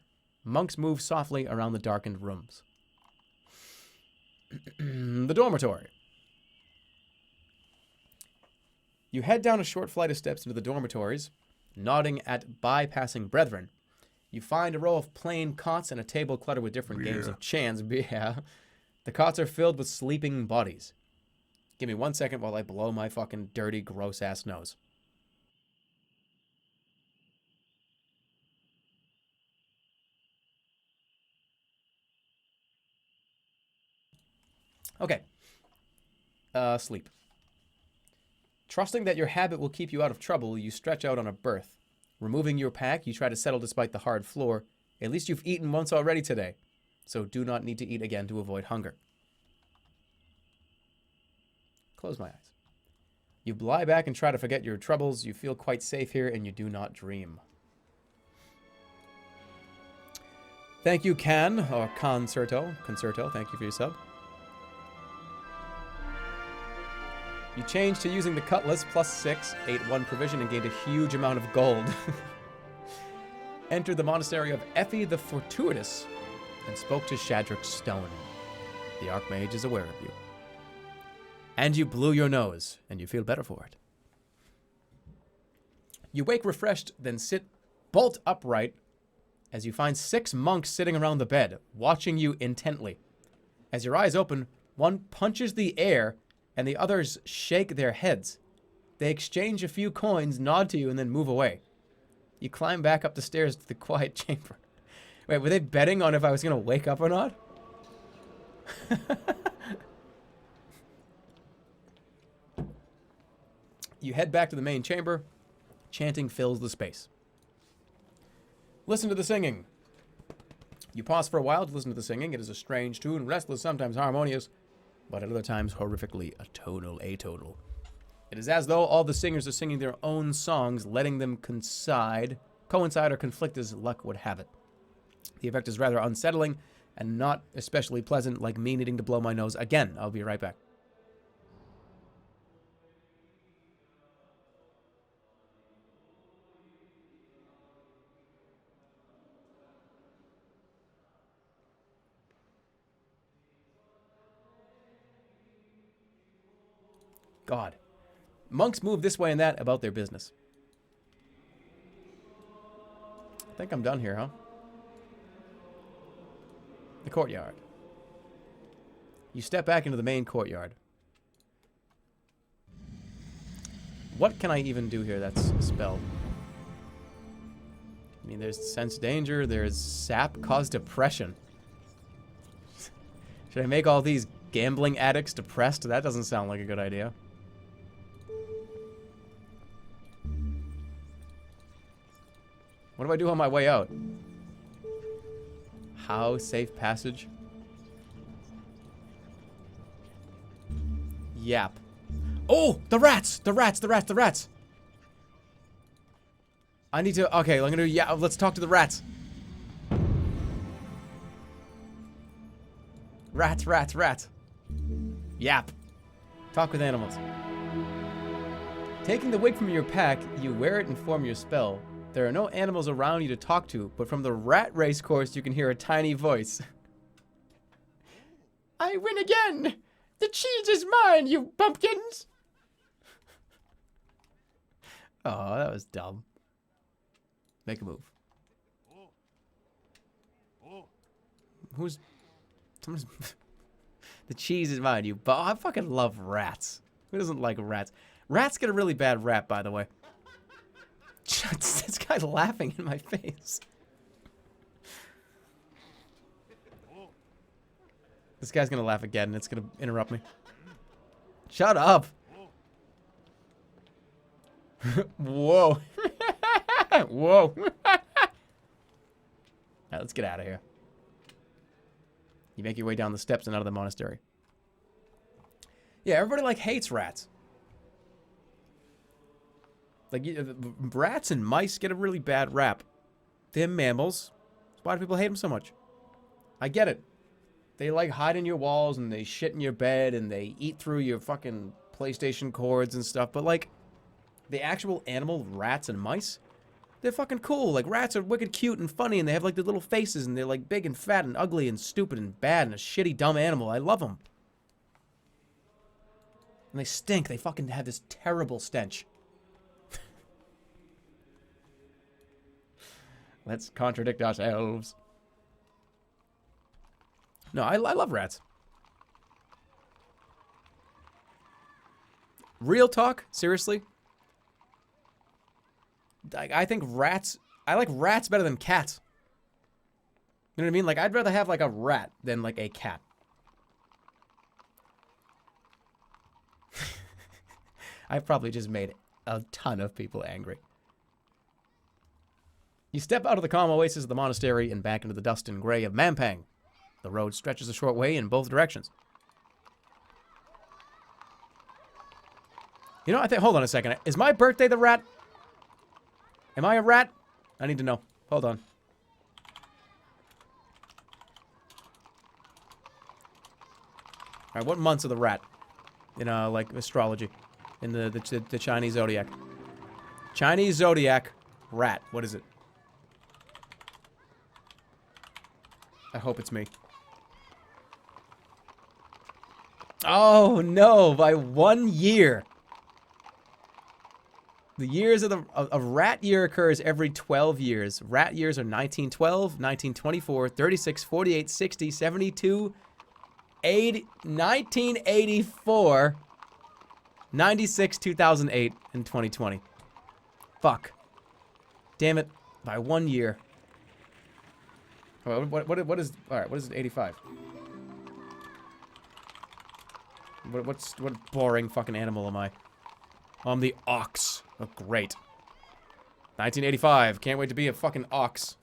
Monks move softly around the darkened rooms. The dormitory. You head down a short flight of steps into the dormitories, nodding at bypassing brethren. You find a row of plain cots and a table cluttered with different games of chance. Yeah. The cots are filled with sleeping bodies. Give me 1 second while I blow my fucking dirty, gross-ass nose. Okay. Sleep. Trusting that your habit will keep you out of trouble, you stretch out on a berth. Removing your pack, you try to settle despite the hard floor. At least you've eaten once already today, so do not need to eat again to avoid hunger. Close my eyes. You lie back and try to forget your troubles. You feel quite safe here, and you do not dream. Thank you, Can, or Concerto. Thank you for your sub. You change to using the cutlass, +6, ate 1 provision, and gained a huge amount of gold. Entered the Monastery of Effie the Fortuitous, and spoke to Shadrick Stone. The Archmage is aware of you. And you blew your nose, and you feel better for it. You wake refreshed, then sit bolt upright as you find 6 monks sitting around the bed, watching you intently. As your eyes open, one punches the air, and the others shake their heads. They exchange a few coins, nod to you, and then move away. You climb back up the stairs to the quiet chamber. Wait, were they betting on if I was going to wake up or not? You head back to the main chamber. Chanting fills the space. Listen to the singing. You pause for a while to listen to the singing. It is a strange tune, restless, sometimes harmonious, but at other times horrifically atonal. It is as though all the singers are singing their own songs, letting them coincide or conflict as luck would have it. The effect is rather unsettling and not especially pleasant, like me needing to blow my nose again. I'll be right back. God. Monks move this way and that about their business. I think I'm done here, huh? The courtyard. You step back into the main courtyard. What can I even do here that's a spell? I mean, there's sense danger, there's sap, cause depression. Should I make all these gambling addicts depressed? That doesn't sound like a good idea. What do I do on my way out? How? Safe passage? Yap. Oh! The rats! The rats! The rats! The rats! I need to... Okay, I'm gonna... Yeah, let's talk to the rats. Rats, rats, rats. Yap. Talk with animals. Taking the wig from your pack, you wear it and form your spell. There are no animals around you to talk to, but from the rat race course you can hear a tiny voice. I win again! The cheese is mine, you bumpkins! Oh, that was dumb. Make a move. Who's... Someone's... The cheese is mine, you I fucking love rats. Who doesn't like rats? Rats get a really bad rap, by the way. This guy's laughing in my face. This guy's gonna laugh again and it's gonna interrupt me. Shut up! Whoa. Whoa. Alright, let's get out of here. You make your way down the steps and out of the monastery. Yeah, everybody like hates rats. Like, rats and mice get a really bad rap. they're mammals. Why do people hate them so much? I get it. They like hide in your walls and they shit in your bed and they eat through your fucking PlayStation cords and stuff. But like, the actual animal rats and mice, they're fucking cool. Like, rats are wicked cute and funny and they have like their little faces and they're like big and fat and ugly and stupid and bad and a shitty dumb animal. I love them. And they stink. They fucking have this terrible stench. Let's contradict ourselves. No, I love rats. Real talk? Seriously? I think rats... I like rats better than cats. You know what I mean? Like, I'd rather have, like, a rat than, like, a cat. I've probably just made a ton of people angry. You step out of the calm oasis of the monastery and back into the dust and gray of Mampang. The road stretches a short way in both directions. You know, I think... Hold on a second. Is my birthday the rat? Am I a rat? I need to know. Hold on. Alright, what months are the rat? In, like, astrology. In the Chinese zodiac. Chinese zodiac rat. What is it? I hope it's me. Oh, no. By 1 year. The years of a rat year occurs every 12 years. Rat years are 1912, 1924, 36, 48, 60, 72, 80, 1984, 96, 2008, and 2020. Fuck. Damn it. By 1 year. What is... Alright, what is 85? What boring fucking animal am I? I'm the ox. Oh, great. 1985. Can't wait to be a fucking ox.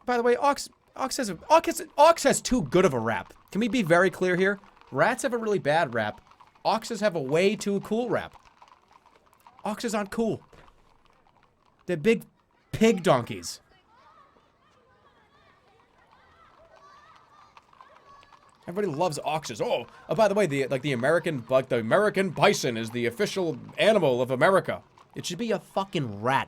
By the way, ox has too good of a rap. Can we be very clear here? Rats have a really bad rap. Oxes have a way too cool rap. Oxes aren't cool. They're big pig donkeys. Everybody loves oxes. Oh, by the way, the American bison is the official animal of America. It should be a fucking rat.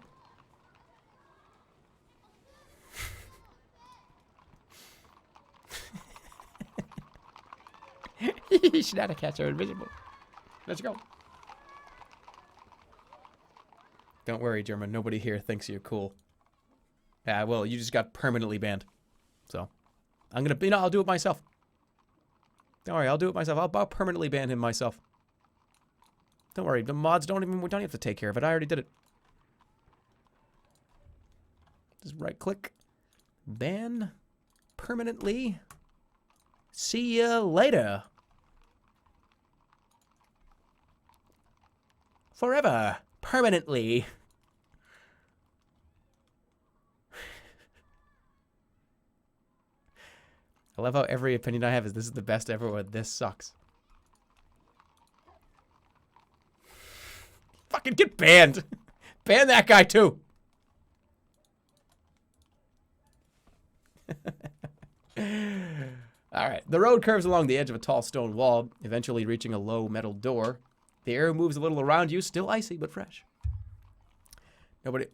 You should not have cats are invisible. Let's go. Don't worry, Jerma. Nobody here thinks you're cool. Yeah, well, you just got permanently banned. So, I'm gonna, I'll do it myself. Don't worry, I'll do it myself. I'll permanently ban him myself. Don't worry, the mods we don't have to take care of it. I already did it. Just right click. Ban. Permanently. See ya later. Forever. Permanently. I love how every opinion I have is this is the best ever or this sucks. Fucking get banned. Ban that guy too. Alright, the road curves along the edge of a tall stone wall, eventually reaching a low metal door. The air moves a little around you, still icy but fresh. Nobody...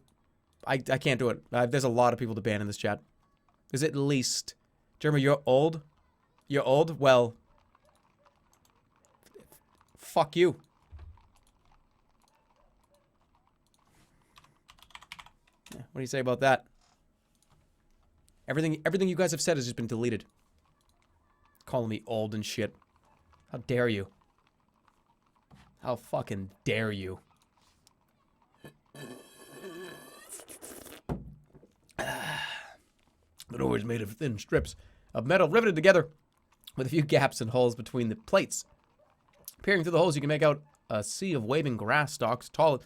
I can't do it. There's a lot of people to ban in this chat. There's at least... Jerma, you're old? You're old? Well... Fuck you. Yeah, what do you say about that? Everything you guys have said has just been deleted. Calling me old and shit. How dare you? How fucking dare you? The door is made of thin strips of metal riveted together with a few gaps and holes between the plates. Peering through the holes, you can make out a sea of waving grass stalks tall.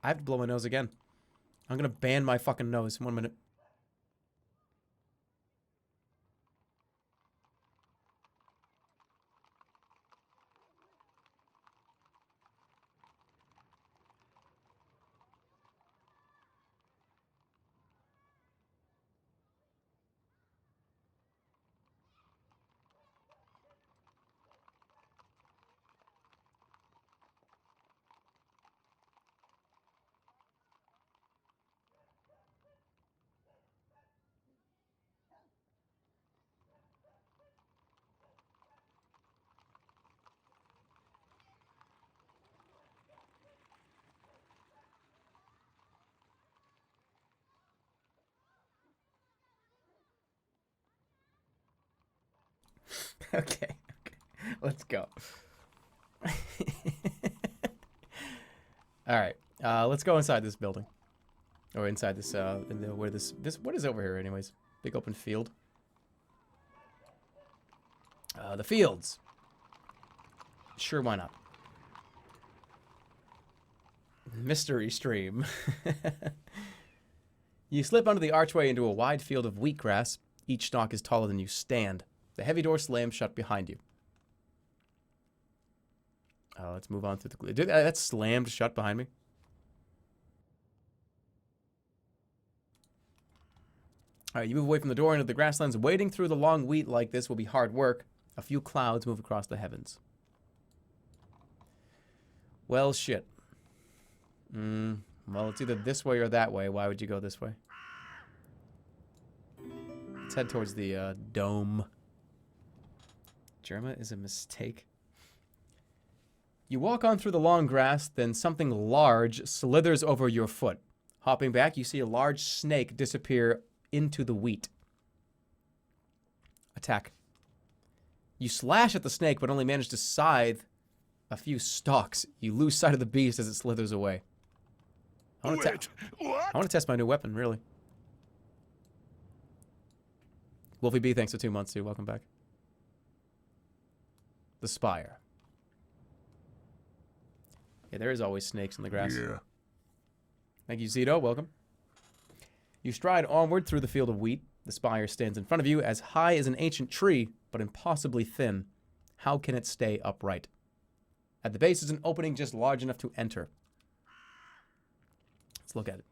I have to blow my nose again. I'm gonna ban my fucking nose. 1 minute. Okay. Let's go. All right. Let's go inside this building. Or inside this, where this, what is over here anyways? Big open field. The fields. Sure, why not? Mystery stream. You slip under the archway into a wide field of wheatgrass. Each stalk is taller than you stand. The heavy door slams shut behind you. Let's move on through the... That slammed shut behind me. Alright, you move away from the door into the grasslands. Wading through the long wheat like this will be hard work. A few clouds move across the heavens. Well, shit. Well, it's either this way or that way. Why would you go this way? Let's head towards the dome. Jerma is a mistake. You walk on through the long grass, then something large slithers over your foot. Hopping back, you see a large snake disappear into the wheat. Attack. You slash at the snake, but only manage to scythe a few stalks. You lose sight of the beast as it slithers away. I want to test my new weapon, really. Wolfie B, thanks for 2 months, too. Welcome back. The Spire. Yeah, there is always snakes in the grass. Yeah. Thank you, Zito. Welcome. You stride onward through the field of wheat. The spire stands in front of you, as high as an ancient tree, but impossibly thin. How can it stay upright? At the base is an opening just large enough to enter. Let's look at it.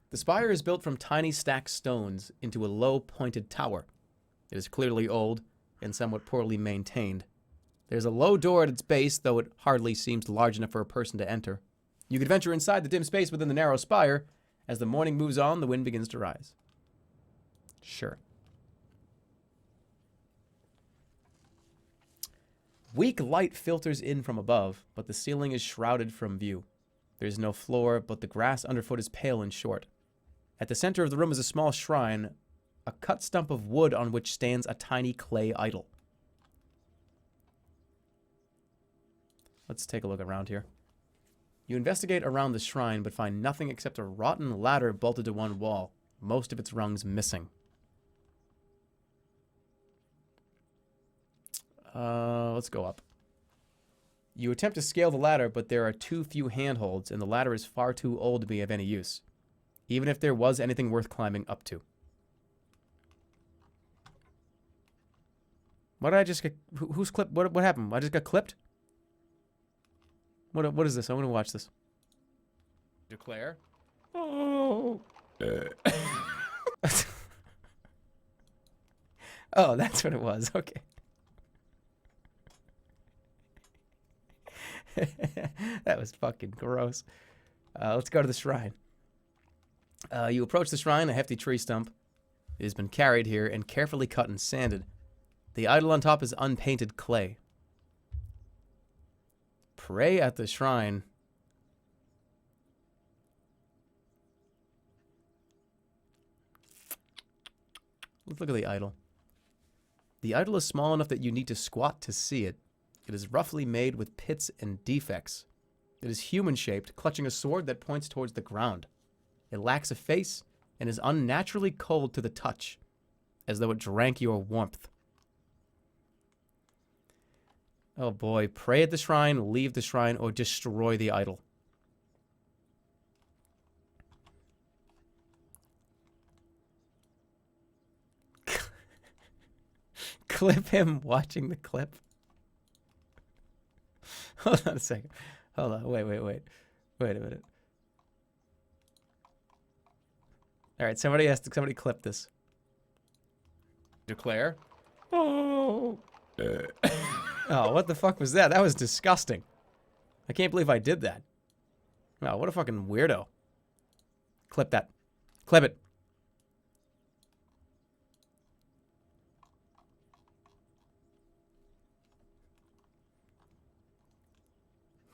The spire is built from tiny stacked stones into a low, pointed tower. It is clearly old and somewhat poorly maintained. There's a low door at its base, though it hardly seems large enough for a person to enter. You could venture inside the dim space within the narrow spire. As the morning moves on, the wind begins to rise. Sure. Weak light filters in from above, but the ceiling is shrouded from view. There is no floor, but the grass underfoot is pale and short. At the center of the room is a small shrine, a cut stump of wood on which stands a tiny clay idol. Let's take a look around here. You investigate around the shrine, but find nothing except a rotten ladder bolted to one wall, most of its rungs missing. Let's go up. You attempt to scale the ladder, but there are too few handholds, and the ladder is far too old to be of any use, even if there was anything worth climbing up to. What did I just get? Who's clipped? What happened? I just got clipped? What is this? I want to watch this. Declare. Oh. Oh, that's what it was. Okay. That was fucking gross. Let's go to the shrine. You approach the shrine, a hefty tree stump. It has been carried here and carefully cut and sanded. The idol on top is unpainted clay. Pray at the shrine. Let's look at the idol. The idol is small enough that you need to squat to see it. It is roughly made with pits and defects. It is human-shaped, clutching a sword that points towards the ground. It lacks a face and is unnaturally cold to the touch, as though it drank your warmth. Oh boy, pray at the shrine, leave the shrine, or destroy the idol. Clip him watching the clip. Hold on a second. Hold on, wait. Wait a minute. Alright, somebody clip this. Declare. Oh. Oh, what the fuck was that? That was disgusting. I can't believe I did that. Wow, what a fucking weirdo. Clip that. Clip it.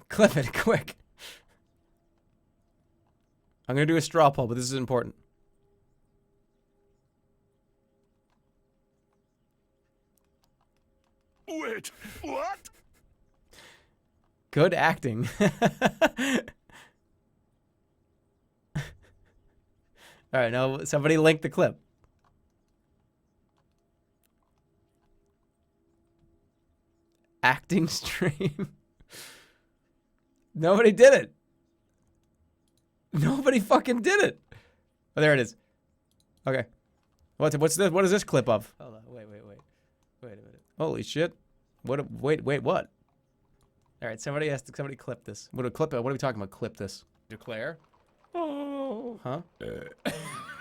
Clip it, quick. I'm gonna do a straw poll, but this is important. Wait, what? Good acting. All right, now somebody link the clip. Acting stream. Nobody did it. Nobody fucking did it. Oh, there it is. Okay. What's this? What is this clip of? Hold on. Wait a minute. Holy shit. Wait, what? All right, somebody clip this. What are we talking about? Clip this. Declare? Oh. Huh?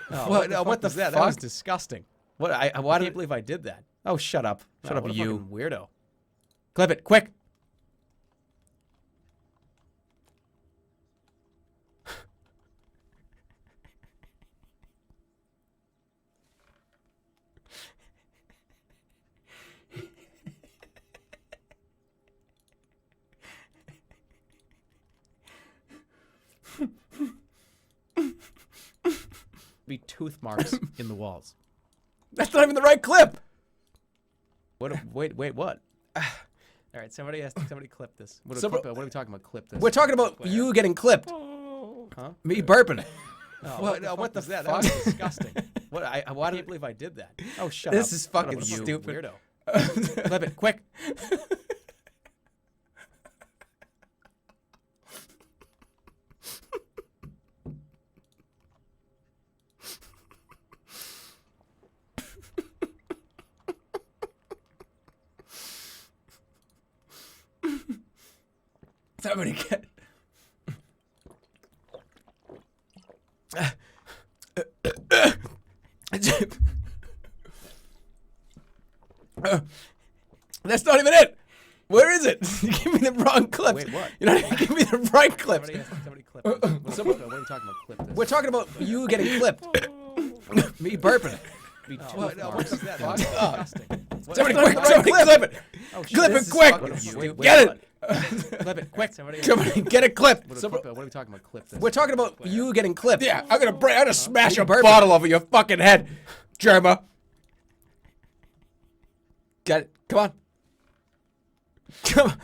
Oh, what the fuck? That was disgusting. What? I can't believe I did that. Oh, shut up. Shut up, what a you fucking weirdo. Clip it, quick. Be tooth marks in the walls. That's not even the right clip. What? Wait, what? All right, somebody clip this. What are we talking about? Clip this. We're talking about you getting clipped. Huh? Me burping. What the fuck? That was disgusting. What? I can't believe I did that. Oh, shut up. This is fucking Shut up, stupid. Weirdo. Clip it, quick. Somebody get. That's not even it. Where is it? You give me the wrong clip. Wait, what? You're not even giving me the right clip. Somebody clip this. What are we talking about? Clip this. We're talking about you getting clipped. Me burping. What's that? Disgusting. Somebody quick! Somebody clip it! Clip it quick! Get it! Clip it quick! Somebody get it clipped! What are we talking about? Clip this. We're talking about you getting clipped. Yeah, I'm gonna smash a bottle over your fucking head, Jerma. Got it. Come on. Come on.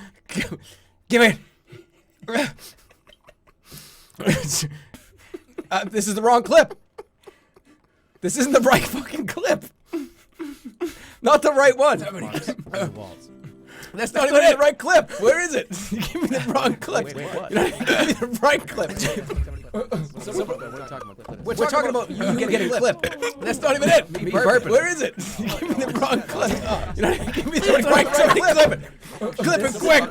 Give me it. This is the wrong clip. This isn't the right fucking clip. Not the right one. That's not even the right clip. Where is it? You give me the wrong clip. Wait, what? You're not even giving me the right clip. We're talking about you getting clipped. That's not even it. Me burping. Where is it? You give me the wrong clip. You're not even giving me the right clip. Clip it quick.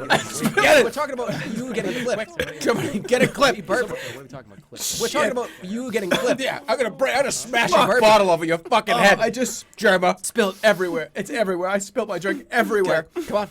Get it. We're talking about you getting clipped. Somebody get it clipped. We're talking about you getting clipped. Yeah, I'm gonna smash a bottle over your fucking head. I just Jerma. spilled everywhere. It's everywhere. I spilled my drink everywhere. Come on.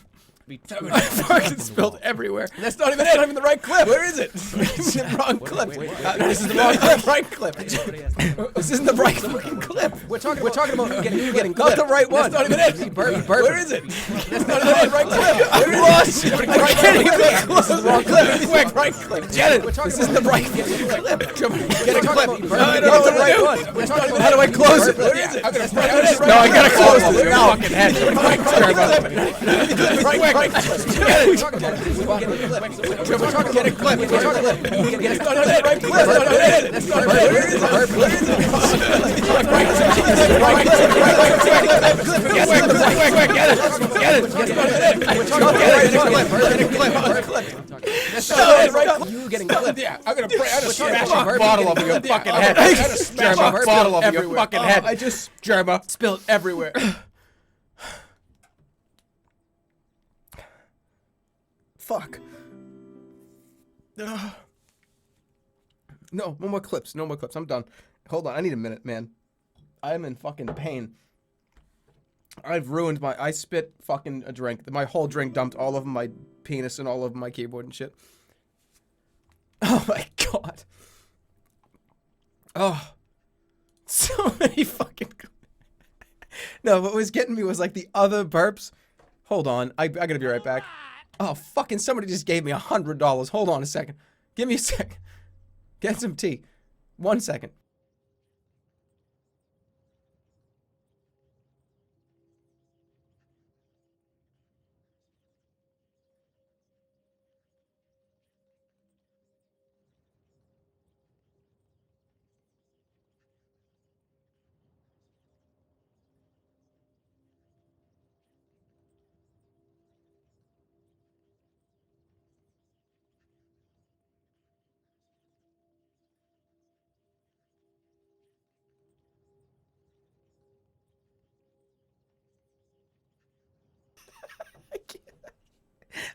I fucking spilled everywhere. That's not even it. Not even the right clip. Where is it? It's the wrong clip. This is the wrong clip. Right clip. This isn't the right fucking clip. We're talking about you getting clipped. Not the right one. That's not even it. Where is it? That's not even the right clip. I'm lost. I can't even close. This is the wrong clip. Quick, right clip. Get it. This isn't the right clip. Get a clip. Not the right one. How do I close it? Where is it? No, I gotta close it. Now. Fucking head. Right clip. Get it! We're talking about get it clipped. We're talking about get it. Right clip. That's not it. Where is it? You getting clipped. Yeah, I'm gonna smash a bottle over your fucking head. Smash a bottle over your fucking head. I just Jerma. spilled everywhere. Fuck. No, no more clips. No more clips. I'm done. Hold on. I need a minute, man. I'm in fucking pain. I've ruined I spit fucking a drink. My whole drink dumped all over my penis and all over my keyboard and shit. Oh my god. Oh. So many fucking... No, what was getting me was like the other burps. Hold on. I gotta be right back. Oh, fucking somebody just gave me $100. Hold on a second. Give me a second. Get some tea. 1 second.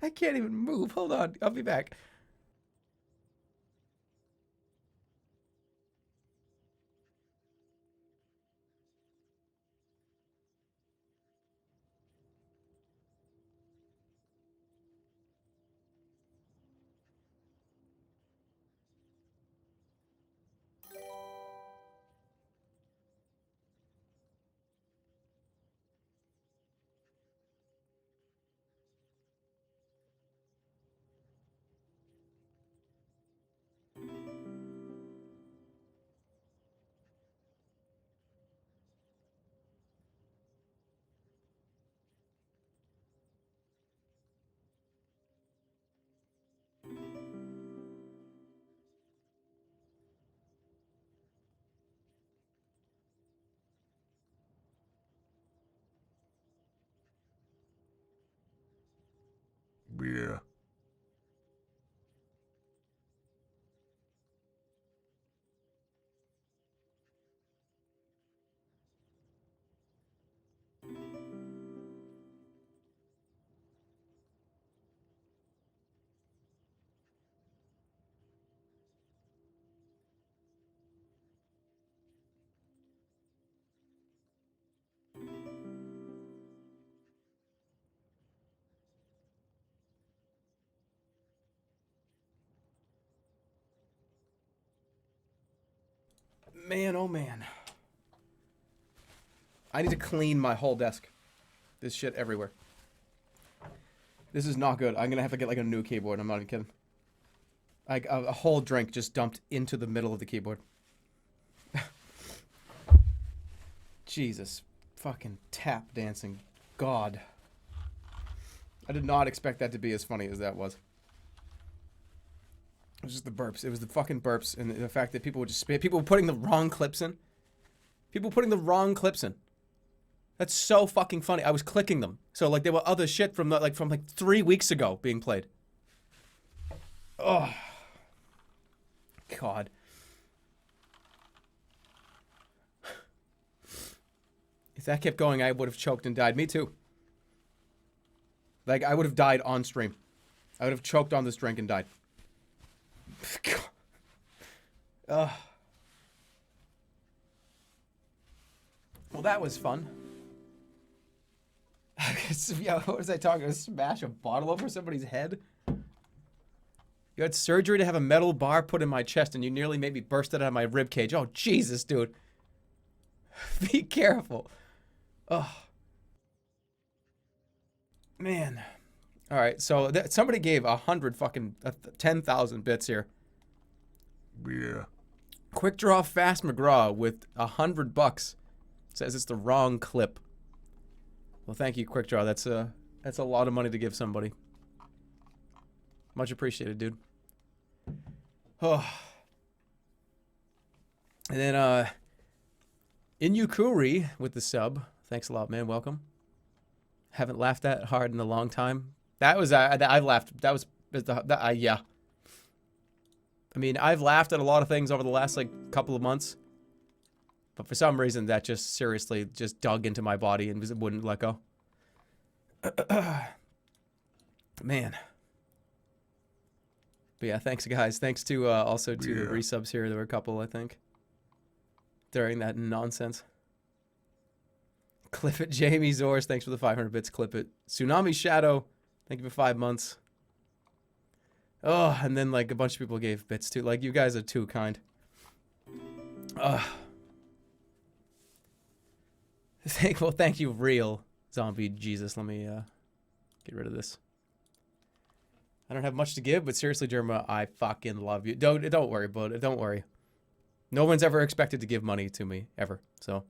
I can't even move. Hold on. I'll be back. Yeah. Man, oh man. I need to clean my whole desk. There's shit everywhere. This is not good. I'm gonna have to get like a new keyboard. I'm not even kidding. Like a whole drink just dumped into the middle of the keyboard. Jesus. Fucking tap dancing. God. I did not expect that to be as funny as that was. It was just the burps. It was the fucking burps and the fact that people would just spit. People were putting the wrong clips in. People putting the wrong clips in. That's so fucking funny. I was clicking them. So like there were other shit from the, from 3 weeks ago being played. Oh. God. If that kept going, I would have choked and died. Me too. Like, I would have died on stream. I would have choked on this drink and died. Ugh. Well, that was fun. Yeah, what was I talking about? Smash a bottle over somebody's head? You had surgery to have a metal bar put in my chest and you nearly made me burst it out of my rib cage. Oh, Jesus, dude. Be careful. Oh. Man. All right, so somebody gave 10,000 bits here. Yeah. Quick Draw Fast McGraw with $100 says it's the wrong clip. Well, thank you, Quick Draw. That's a lot of money to give somebody. Much appreciated, dude. Oh. And then Inyukuri with the sub. Thanks a lot, man. Welcome. Haven't laughed that hard in a long time. That was I've laughed. That was yeah. I mean, I've laughed at a lot of things over the last couple of months, but for some reason that just seriously just dug into my body and wouldn't let go. Man. But yeah, thanks guys. Thanks to also to the resubs here. There were a couple, I think, during that nonsense. Clip it, Jamie Zors. Thanks for the 500 bits. Clip it. Tsunami Shadow. Thank you for 5 months. Oh, and then a bunch of people gave bits too. You guys are too kind. Thank you, real zombie Jesus. Let me get rid of this. I don't have much to give, but seriously, Jerma, I fucking love you. Don't worry about it. Don't worry. No one's ever expected to give money to me ever. So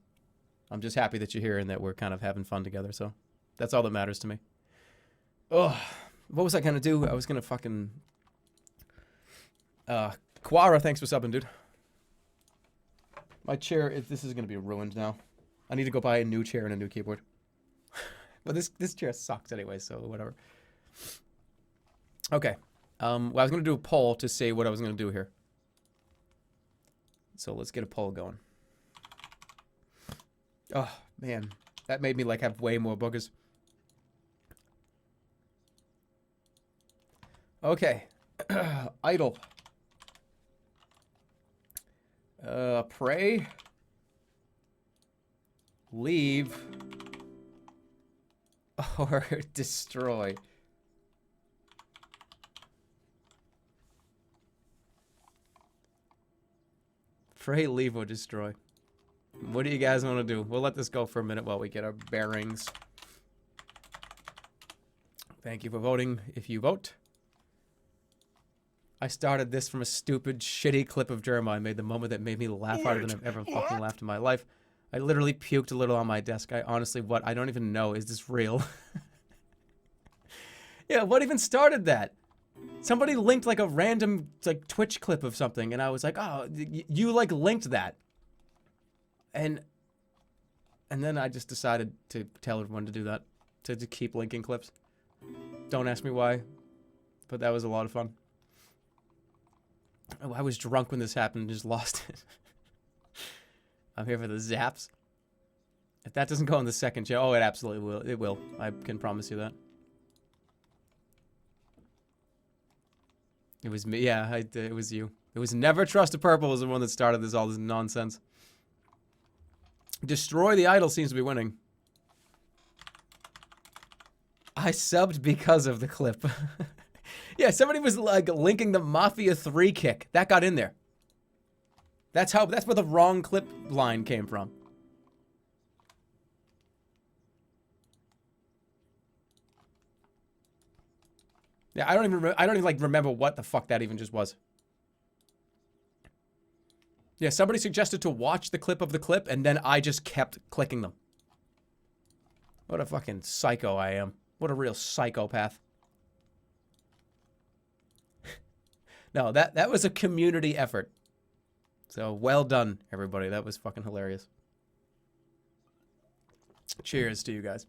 I'm just happy that you're here and that we're kind of having fun together. So that's all that matters to me. Oh, what was I gonna do? I was gonna fucking Quara, thanks for subbing, dude. My chair, this is gonna be ruined now. I need to go buy a new chair and a new keyboard. But this chair sucks anyway, so whatever. Okay. Well, I was gonna do a poll to say what I was gonna do here. So let's get a poll going. Oh man, that made me have way more boogers. Okay. Idle. Pray. Leave. Or destroy. Pray, leave, or destroy. What do you guys want to do? We'll let this go for a minute while we get our bearings. Thank you for voting, if you vote. I started this from a stupid, shitty clip of Jerma. I made the moment that made me laugh harder than I've ever fucking laughed in my life. I literally puked a little on my desk. I honestly, I don't even know. Is this real? Yeah, what even started that? Somebody linked like a random like Twitch clip of something, and I was like, oh, you like linked that. And then I just decided to tell everyone to do that. To keep linking clips. Don't ask me why, but that was a lot of fun. Oh, I was drunk when this happened and just lost it. I'm here for the zaps. If that doesn't go in the second show, oh, it absolutely will. It will. I can promise you that. It was me. Yeah, it was you. It was Never Trust a Purple was the one that started all this nonsense. Destroy the Idol seems to be winning. I subbed because of the clip. Yeah, somebody was like linking the Mafia 3 kick. That got in there. That's where the wrong clip line came from. Yeah, I don't even like remember what the fuck that even just was. Yeah, somebody suggested to watch the clip of the clip, and then I just kept clicking them. What a fucking psycho I am. What a real psychopath. No, that was a community effort. So, well done, everybody. That was fucking hilarious. Cheers to you guys.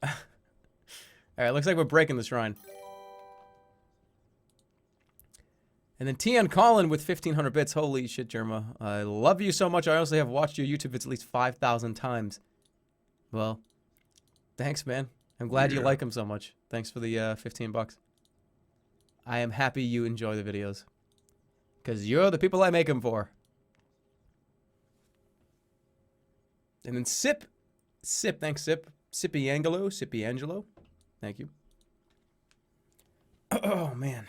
Alright, looks like we're breaking the shrine. And then TN Colin with 1,500 bits. Holy shit, Jerma. I love you so much. I also have watched your YouTube vids at least 5,000 times. Well, thanks, man. I'm glad you like them so much. Thanks for the 15 bucks. I am happy you enjoy the videos. Because you're the people I make them for. And then Sip. Thanks, Sip. Sippy Angelo. Thank you. Oh, man.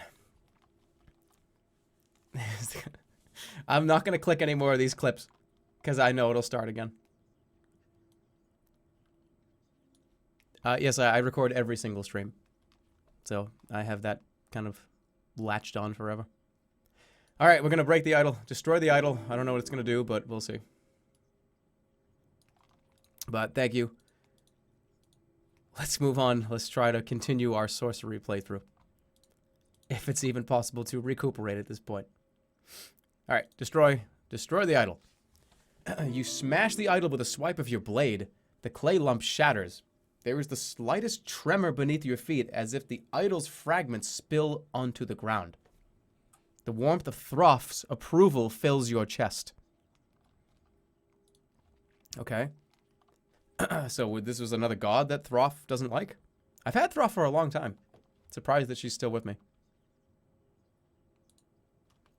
I'm not going to click any more of these clips. Because I know it'll start again. Yes, I record every single stream. So I have that kind of latched on forever. Alright, we're going to break the idol. Destroy the idol. I don't know what it's going to do, but we'll see. But thank you. Let's move on. Let's try to continue our sorcery playthrough. If it's even possible to recuperate at this point. Alright, destroy the idol. You smash the idol with a swipe of your blade. The clay lump shatters. There is the slightest tremor beneath your feet as if the idol's fragments spill onto the ground. The warmth of Throff's approval fills your chest. Okay. So this was another god that Throff doesn't like? I've had Throff for a long time. Surprised that she's still with me.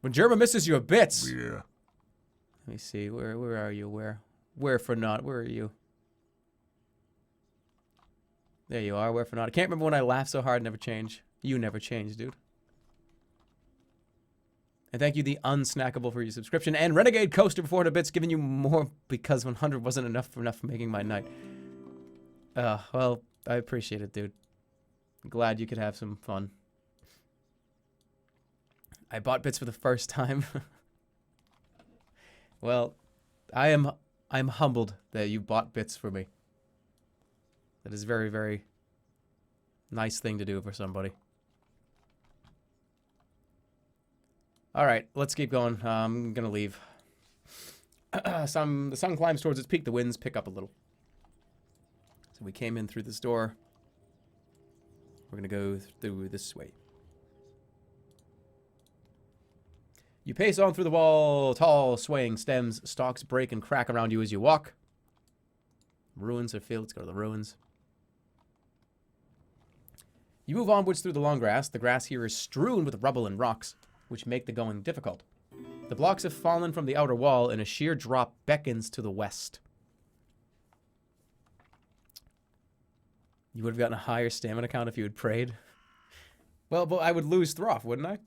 When Jerma misses your bits. Yeah. Let me see. Where are you? Where for not? Where are you? There you are. Where for not? I can't remember when I laughed so hard. Never change. You never change, dude. And thank you, the Unsnackable, for your subscription. And Renegade Coaster for 400 bits, giving you more because 100 wasn't enough for making my night. Well, I appreciate it, dude. I'm glad you could have some fun. I bought bits for the first time. Well, I'm humbled that you bought bits for me. That is a very, very nice thing to do for somebody. All right, let's keep going. I'm going to leave. The sun climbs towards its peak. The winds pick up a little. So we came in through this door. We're going to go through this way. You pace on through the wall. Tall, swaying stems, stalks break and crack around you as you walk. Ruins are filled. Let's go to the ruins. You move onwards through the long grass. The grass here is strewn with rubble and rocks, which make the going difficult. The blocks have fallen from the outer wall, and a sheer drop beckons to the west. You would have gotten a higher stamina count if you had prayed. Well, but I would lose Throff, wouldn't I?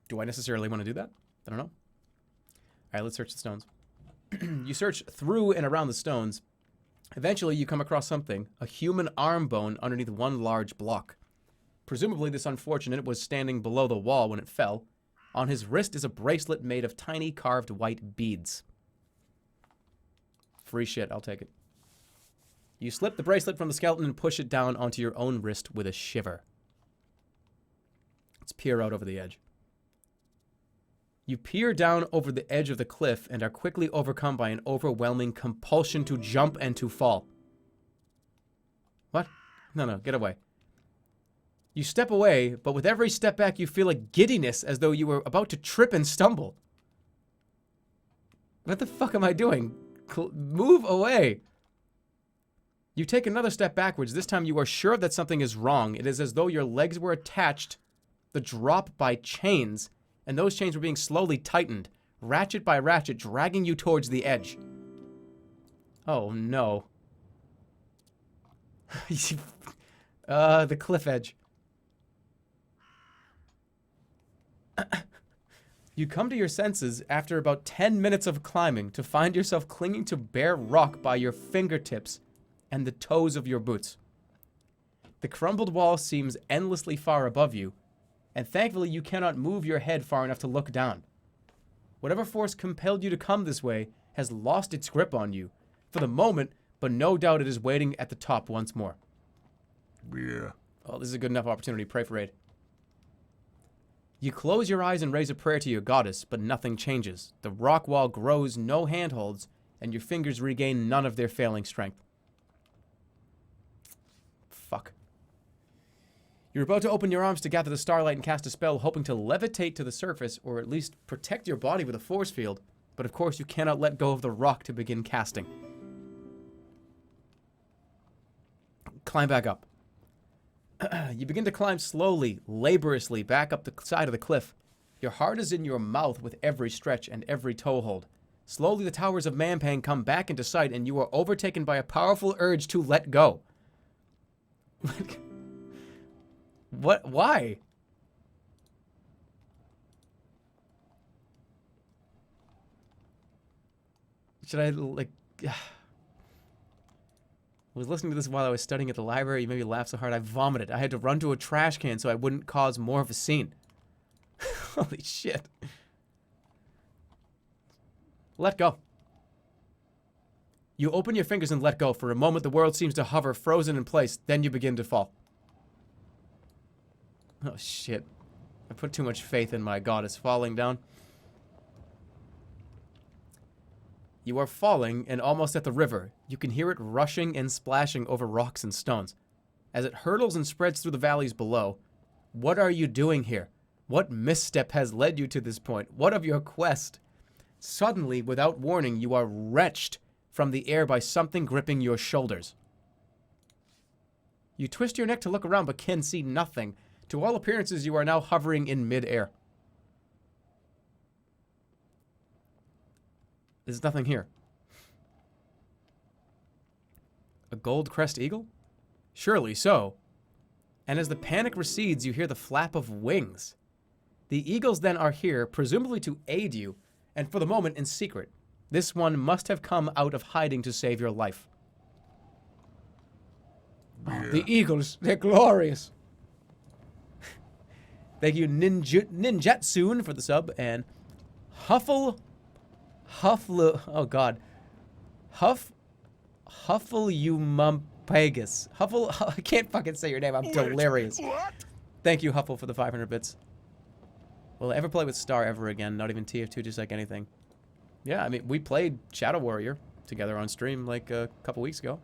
Do I necessarily want to do that? I don't know. All right, let's search the stones. You search through and around the stones. Eventually, you come across something, a human arm bone underneath one large block. Presumably, this unfortunate was standing below the wall when it fell. On his wrist is a bracelet made of tiny carved white beads. Free shit, I'll take it. You slip the bracelet from the skeleton and push it down onto your own wrist with a shiver. Let's peer out over the edge. You peer down over the edge of the cliff and are quickly overcome by an overwhelming compulsion to jump and to fall. What? No, get away. You step away, but with every step back you feel a giddiness as though you were about to trip and stumble. What the fuck am I doing? Move away. You take another step backwards. This time you are sure that something is wrong. It is as though your legs were attached, the drop by chains, and those chains were being slowly tightened, ratchet by ratchet, dragging you towards the edge. Oh, no. The cliff edge. You come to your senses after about 10 minutes of climbing to find yourself clinging to bare rock by your fingertips and the toes of your boots. The crumbled wall seems endlessly far above you, and thankfully you cannot move your head far enough to look down. Whatever force compelled you to come this way has lost its grip on you, for the moment, but no doubt it is waiting at the top once more. Yeah. Oh, this is a good enough opportunity. Pray for aid. You close your eyes and raise a prayer to your goddess, but nothing changes. The rock wall grows no handholds, and your fingers regain none of their failing strength. Fuck. You're about to open your arms to gather the starlight and cast a spell, hoping to levitate to the surface, or at least protect your body with a force field. But of course, you cannot let go of the rock to begin casting. Climb back up. You begin to climb slowly, laboriously, back up the side of the cliff. Your heart is in your mouth with every stretch and every toehold. Slowly, the towers of Mampang come back into sight, and you are overtaken by a powerful urge to let go. What? Why? Should I, like... I was listening to this while I was studying at the library. You made me laugh so hard I vomited. I had to run to a trash can so I wouldn't cause more of a scene. Holy shit. Let go. You open your fingers and let go. For a moment, the world seems to hover, frozen in place. Then you begin to fall. Oh, shit. I put too much faith in my goddess falling down. You are falling and almost at the river. You can hear it rushing and splashing over rocks and stones. As it hurtles and spreads through the valleys below, what are you doing here? What misstep has led you to this point? What of your quest? Suddenly, without warning, you are wrenched from the air by something gripping your shoulders. You twist your neck to look around but can see nothing. To all appearances, you are now hovering in mid-air. There's nothing here. A gold crest eagle? Surely so. And as the panic recedes, you hear the flap of wings. The eagles then are here, presumably to aid you, and for the moment in secret. This one must have come out of hiding to save your life. Yeah. The eagles, they're glorious. Thank you, Ninjatsoon, for the sub, and Huffle, oh god, Huffleumumpegus. I can't fucking say your name, I'm delirious. What? Thank you, Huffle, for the 500 bits. Will I ever play with Ster ever again? Not even TF2, just like anything. Yeah, I mean, we played Shadow Warrior together on stream like a couple weeks ago.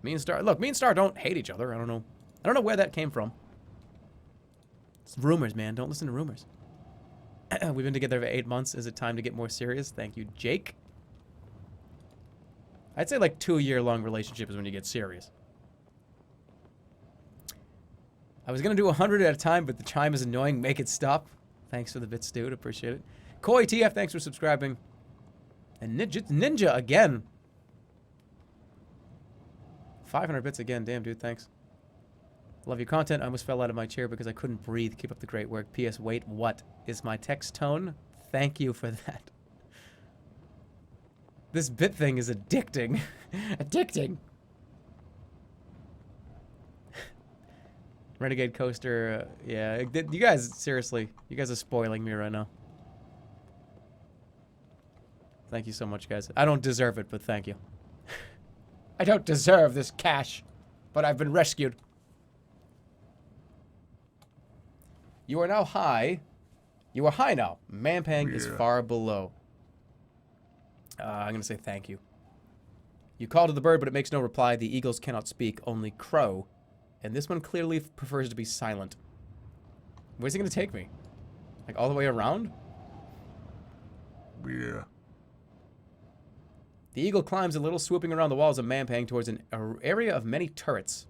Me and Ster, look, me and Ster don't hate each other. I don't know where that came from. It's rumors, man. Don't listen to rumors. We've been together for 8 months. Is it time to get more serious? Thank you, Jake. I'd say like 2-year-long relationship is when you get serious. I was going to do 100 at a time, but the chime is annoying. Make it stop. Thanks for the bits, dude. Appreciate it. Koi TF, thanks for subscribing. And Ninja again. 500 bits again. Damn, dude. Thanks. Love your content. I almost fell out of my chair because I couldn't breathe. Keep up the great work. P.S. Wait, what is my text tone? Thank you for that. This bit thing is addicting. Addicting. Renegade Coaster, yeah. You guys, seriously, you guys are spoiling me right now. Thank you so much, guys. I don't deserve it, but thank you. I don't deserve this cash, but I've been rescued. You are now high. You are high now. Mampang is far below. I'm going to say thank you. You call to the bird, but it makes no reply. The eagles cannot speak, only crow. And this one clearly prefers to be silent. Where's he going to take me? Like all the way around? Yeah. The eagle climbs a little, swooping around the walls of Mampang towards an area of many turrets.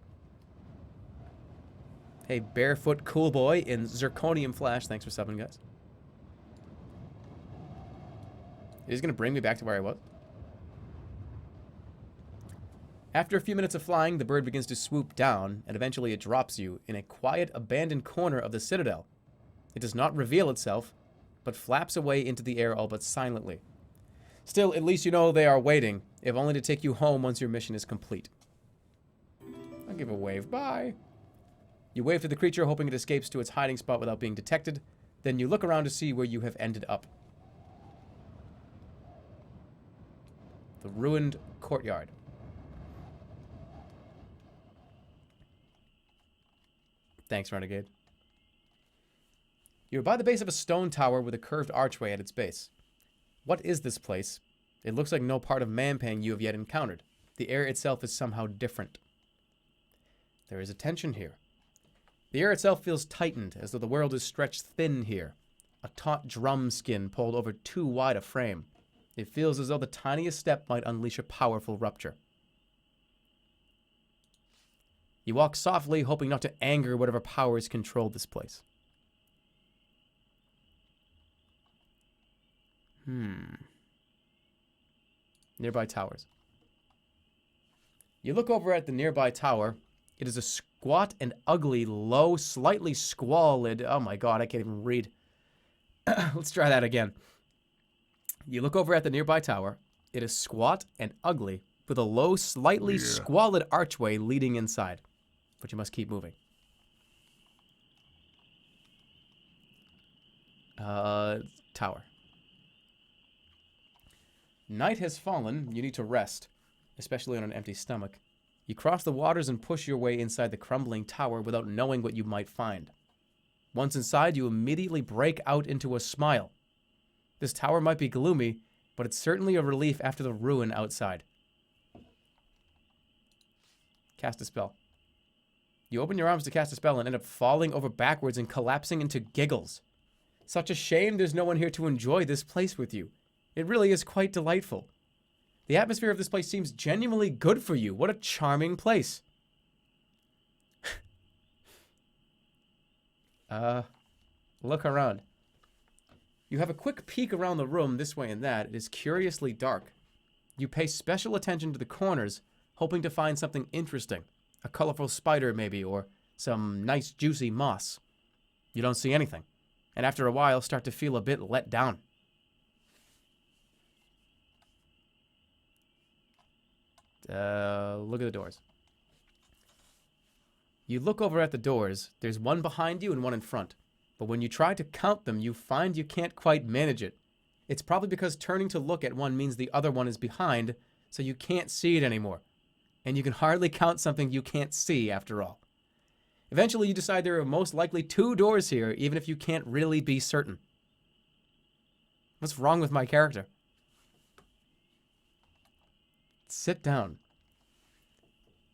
Hey, Barefoot Cool Boy in Zirconium Flash. Thanks for subbing, guys. He's going to bring me back to where I was. After a few minutes of flying, the bird begins to swoop down, and eventually it drops you in a quiet, abandoned corner of the citadel. It does not reveal itself, but flaps away into the air all but silently. Still, at least you know they are waiting, if only to take you home once your mission is complete. I'll give a wave. Bye. You wave to the creature, hoping it escapes to its hiding spot without being detected. Then you look around to see where you have ended up. The ruined courtyard. Thanks, Renegade. You're by the base of a stone tower with a curved archway at its base. What is this place? It looks like no part of Mampang you have yet encountered. The air itself is somehow different. There is a tension here. The air itself feels tightened, as though the world is stretched thin here. A taut drum skin pulled over too wide a frame. It feels as though the tiniest step might unleash a powerful rupture. You walk softly, hoping not to anger whatever powers control this place. Nearby towers. You look over at the nearby tower. It is a squat and ugly, low, slightly squalid... Oh my god, I can't even read. Let's try that again. You look over at the nearby tower. It is squat and ugly, with a low, slightly squalid archway leading inside. But you must keep moving. Tower. Night has fallen. You need to rest, especially on an empty stomach. You cross the waters and push your way inside the crumbling tower without knowing what you might find. Once inside, you immediately break out into a smile. This tower might be gloomy, but it's certainly a relief after the ruin outside. Cast a spell. You open your arms to cast a spell and end up falling over backwards and collapsing into giggles. Such a shame there's no one here to enjoy this place with you. It really is quite delightful. The atmosphere of this place seems genuinely good for you. What a charming place. Look around. You have a quick peek around the room this way and that. It is curiously dark. You pay special attention to the corners, hoping to find something interesting. A colorful spider, maybe, or some nice juicy moss. You don't see anything, and after a while start to feel a bit let down. Look at the doors. You look over at the doors. There's one behind you and one in front. But when you try to count them, you find you can't quite manage it. It's probably because turning to look at one means the other one is behind, so you can't see it anymore. And you can hardly count something you can't see, after all. Eventually, you decide there are most likely 2 doors here, even if you can't really be certain. What's wrong with my character? Sit down.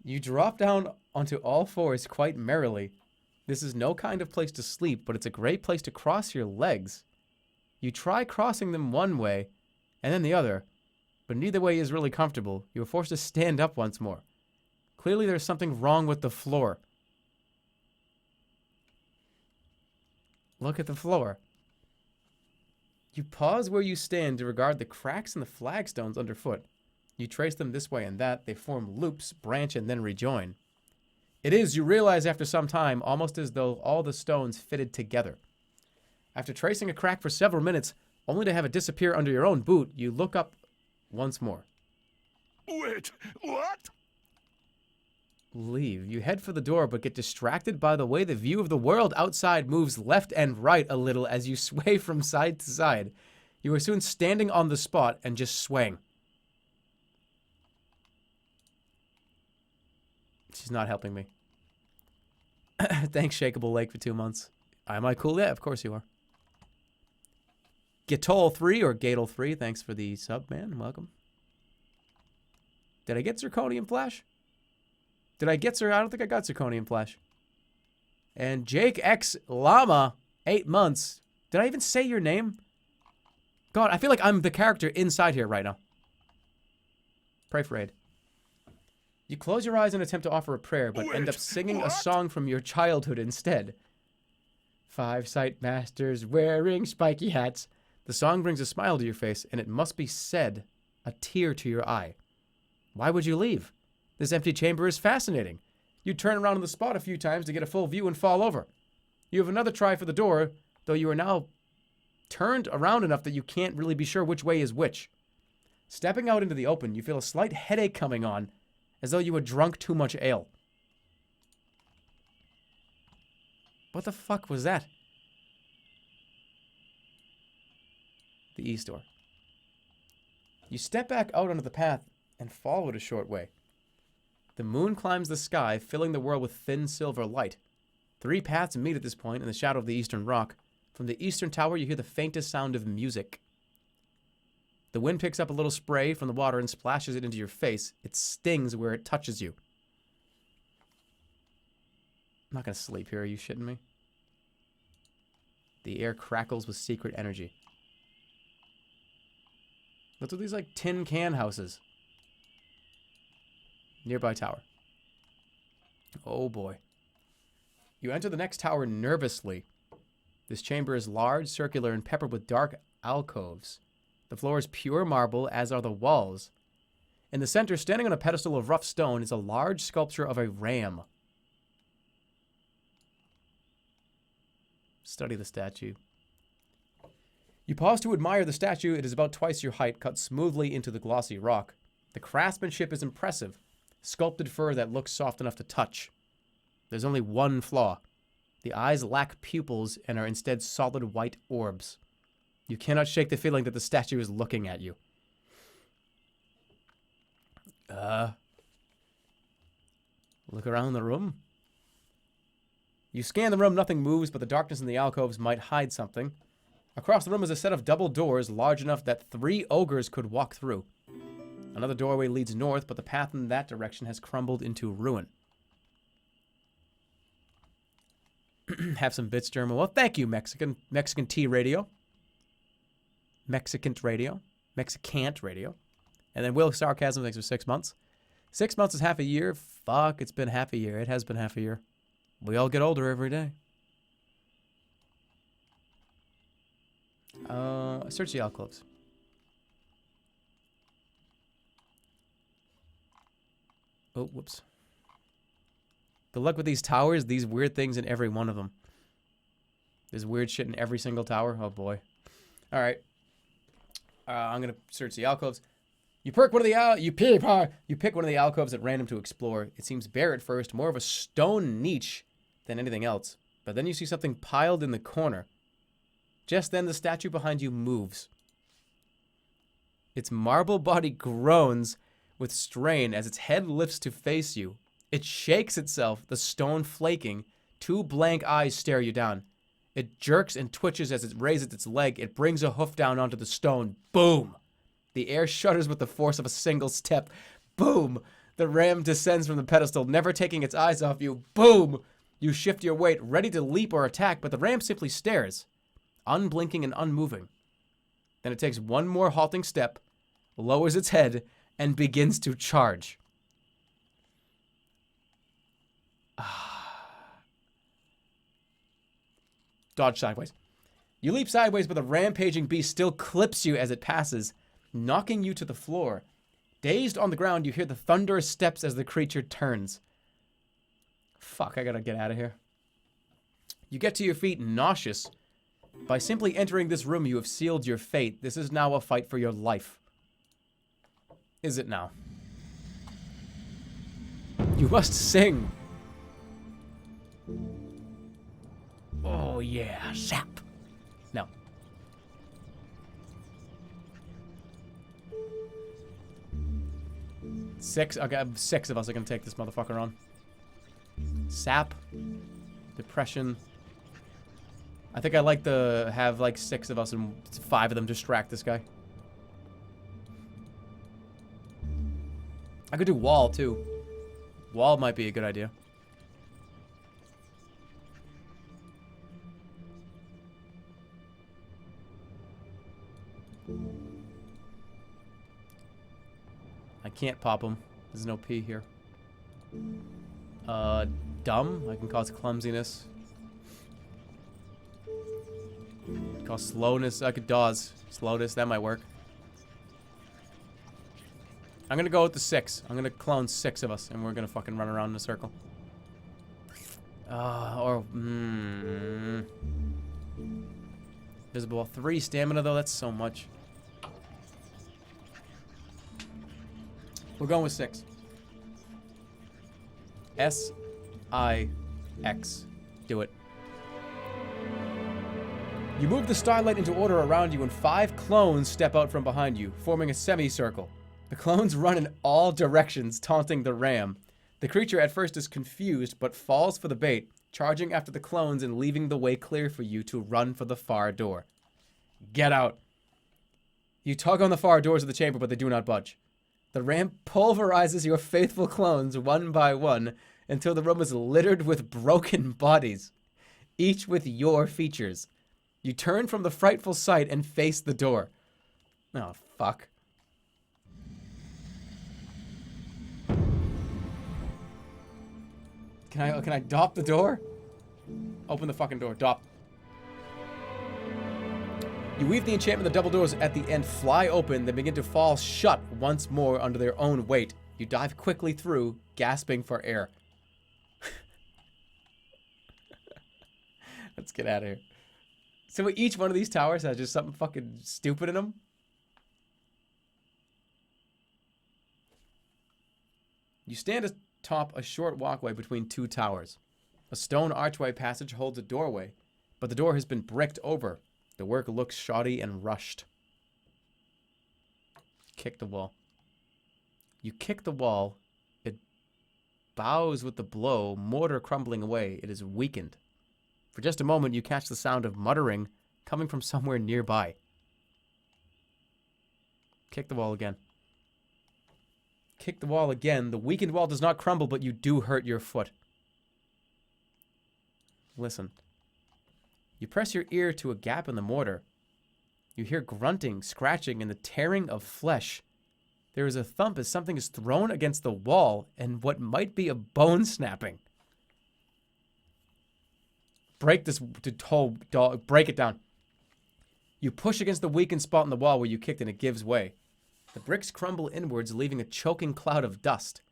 You drop down onto all fours quite merrily. This is no kind of place to sleep, but it's a great place to cross your legs. You try crossing them one way, and then the other, but neither way is really comfortable. You are forced to stand up once more. Clearly there's something wrong with the floor. Look at the floor. You pause where you stand to regard the cracks in the flagstones underfoot. You trace them this way and that. They form loops, branch, and then rejoin. It is, you realize after some time, almost as though all the stones fitted together. After tracing a crack for several minutes, only to have it disappear under your own boot, you look up once more. Wait, what? Leave. You head for the door, but get distracted by the way the view of the world outside moves left and right a little as you sway from side to side. You are soon standing on the spot and just swaying. She's not helping me. Thanks, Shakeable Lake, for 2 months. Am I cool? Yeah, of course you are. Gatol3 or Gatel3, thanks for the sub, man. Welcome. Did I get Zirconium Flash? Did I get I don't think I got Zirconium Flash. And Jake X Llama, 8 months. Did I even say your name? God, I feel like I'm the character inside here right now. Pray for aid. You close your eyes and attempt to offer a prayer, but end up singing a song from your childhood instead. 5 sight masters wearing spiky hats. The song brings a smile to your face, and it must be said, a tear to your eye. Why would you leave? This empty chamber is fascinating. You turn around on the spot a few times to get a full view and fall over. You have another try for the door, though you are now turned around enough that you can't really be sure which way is which. Stepping out into the open, you feel a slight headache coming on, as though you had drunk too much ale. What the fuck was that? The east door. You step back out onto the path and follow it a short way. The moon climbs the sky, filling the world with thin silver light. 3 paths meet at this point in the shadow of the eastern rock. From the eastern tower, you hear the faintest sound of music. The wind picks up a little spray from the water and splashes it into your face. It stings where it touches you. I'm not gonna sleep here, are you shitting me? The air crackles with secret energy. What's with these, like, tin can houses? Nearby tower. Oh boy. You enter the next tower nervously. This chamber is large, circular, and peppered with dark alcoves. The floor is pure marble, as are the walls. In the center, standing on a pedestal of rough stone, is a large sculpture of a ram. Study the statue. You pause to admire the statue. It is about twice your height, cut smoothly into the glossy rock. The craftsmanship is impressive. Sculpted fur that looks soft enough to touch. There's only one flaw. The eyes lack pupils and are instead solid white orbs. You cannot shake the feeling that the statue is looking at you. Look around the room. You scan the room, nothing moves, but the darkness in the alcoves might hide something. Across the room is a set of double doors large enough that 3 ogres could walk through. Another doorway leads north, but the path in that direction has crumbled into ruin. Have some bits, Jerma. Well, thank you, Mexican T Radio. Mexicant Radio. Mexicant Radio. And then Will Sarcasm, thanks for 6 months. 6 months is half a year. Fuck, it's been half a year. It has been half a year. We all get older every day. Search the alcoves. Oh, whoops. Good luck with these towers. These weird things in every one of them. There's weird shit in every single tower. Oh, boy. All right. I'm going to search the alcoves. You pick one of the alcoves at random to explore. It seems bare at first, more of a stone niche than anything else. But then you see something piled in the corner. Just then, the statue behind you moves. Its marble body groans with strain as its head lifts to face you. It shakes itself, the stone flaking. 2 blank eyes stare you down. It jerks and twitches as it raises its leg. It brings a hoof down onto the stone. Boom! The air shudders with the force of a single step. Boom! The ram descends from the pedestal, never taking its eyes off you. Boom! You shift your weight, ready to leap or attack, but the ram simply stares, unblinking and unmoving. Then it takes one more halting step, lowers its head, and begins to charge. dodge sideways. You leap sideways, but the rampaging beast still clips you as it passes, knocking you to the floor. Dazed on the ground, you hear the thunderous steps as the creature turns. Fuck, I gotta get out of here. You get to your feet nauseous. By simply entering this room, you have sealed your fate. This is now a fight for your life. Is it now? You must sing. Oh yeah, sap. No. Okay, 6 of us are gonna take this motherfucker on. Sap. Depression. I think I like to have like 6 of us and 5 of them distract this guy. I could do wall too. Wall might be a good idea. I can't pop him. There's no P here. Dumb. I can cause clumsiness. Cause slowness. I could dawes. Slowness. That might work. I'm gonna go with the 6. I'm gonna clone 6 of us, and we're gonna fucking run around in a circle. Visible 3 stamina though. That's so much. We're going with 6. S-I-X. Do it. You move the starlight into order around you, and 5 clones step out from behind you, forming a semicircle. The clones run in all directions, taunting the ram. The creature at first is confused, but falls for the bait, charging after the clones and leaving the way clear for you to run for the far door. Get out. You tug on the far doors of the chamber, but they do not budge. The ram pulverizes your faithful clones one by one until the room is littered with broken bodies, each with your features. You turn from the frightful sight and face the door. Oh, fuck. Can I dop the door? Open the fucking door. Dop. You weave the enchantment, the double doors at the end fly open, then begin to fall shut once more under their own weight. You dive quickly through, gasping for air. Let's get out of here. So each one of these towers has just something fucking stupid in them. You stand atop a short walkway between 2 towers. A stone archway passage holds a doorway, but the door has been bricked over. The work looks shoddy and rushed. Kick the wall. You kick the wall. It bows with the blow, mortar crumbling away. It is weakened. For just a moment, you catch the sound of muttering coming from somewhere nearby. Kick the wall again. Kick the wall again. The weakened wall does not crumble, but you do hurt your foot. Listen. You press your ear to a gap in the mortar. You hear grunting, scratching, and the tearing of flesh. There is a thump as something is thrown against the wall and what might be a bone snapping. Break this whole dog. Break it down. You push against the weakened spot in the wall where you kicked and it gives way. The bricks crumble inwards, leaving a choking cloud of dust.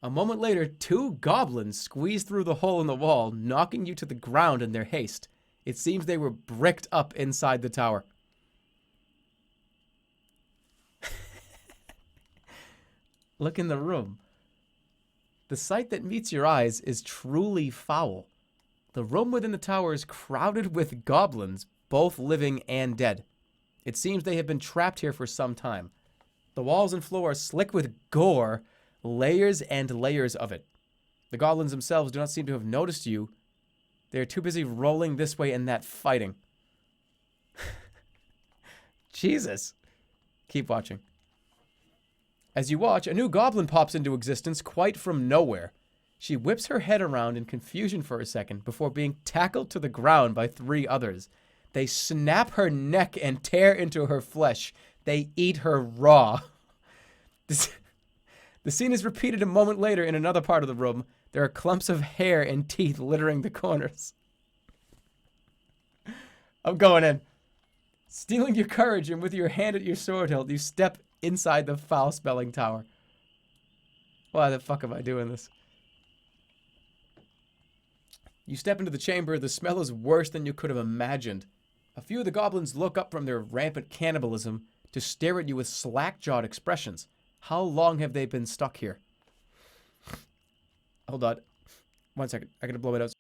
A moment later, 2 goblins squeeze through the hole in the wall, knocking you to the ground in their haste. It seems they were bricked up inside the tower. Look in the room. The sight that meets your eyes is truly foul. The room within the tower is crowded with goblins, both living and dead. It seems they have been trapped here for some time. The walls and floor are slick with gore, layers and layers of it. The goblins themselves do not seem to have noticed you. They are too busy rolling this way and that fighting. Jesus. Keep watching. As you watch, a new goblin pops into existence quite from nowhere. She whips her head around in confusion for a second before being tackled to the ground by 3 others. They snap her neck and tear into her flesh. They eat her raw. The scene is repeated a moment later in another part of the room. There are clumps of hair and teeth littering the corners. I'm going in. Stealing your courage and with your hand at your sword hilt, you step inside the foul-smelling tower. Why the fuck am I doing this? You step into the chamber. The smell is worse than you could have imagined. A few of the goblins look up from their rampant cannibalism to stare at you with slack-jawed expressions. How long have they been stuck here? Hold on. 1 second. I gotta blow my nose.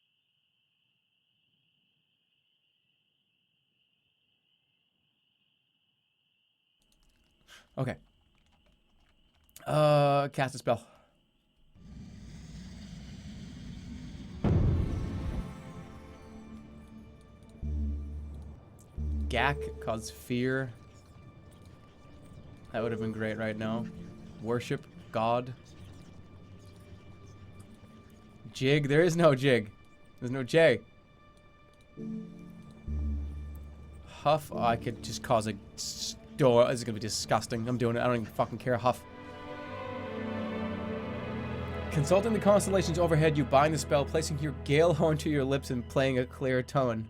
Okay. Cast a spell. Gak cause fear. That would have been great right now. Worship God. Jig. There is no jig. There's no J. Huff. Oh, I could just cause a door. This is gonna be disgusting. I'm doing it. I don't even fucking care. Huff. Consulting the constellations overhead, you bind the spell, placing your gale horn to your lips and playing a clear tone.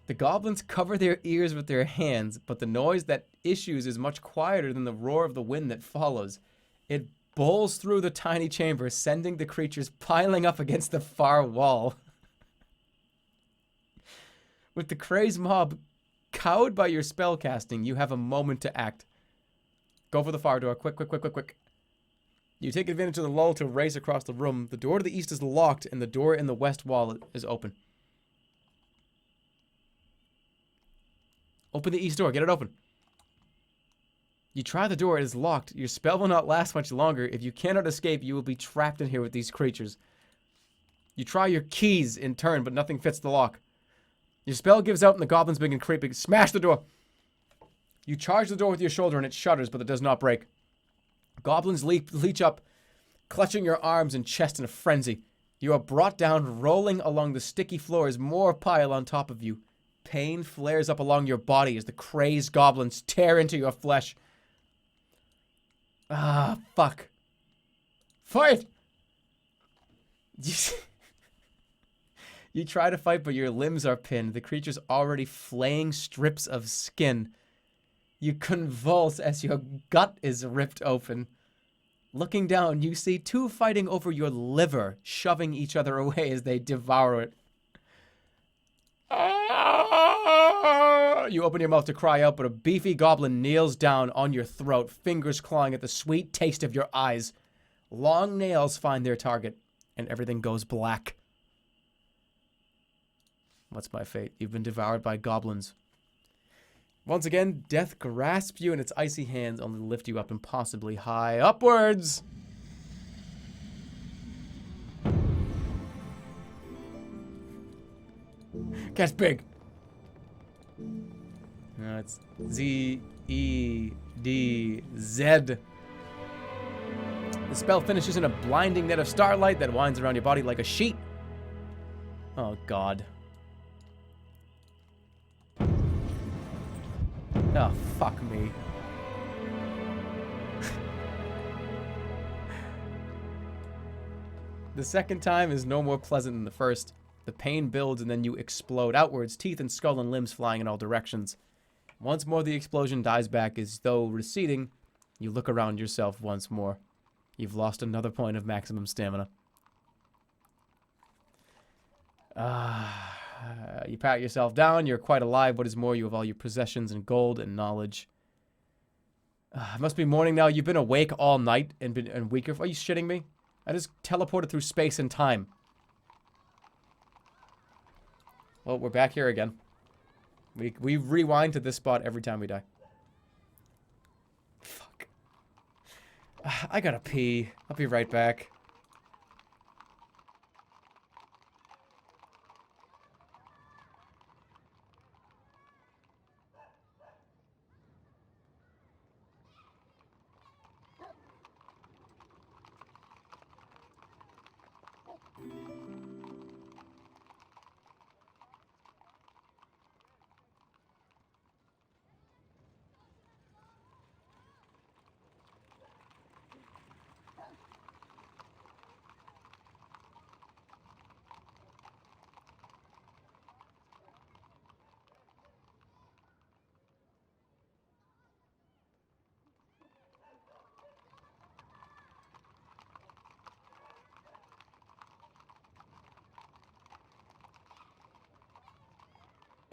The goblins cover their ears with their hands, but the noise that issues is much quieter than the roar of the wind that follows. It bowls through the tiny chamber, sending the creatures piling up against the far wall. With the crazed mob cowed by your spell casting, you have a moment to act. Go for the far door. Quick, quick, quick, quick, quick. You take advantage of the lull to race across the room. The door to the east is locked, and the door in the west wall is open. Open the east door. Get it open. You try the door. It is locked. Your spell will not last much longer. If you cannot escape, you will be trapped in here with these creatures. You try your keys in turn, but nothing fits the lock. Your spell gives out and the goblins begin creeping. Smash the door. You charge the door with your shoulder and it shudders, but it does not break. Goblins leech up, clutching your arms and chest in a frenzy. You are brought down, rolling along the sticky floor as more pile on top of you. Pain flares up along your body as the crazed goblins tear into your flesh. Ah, fuck. Fight! You try to fight, but your limbs are pinned. The creature's already flaying strips of skin. You convulse as your gut is ripped open. Looking down, you see two fighting over your liver, shoving each other away as they devour it. You open your mouth to cry out, but a beefy goblin kneels down on your throat, fingers clawing at the sweet taste of your eyes. Long nails find their target, and everything goes black. What's my fate? You've been devoured by goblins. Once again, death grasps you in its icy hands, only to lift you up impossibly high. Upwards! Cast big. No, it's Z-E-D-Z. The spell finishes in a blinding net of starlight that winds around your body like a sheet. Oh, God. Oh, fuck me. The second time is no more pleasant than the first. The pain builds and then you explode outwards, teeth and skull and limbs flying in all directions. Once more the explosion dies back as though receding. You look around yourself once more. You've lost another point of maximum stamina. You pat yourself down. You're quite alive. What is more, you have all your possessions and gold and knowledge. It must be morning now. You've been awake all night and been weaker. Are you shitting me? I just teleported through space and time. Well, we're back here again. We rewind to this spot every time we die. Fuck. I gotta pee. I'll be right back.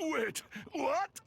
Wait, what?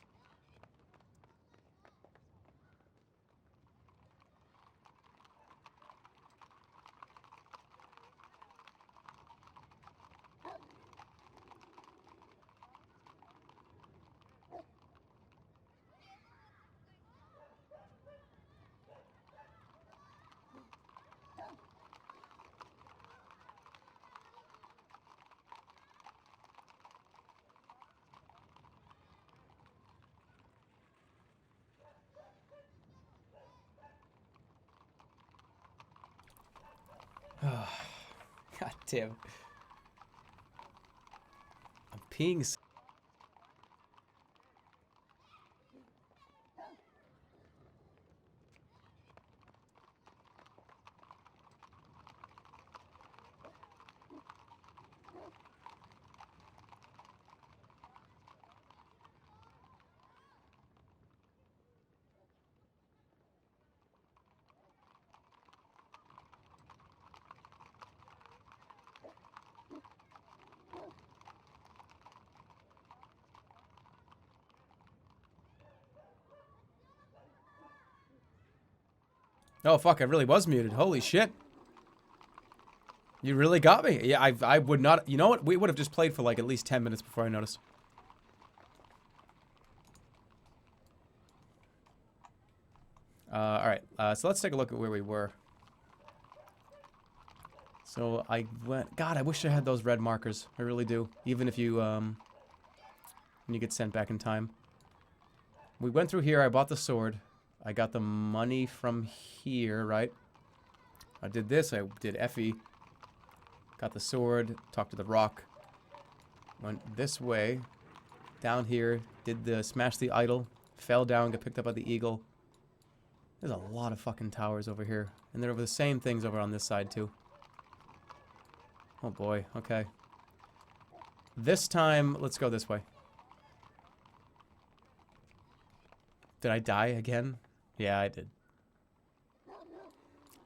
God damn it. I'm peeing. Oh, fuck, I really was muted. Holy shit. You really got me. Yeah, I would not... You know what? We would have just played for like at least 10 minutes before I noticed. Alright, so let's take a look at where we were. So I went... God, I wish I had those red markers. I really do. Even if you, when you get sent back in time. We went through here. I bought the sword. I got the money from here, right? I did this. I did Effie. Got the sword. Talked to the rock. Went this way. Down here. Did the smash the idol. Fell down. Got picked up by the eagle. There's a lot of fucking towers over here. And they're over the same things over on this side, too. Oh, boy. Okay. This time, let's go this way. Did I die again? Yeah, I did.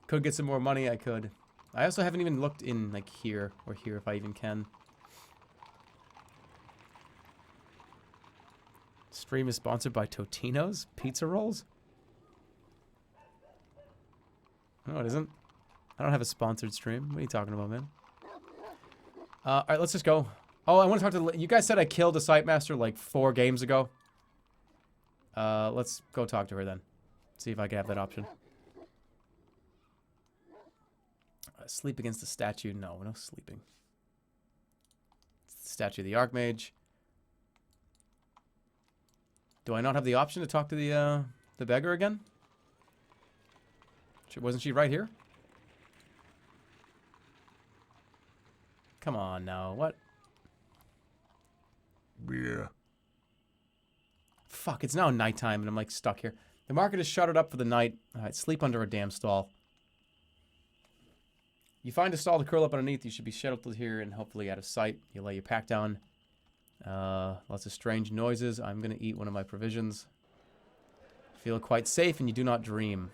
Could get some more money, I could. I also haven't even looked in, like, here or here if I even can. Stream is sponsored by Totino's Pizza Rolls? No, it isn't. I don't have a sponsored stream. What are you talking about, man? Alright, let's just go. Oh, I want to talk to... You guys said I killed a site master, like, 4 games ago. Let's go talk to her then. See if I can have that option. Sleep against the statue. No, no sleeping. It's the statue of the Archmage. Do I not have the option to talk to the beggar again? Wasn't she right here? Come on now, what? Yeah. Fuck, it's now nighttime and I'm like stuck here. The market is shuttered up for the night. Alright, sleep under a damn stall. You find a stall to curl up underneath, you should be sheltered here and hopefully out of sight. You lay your pack down. Lots of strange noises. I'm gonna eat one of my provisions. Feel quite safe and you do not dream.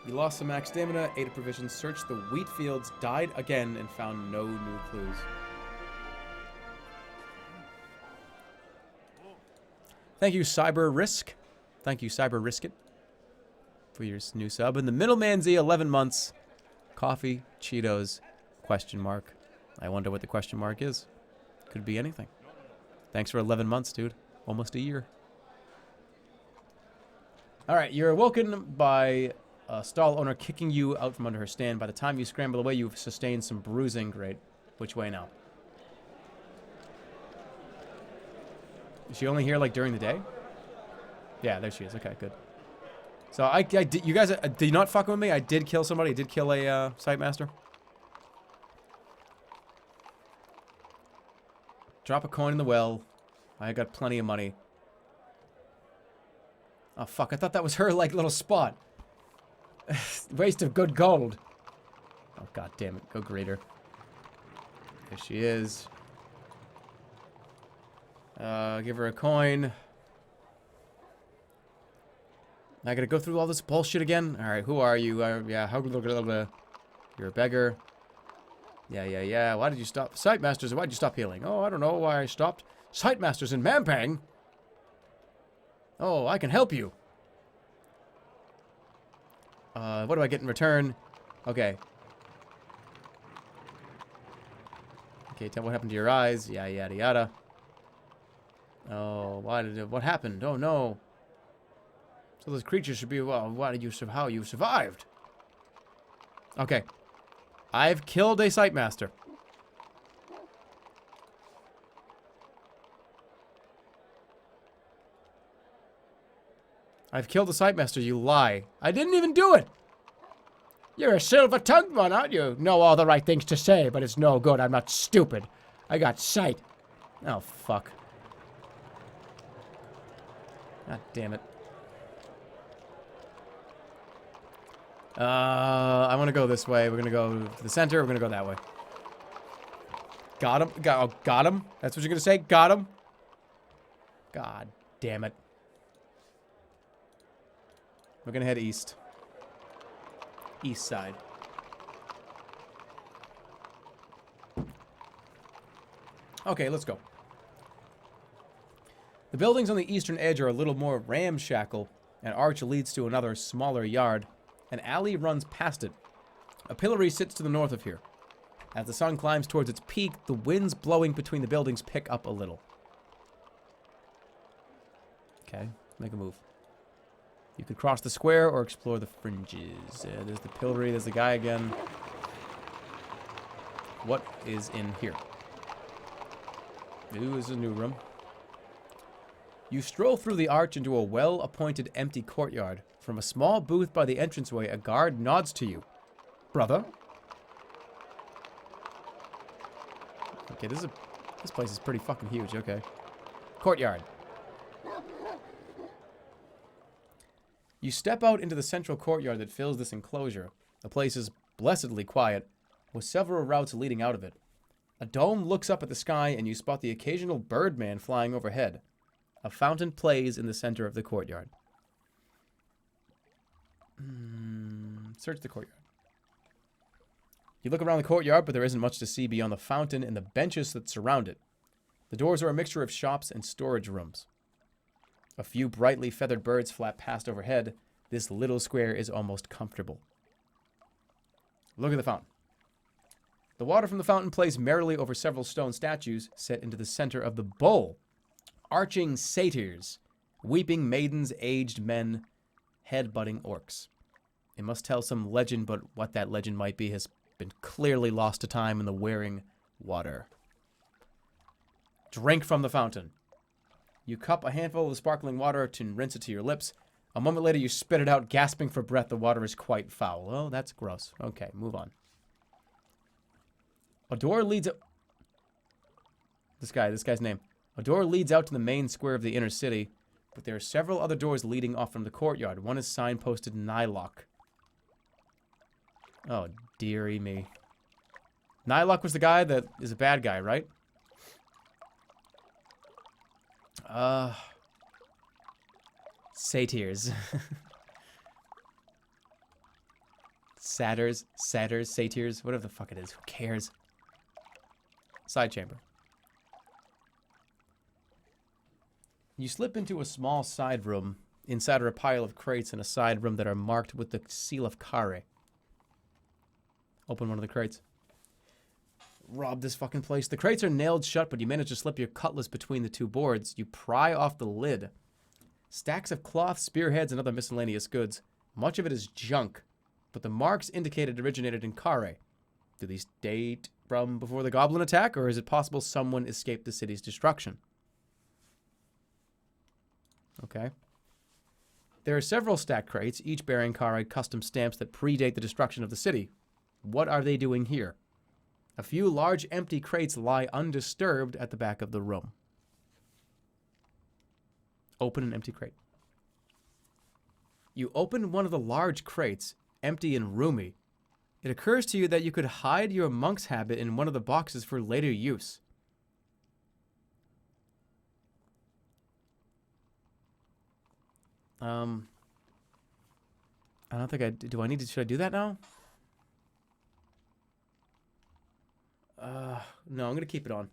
You lost some max stamina, ate a provision, searched the wheat fields, died again, and found no new clues. Thank you, Cyber Risk. Thank you, Cyber Risk It, for your new sub. And the Middleman Z, 11 months. Coffee, Cheetos, question mark. I wonder what the question mark is. Could be anything. Thanks for 11 months, dude. Almost a year. Alright, you're awoken by a stall owner kicking you out from under her stand. By the time you scramble away, you've sustained some bruising. Great. Which way now? Is she only here, like, during the day? Yeah, there she is. Okay, good. So, I did, you guys, did you not fuck with me? I did kill somebody. I did kill a, site master. Drop a coin in the well. I got plenty of money. Oh, fuck. I thought that was her, like, little spot. Waste of good gold. Oh, god damn it. Go greet her. There she is. Give her a coin. I gotta go through all this bullshit again? Alright, who are you? Yeah, you're a beggar. Yeah. Why did you stop? Sightmasters, why'd you stop healing? Oh, I don't know why I stopped. Sightmasters in Mampang? Oh, I can help you. What do I get in return? Okay. Okay, tell me what happened to your eyes. Yeah, yada yada. Oh, what happened? Oh no. So those creatures should be, well, how you survived? Okay. I've killed a Sightmaster. I've killed a Sightmaster, you lie. I didn't even do it! You're a silver-tongued one, aren't you? Know all the right things to say, but it's no good. I'm not stupid. I got sight. Oh, fuck. God damn it. I want to go this way. We're going to go to the center. We're going to go that way. Got him. Got him. That's what you're going to say? Got him. God damn it. We're going to head east. East side. Okay, let's go. The buildings on the eastern edge are a little more ramshackle. An arch leads to another, smaller yard. An alley runs past it. A pillory sits to the north of here. As the sun climbs towards its peak, the winds blowing between the buildings pick up a little. Okay, make a move. You could cross the square or explore the fringes. There's the pillory, there's the guy again. What is in here? Ooh, this is a new room. You stroll through the arch into a well-appointed empty courtyard. From a small booth by the entranceway, a guard nods to you. Brother? Okay, this place is pretty fucking huge, okay. Courtyard. You step out into the central courtyard that fills this enclosure. The place is blessedly quiet, with several routes leading out of it. A dome looks up at the sky, and you spot the occasional Birdman flying overhead. A fountain plays in the center of the courtyard. Search the courtyard. You look around the courtyard, but there isn't much to see beyond the fountain and the benches that surround it. The doors are a mixture of shops and storage rooms. A few brightly feathered birds flap past overhead. This little square is almost comfortable. Look at the fountain. The water from the fountain plays merrily over several stone statues set into the center of the bowl. Arching satyrs, weeping maidens, aged men, head-butting orcs. It must tell some legend, but what that legend might be has been clearly lost to time in the wearing water. Drink from the fountain. You cup a handful of the sparkling water to rinse it to your lips. A moment later, you spit it out, gasping for breath. The water is quite foul. Oh, that's gross. Okay, move on. A door leads up... This guy's name. A door leads out to the main square of the inner city, but there are several other doors leading off from the courtyard. One is signposted Nylock. Oh, dearie me. Nylock was the guy that is a bad guy, right? Satyrs. Satyrs, satyrs, whatever the fuck it is. Who cares? Side chamber. You slip into a small side room. Inside are a pile of crates in a side room that are marked with the seal of Kare. Open one of the crates. Rob this fucking place. The crates are nailed shut, but you manage to slip your cutlass between the two boards. You pry off the lid. Stacks of cloth, spearheads, and other miscellaneous goods. Much of it is junk, but the marks indicate it originated in Kare. Do these date from before the Goblin attack, or is it possible someone escaped the city's destruction? Okay. There are several stacked crates, each bearing Kare custom stamps that predate the destruction of the city. What are they doing here? A few large empty crates lie undisturbed at the back of the room. Open an empty crate. You open one of the large crates, empty and roomy. It occurs to you that you could hide your monk's habit in one of the boxes for later use. I don't think should I do that now? No, I'm gonna keep it on.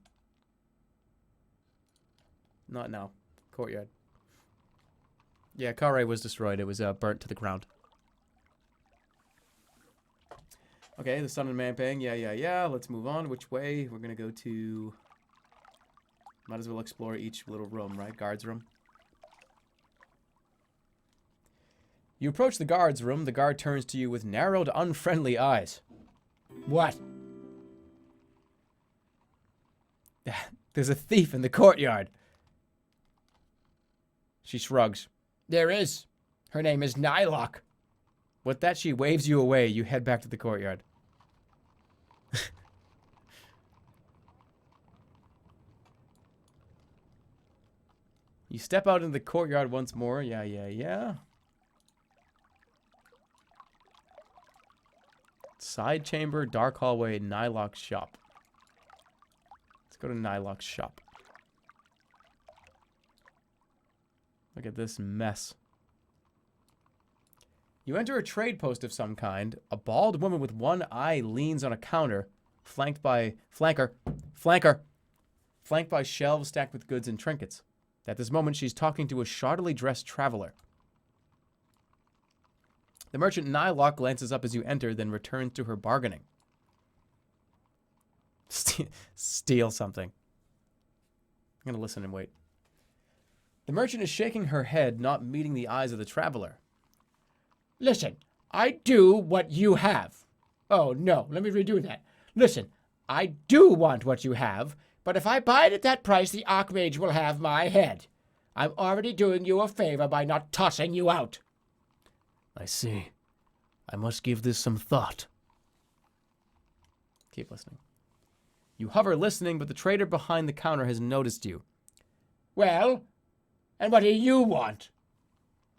Not now. Courtyard. Yeah, Kare was destroyed. It was burnt to the ground. Okay, the Sun and Manpang. Yeah. Let's move on. Which way? We're gonna go to... Might as well explore each little room, right? Guards room. You approach the guard's room. The guard turns to you with narrowed, unfriendly eyes. What? There's a thief in the courtyard. She shrugs. There is. Her name is Nylock. With that, she waves you away. You head back to the courtyard. You step out into the courtyard once more. Yeah. Side chamber, dark hallway, Nylock's shop. Let's go to Nylock's shop. Look at this mess. You enter a trade post of some kind. A bald woman with one eye leans on a counter, flanked by shelves stacked with goods and trinkets. At this moment, she's talking to a shoddily dressed traveler. The merchant Nylock glances up as you enter, then returns to her bargaining. Steal something. I'm going to listen and wait. The merchant is shaking her head, not meeting the eyes of the traveler. Listen, I do what you have. Oh, no, let me redo that. Listen, I do want what you have, but if I buy it at that price, the Archmage will have my head. I'm already doing you a favor by not tossing you out. I see. I must give this some thought. Keep listening. You hover listening, but the trader behind the counter has noticed you. Well, and what do you want?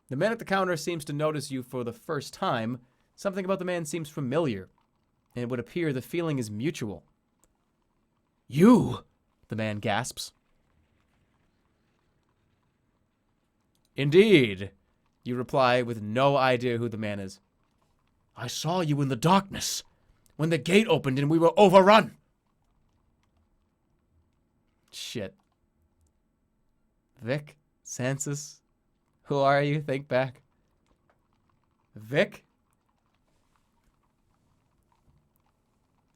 The man at the counter seems to notice you for the first time. Something about the man seems familiar, and it would appear the feeling is mutual. You? The man gasps. Indeed, you reply with no idea who the man is. I saw you in the darkness, when the gate opened and we were overrun. Shit. Vic? Sansus? Who are you? Think back. Vic?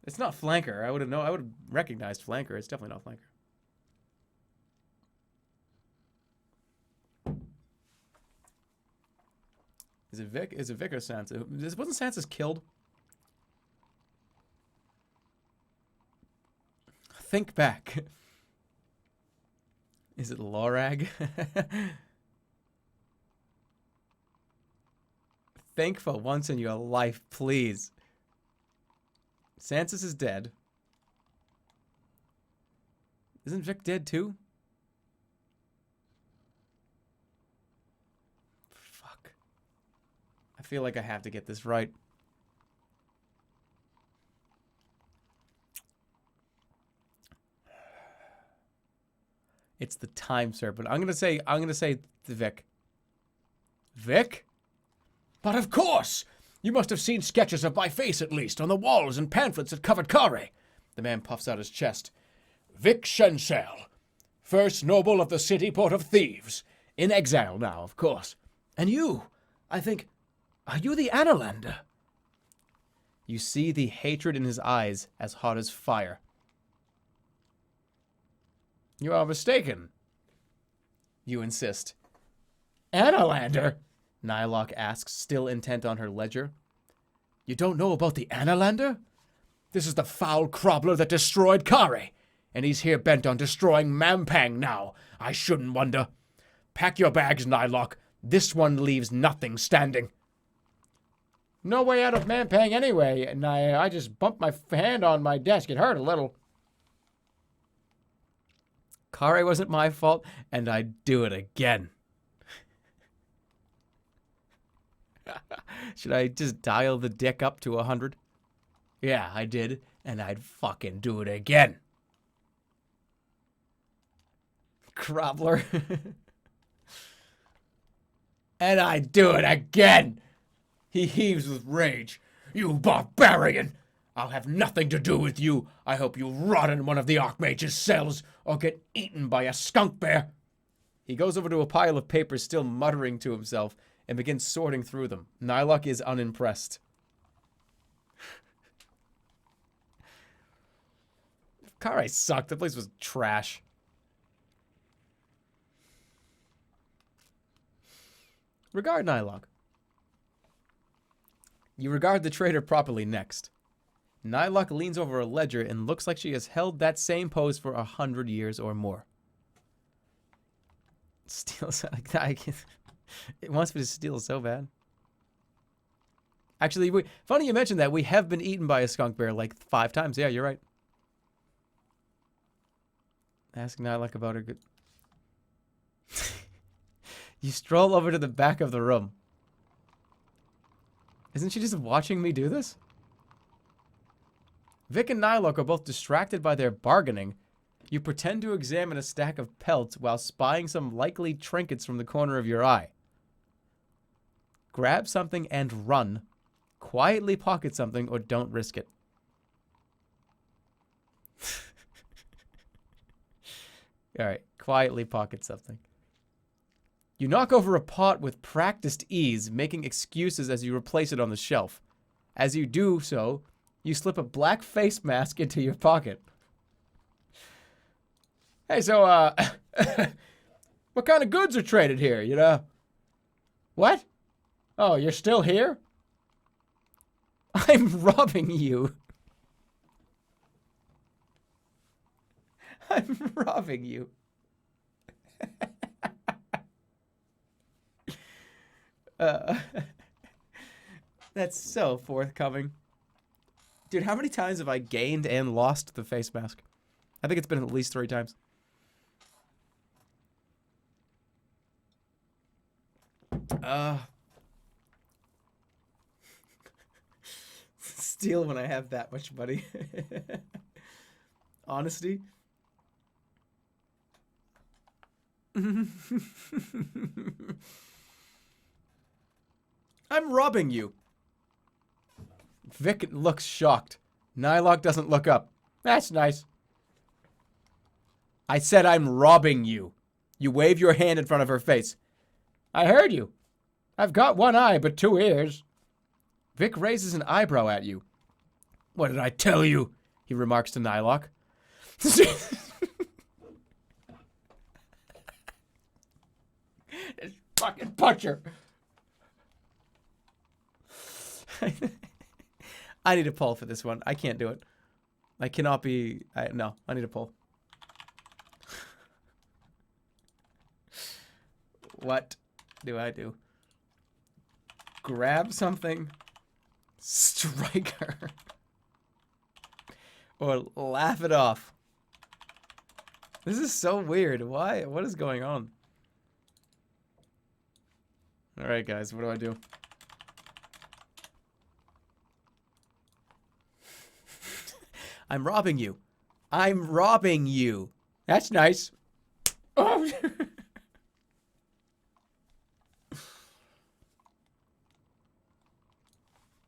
It's not Flanker. I would have recognized Flanker. It's definitely not Flanker. Is it Vic? Is it Vic or Sansa? Wasn't Sansa killed? Think back. Is it Lorag? Think for once in your life, please. Sansa is dead. Isn't Vic dead too? Fuck. I feel like I have to get this right. It's the time serpent. I'm gonna say the Vic. Vic? But of course! You must have seen sketches of my face, at least, on the walls and pamphlets that covered Kare. The man puffs out his chest. Vic Shensel, first noble of the city port of thieves. In exile now, of course. And you, I think, are you the Annalander? You see the hatred in his eyes as hot as fire. You are mistaken. You insist. Annalander? Nylock asks, still intent on her ledger. You don't know about the Annalander? This is the foul crobbler that destroyed Kare, and he's here bent on destroying Mampang now. I shouldn't wonder. Pack your bags, Nylock. This one leaves nothing standing. No way out of Mampang anyway, and I just bumped my hand on my desk. It hurt a little. Kare wasn't my fault, and I'd do it again. Should I just dial the dick up to 100? Yeah, I did, and I'd fucking do it again. Crobbler. And I'd do it again. He heaves with rage. You barbarian! I'll have nothing to do with you. I hope you rot in one of the Archmage's cells or get eaten by a skunk bear. He goes over to a pile of papers, still muttering to himself, and begins sorting through them. Nylok is unimpressed. Kare sucked. The place was trash. Regard Nylok. You regard the traitor properly next. Nylok leans over a ledger and looks like she has held that same pose for 100 years or more. Steals. It wants me to steal so bad. Actually, funny you mentioned that. We have been eaten by a skunk bear like 5 times. Yeah, you're right. Ask Nylok about her good... You stroll over to the back of the room. Isn't she just watching me do this? Vic and Nylok are both distracted by their bargaining. You pretend to examine a stack of pelts while spying some likely trinkets from the corner of your eye. Grab something and run. Quietly pocket something or don't risk it. Alright, quietly pocket something. You knock over a pot with practiced ease, making excuses as you replace it on the shelf. As you do so, you slip a black face mask into your pocket. Hey, so, what kind of goods are traded here, you know? What? Oh, you're still here? I'm robbing you. I'm robbing you. That's so forthcoming. Dude, how many times have I gained and lost the face mask? I think it's been at least 3 times. Steal when I have that much money. Honesty. I'm robbing you. Vic looks shocked. Nylok doesn't look up. That's nice. I said I'm robbing you. You wave your hand in front of her face. I heard you. I've got 1 eye but 2 ears. Vic raises an eyebrow at you. What did I tell you? He remarks to Nylok. This fucking butcher. I need a pull for this one. I can't do it. I cannot be... no, I need a pull. What do I do? Grab something, strike her, or laugh it off. This is so weird. Why? What is going on? All right, guys, what do I do? I'm robbing you. I'm robbing you. That's nice. Oh.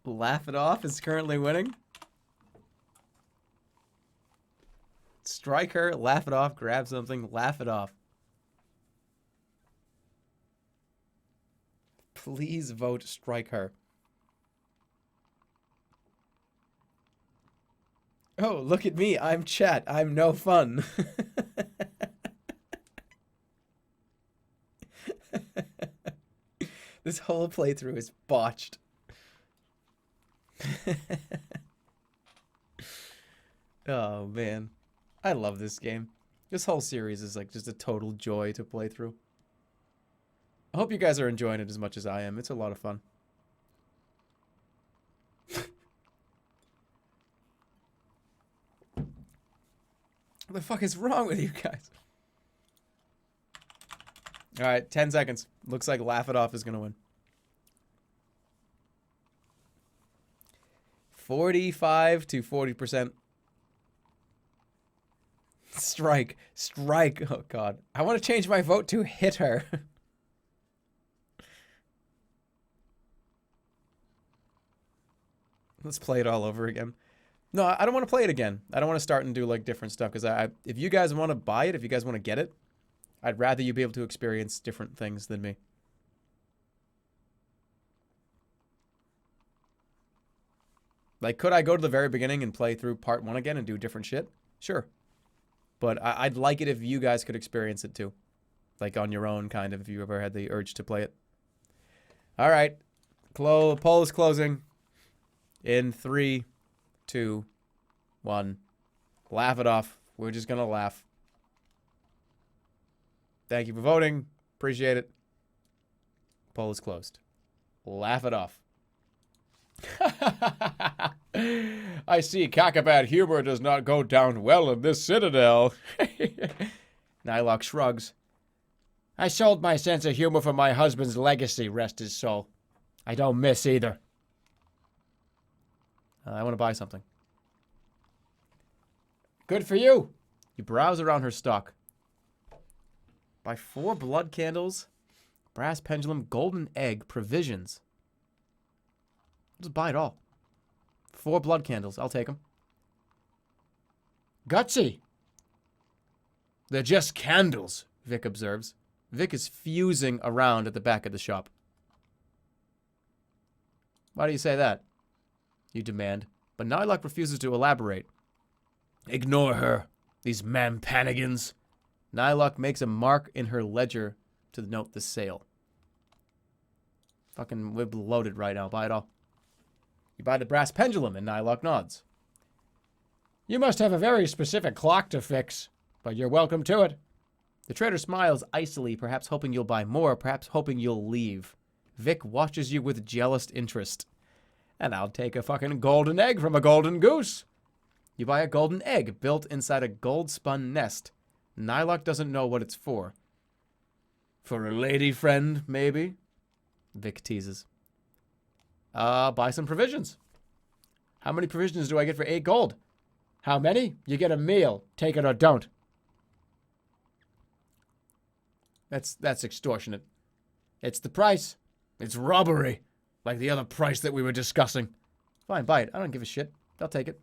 Laugh it off is currently winning. Strike her, laugh it off, grab something, laugh it off. Please vote strike her. Oh, look at me. I'm chat. I'm no fun. This whole playthrough is botched. Oh, man. I love this game. This whole series is like just a total joy to play through. I hope you guys are enjoying it as much as I am. It's a lot of fun. What the fuck is wrong with you guys? Alright, 10 seconds. Looks like Laugh It Off is gonna win. 45 to 40%. Strike. Strike. Oh, God. I want to change my vote to hit her. Let's play it all over again. No, I don't want to play it again. I don't want to start and do like different stuff because if you guys want to buy it, if you guys want to get it, I'd rather you be able to experience different things than me. Like, could I go to the very beginning and play through part 1 again and do different shit? Sure. But I'd like it if you guys could experience it too. Like on your own, kind of, if you ever had the urge to play it. All right. Poll is closing. In 3, 2, 1. Laugh it off. We're just going to laugh. Thank you for voting. Appreciate it. Poll is closed. Laugh it off. I see Kakabad humor does not go down well in this citadel. Nylock shrugs. I sold my sense of humor for my husband's legacy, rest his soul. I don't miss either. I want to buy something. Good for you. You browse around her stock. Buy 4 blood candles, brass pendulum, golden egg, provisions. I'll just buy it all. 4 blood candles. I'll take them. Gutsy. They're just candles, Vic observes. Vic is fusing around at the back of the shop. Why do you say that? You demand. But Nylock refuses to elaborate. Ignore her. These mampanigans. Nylock makes a mark in her ledger to note the sale. Fucking, we're loaded right now. Buy it all. You buy the brass pendulum, and Nylock nods. You must have a very specific clock to fix, but you're welcome to it. The trader smiles icily, perhaps hoping you'll buy more, perhaps hoping you'll leave. Vic watches you with jealous interest. And I'll take a fucking golden egg from a golden goose. You buy a golden egg built inside a gold-spun nest. Nylock doesn't know what it's for. For a lady friend, maybe? Vic teases. Buy some provisions. How many provisions do I get for 8 gold? How many? You get a meal. Take it or don't. That's extortionate. It's the price. It's robbery. Like the other price that we were discussing. Fine, buy it. I don't give a shit. I'll take it.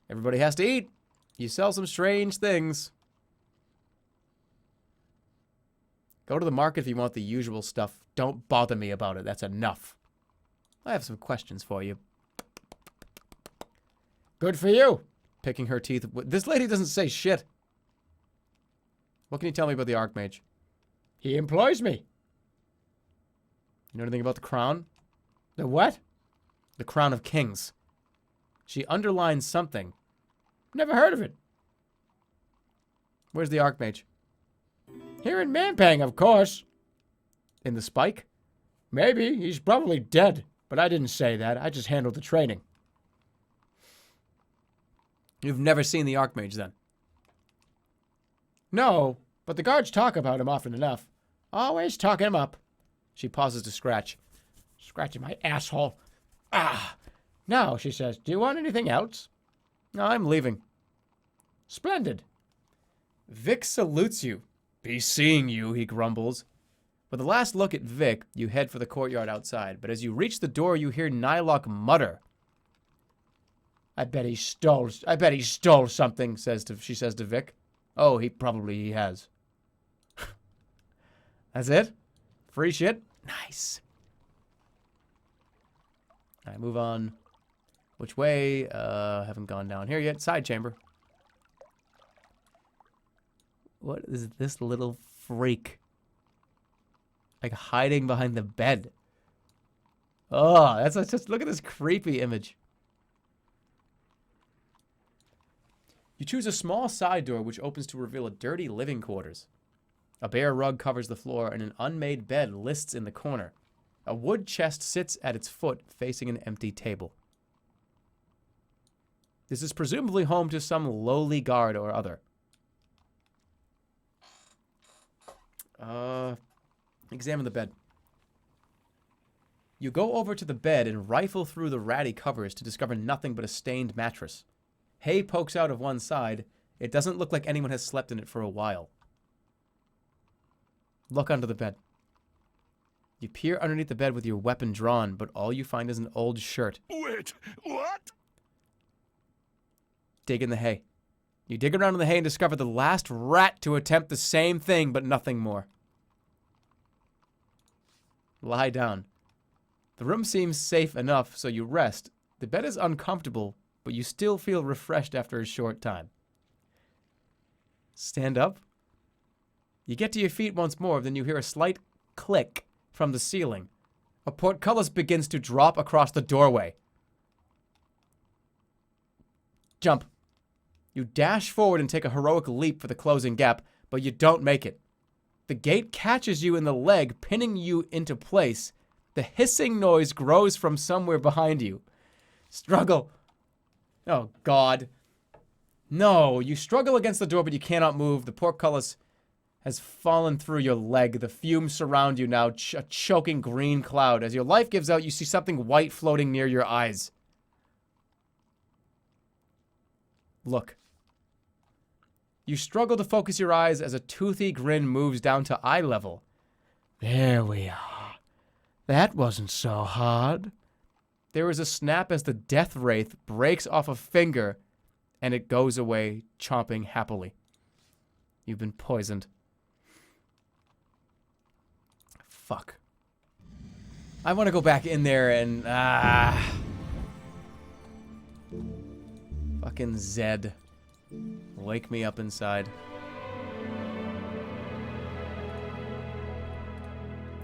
Everybody has to eat. You sell some strange things. Go to the market if you want the usual stuff. Don't bother me about it. That's enough. I have some questions for you. Good for you. Picking her teeth. This lady doesn't say shit. What can you tell me about the Archmage? He employs me. You know anything about the crown? The what? The crown of kings. She underlines something. Never heard of it. Where's the Archmage? Here in Mampang, of course. In the Spike? Maybe. He's probably dead. But I didn't say that. I just handled the training. You've never seen the Archmage, then? No, but the guards talk about him often enough. Always talking him up. She pauses to scratch. Scratching my asshole. Ah! Now, she says, do you want anything else? No, I'm leaving. Splendid. Vic salutes you. Be seeing you, he grumbles. With a last look at Vic, you head for the courtyard outside, but as you reach the door, you hear Nylock mutter. I bet he stole something, She says to Vic. Oh, he probably has. That's it? Free shit? Nice. All right, move on. Which way? Haven't gone down here yet. Side chamber. What is this little freak? Like hiding behind the bed. Oh, that's just look at this creepy image. You choose a small side door which opens to reveal a dirty living quarters. A bare rug covers the floor and an unmade bed lists in the corner. A wood chest sits at its foot facing an empty table. This is presumably home to some lowly guard or other. Examine the bed. You go over to the bed and rifle through the ratty covers to discover nothing but a stained mattress. Hay pokes out of one side. It doesn't look like anyone has slept in it for a while. Look under the bed. You peer underneath the bed with your weapon drawn, but all you find is an old shirt. Wait, what? Dig in the hay. You dig around in the hay and discover the last rat to attempt the same thing, but nothing more. Lie down. The room seems safe enough, so you rest. The bed is uncomfortable, but you still feel refreshed after a short time. Stand up. You get to your feet once more, then you hear a slight click from the ceiling. A portcullis begins to drop across the doorway. Jump. You dash forward and take a heroic leap for the closing gap, but you don't make it. The gate catches you in the leg, pinning you into place. The hissing noise grows from somewhere behind you. Struggle. Oh, God. No, you struggle against the door, but you cannot move. The portcullis has fallen through your leg. The fumes surround you now, a choking green cloud. As your life gives out, you see something white floating near your eyes. Look. You struggle to focus your eyes as a toothy grin moves down to eye level. There we are. That wasn't so hard. There is a snap as the death wraith breaks off a finger, and it goes away, chomping happily. You've been poisoned. Fuck. I want to go back in there and... Fucking Zed. Wake me up inside.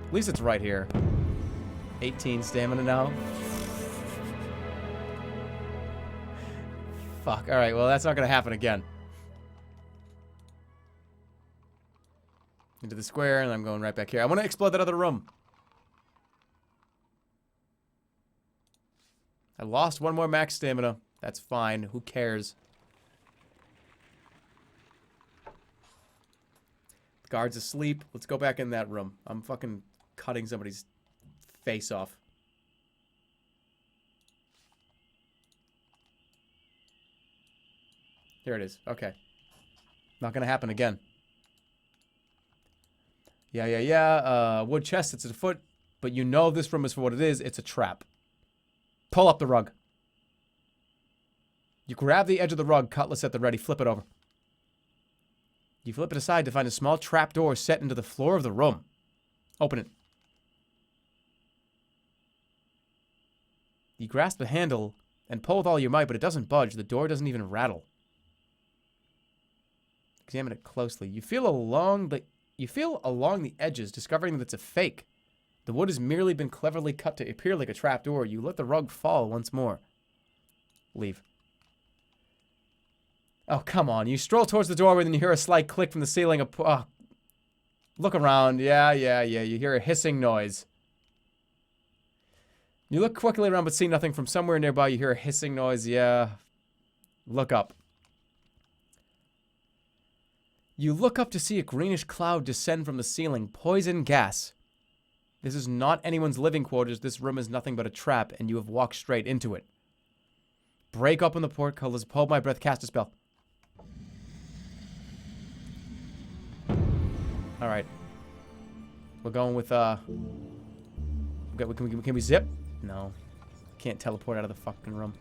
At least it's right here. 18 stamina now. Fuck. Alright, well, that's not gonna happen again. Into the square, and I'm going right back here. I want to explore that other room. I lost one more max stamina. That's fine. Who cares? The guard's asleep. Let's go back in that room. I'm fucking cutting somebody's face off. Here it is. Okay. Not gonna happen again. Yeah. Wood chest, it's at a foot. But you know this room is for what it is. It's a trap. Pull up the rug. You grab the edge of the rug, cutlass at the ready, flip it over. You flip it aside to find a small trapdoor set into the floor of the room. Open it. You grasp the handle and pull with all your might, but it doesn't budge. The door doesn't even rattle. Examine it closely. You feel along the edges, discovering that it's a fake. The wood has merely been cleverly cut to appear like a trapdoor. You let the rug fall once more. Leave. Oh, come on. You stroll towards the doorway, then you hear a slight click from the ceiling. Look around. Yeah. You hear a hissing noise. You look quickly around, but see nothing. From somewhere nearby, you hear a hissing noise. Yeah. Look up. You look up to see a greenish cloud descend from the ceiling. Poison gas. This is not anyone's living quarters. This room is nothing but a trap, and you have walked straight into it. Break open the portcullis. Hold my breath. Cast a spell. Alright. We're going with, Can we zip? No. Can't teleport out of the fucking room.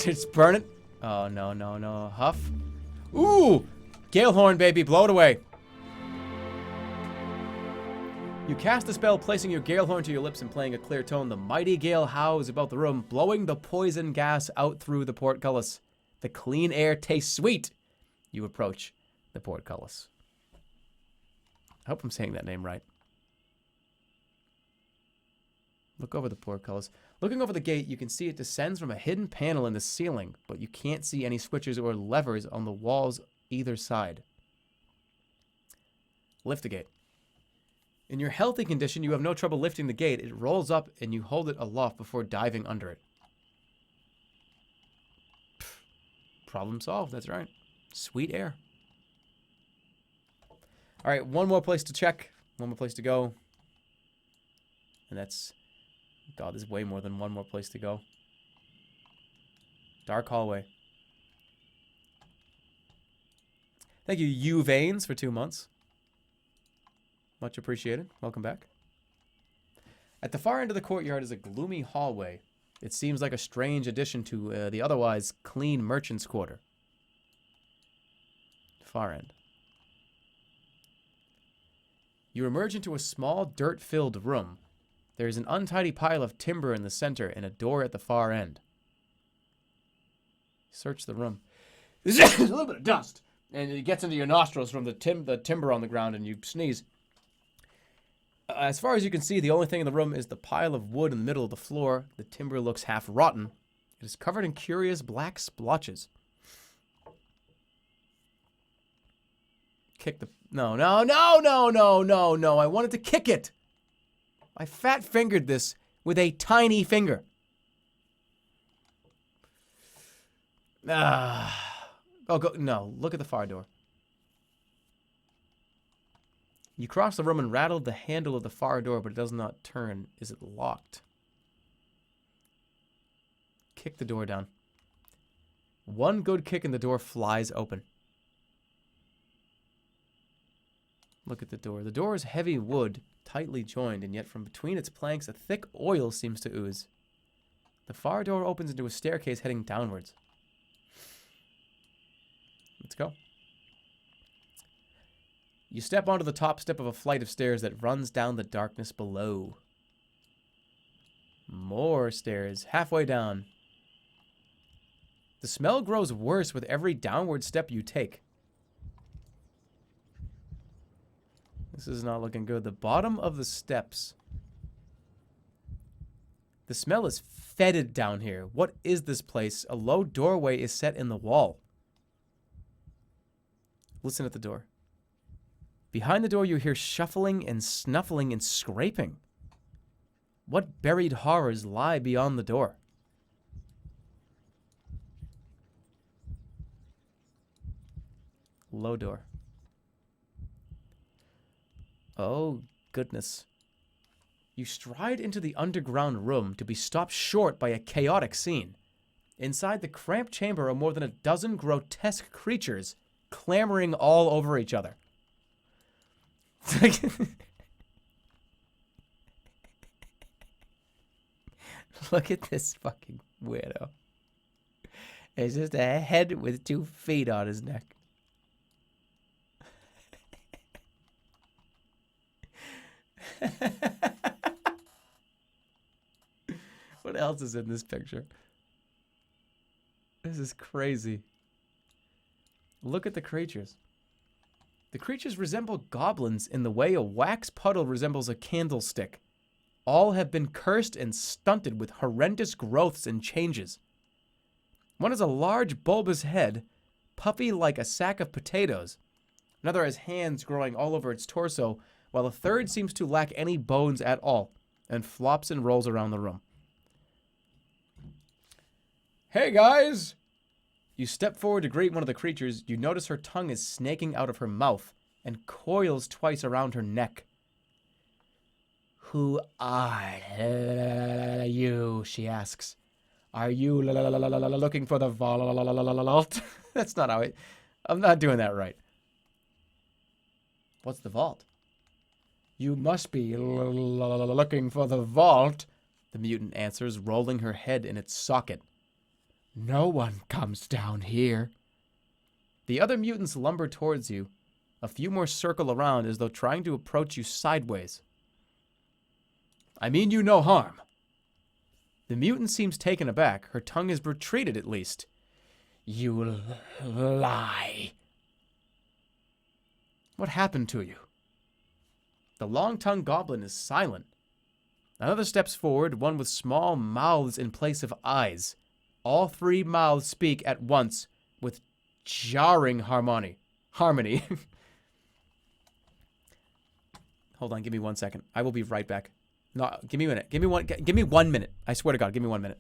It's burning. Oh, no. Huff. Ooh! Galehorn, baby. Blow it away. You cast the spell, placing your Galehorn to your lips and playing a clear tone. The mighty gale howls about the room, blowing the poison gas out through the portcullis. The clean air tastes sweet. You approach the portcullis. I hope I'm saying that name right. Look over the portcullis. Looking over the gate, you can see it descends from a hidden panel in the ceiling, but you can't see any switches or levers on the walls either side. Lift the gate. In your healthy condition, you have no trouble lifting the gate. It rolls up and you hold it aloft before diving under it. Pfft. Problem solved, that's right. Sweet air. Alright, one more place to check. One more place to go. And that's... God, there's way more than one more place to go. Dark hallway. Thank you, Veins, for 2 months. Much appreciated. Welcome back. At the far end of the courtyard is a gloomy hallway. It seems like a strange addition to the otherwise clean merchant's quarter. Far end. You emerge into a small, dirt-filled room. There is an untidy pile of timber in the center and a door at the far end. Search the room. There's a little bit of dust, and it gets into your nostrils from the timber on the ground, and you sneeze. As far as you can see, the only thing in the room is the pile of wood in the middle of the floor. The timber looks half rotten. It is covered in curious black splotches. Kick the... No. I wanted to kick it. I fat-fingered this with a tiny finger. Oh, go... No, look at the far door. You cross the room and rattle the handle of the far door, but it does not turn. Is it locked? Kick the door down. One good kick and the door flies open. Look at the door. The door is heavy wood, tightly joined, and yet from between its planks a thick oil seems to ooze. The far door opens into a staircase heading downwards. Let's go. You step onto the top step of a flight of stairs that runs down the darkness below. More stairs, halfway down. The smell grows worse with every downward step you take. This is not looking good. The bottom of the steps. The smell is fetid down here. What is this place? A low doorway is set in the wall. Listen at the door. Behind the door, you hear shuffling and snuffling and scraping. What buried horrors lie beyond the door? Low door. Oh, goodness. You stride into the underground room to be stopped short by a chaotic scene. Inside the cramped chamber are more than a dozen grotesque creatures clamoring all over each other. Look at this fucking weirdo. It's just a head with 2 feet on his neck. What else is in this picture? This is crazy. Look at the creatures. The creatures resemble goblins in the way a wax puddle resembles a candlestick. All have been cursed and stunted with horrendous growths and changes. One has a large bulbous head, puffy like a sack of potatoes. Another has hands growing all over its torso, while a third seems to lack any bones at all, and flops and rolls around the room. Hey guys! You step forward to greet one of the creatures. You notice her tongue is snaking out of her mouth and coils twice around her neck. Who are you? She asks. Are you looking for the vault? That's not how it... I'm not doing that right. What's the vault? You must be looking for the vault, the mutant answers, rolling her head in its socket. No one comes down here. The other mutants lumber towards you. A few more circle around as though trying to approach you sideways. I mean you no harm. The mutant seems taken aback. Her tongue is retreated at least. You lie. What happened to you? The long-tongued goblin is silent. Another steps forward, one with small mouths in place of eyes. All 3 mouths speak at once with jarring harmony. Hold on, give me 1 second. I will be right back. No, give me a minute. Give me 1 minute. I swear to God, give me 1 minute.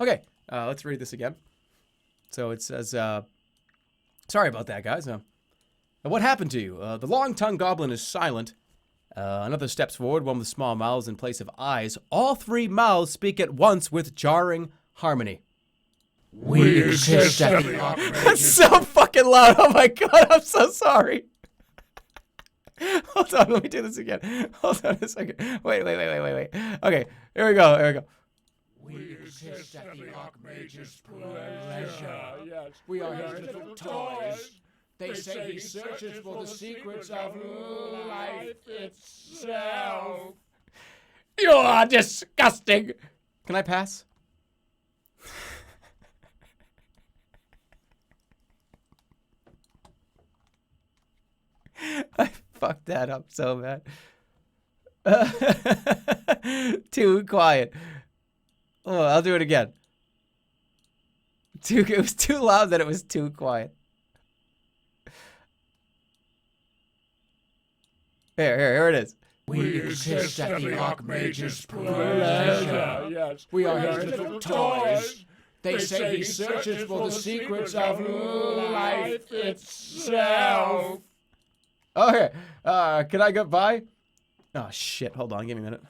Okay, let's read this again. So it says, sorry about that, guys. What happened to you? The long-tongued goblin is silent. Another steps forward, one with small mouths in place of eyes. All three mouths speak at once with jarring harmony. We exist at the Archmage. That's so fucking loud. Oh my god, I'm so sorry. Hold on, let me do this again. Hold on a second. Wait. Okay, here we go. We exist at the Archmage's pleasure. Yes, we are his little toys. They say he searches for the secrets of life itself. You are disgusting. Can I pass? I fucked that up so bad. Too quiet. Oh, I'll do it again. It was too loud that it was too quiet. Here it is. We exist at the Archmage's pleasure. Yes, we are his little toys. They say he searches for the secrets of life itself. Okay, can I go by? Oh shit, hold on, give me a minute.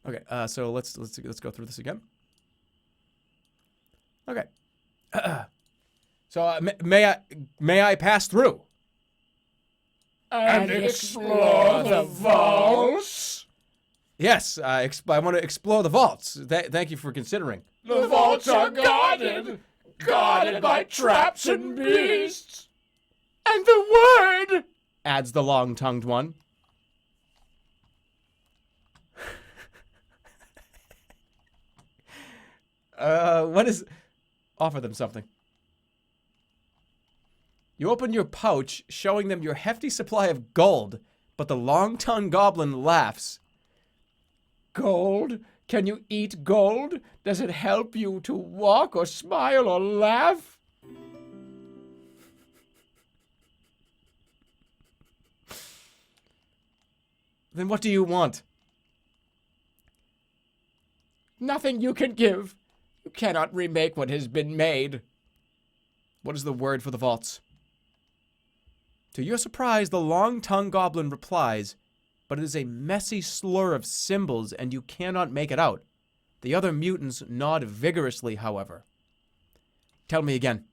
Okay, so let's go through this again. Okay. So may I pass through? And explore the vaults? Yes, I want to explore the vaults. Thank you for considering. The vaults are guarded by traps and beasts. And the word, adds the long-tongued one. What is... Offer them something. You open your pouch, showing them your hefty supply of gold, but the long-tongued goblin laughs. Gold? Can you eat gold? Does it help you to walk or smile or laugh? Then what do you want? Nothing you can give. You cannot remake what has been made. What is the word for the vaults? To your surprise, the long-tongued goblin replies, but it is a messy slur of symbols and you cannot make it out. The other mutants nod vigorously, however. Tell me again.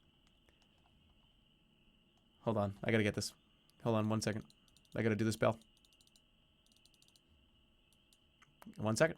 Hold on, I gotta get this. Hold on 1 second. I gotta do this spell. 1 second.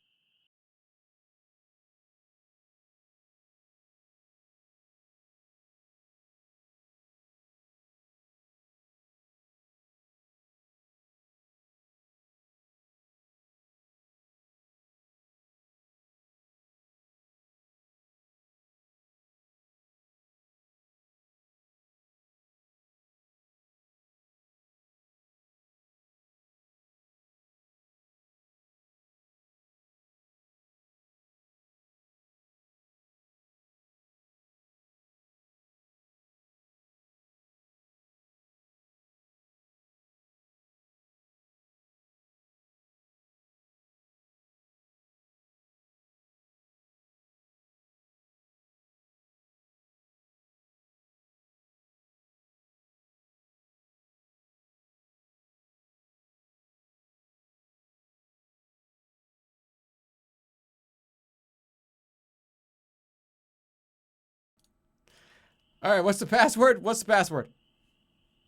All right, what's the password? What's the password?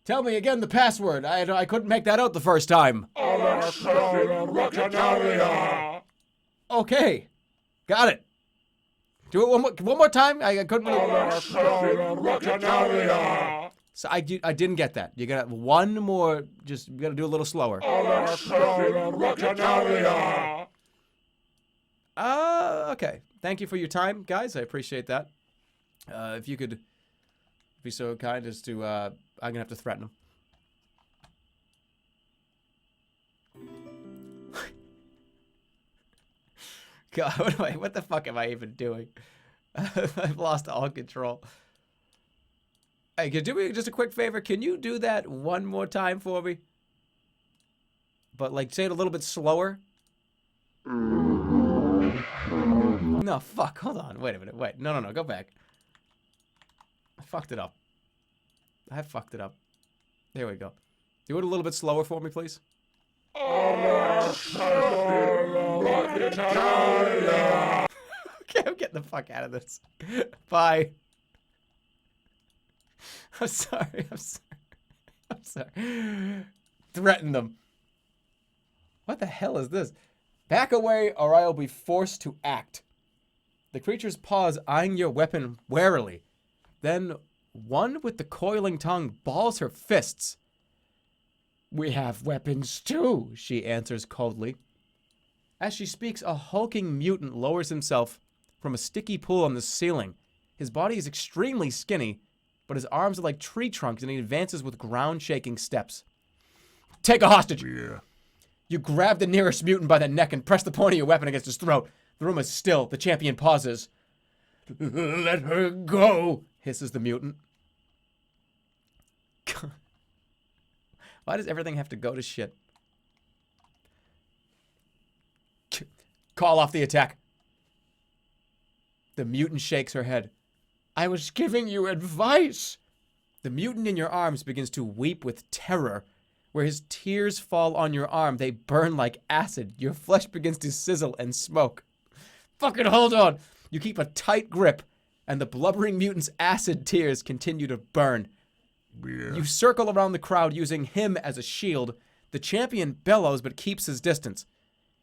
Tell me again the password. I couldn't make that out the first time. Okay. Got it. Do it one more time. I couldn't. So I didn't get that. You got one more. Just you got to do a little slower. Okay. Thank you for your time, guys. I appreciate that. If you could be so kind as to, I'm gonna have to threaten him. God, what the fuck am I even doing? I've lost all control. Hey, do me just a quick favor. Can you do that one more time for me? But like, say it a little bit slower. No, fuck. Hold on. Wait a minute. Wait. No. Go back. I fucked it up. I fucked it up. There we go. Do it a little bit slower for me, please. Okay, I'm getting the fuck out of this. Bye. I'm sorry. I'm sorry. Threaten them. What the hell is this? Back away or I'll be forced to act. The creature's paws eyeing your weapon warily. Then one with the coiling tongue balls her fists. We have weapons too, She answers coldly. As she speaks, a hulking mutant lowers himself from a sticky pool on the ceiling. His body is extremely skinny, but his arms are like tree trunks and he advances with ground-shaking steps. Take a hostage! Yeah. You grab the nearest mutant by the neck and press the point of your weapon against his throat. The room is still. The champion pauses. Let her go, Hisses the mutant. Why does everything have to go to shit? Call off the attack. The mutant shakes her head. I was giving you advice. The mutant in your arms begins to weep with terror. Where his tears fall on your arm, they burn like acid. Your flesh begins to sizzle and smoke. Fucking hold on. You keep a tight grip, and the blubbering mutant's acid tears continue to burn. Yeah. You circle around the crowd using him as a shield. The champion bellows but keeps his distance.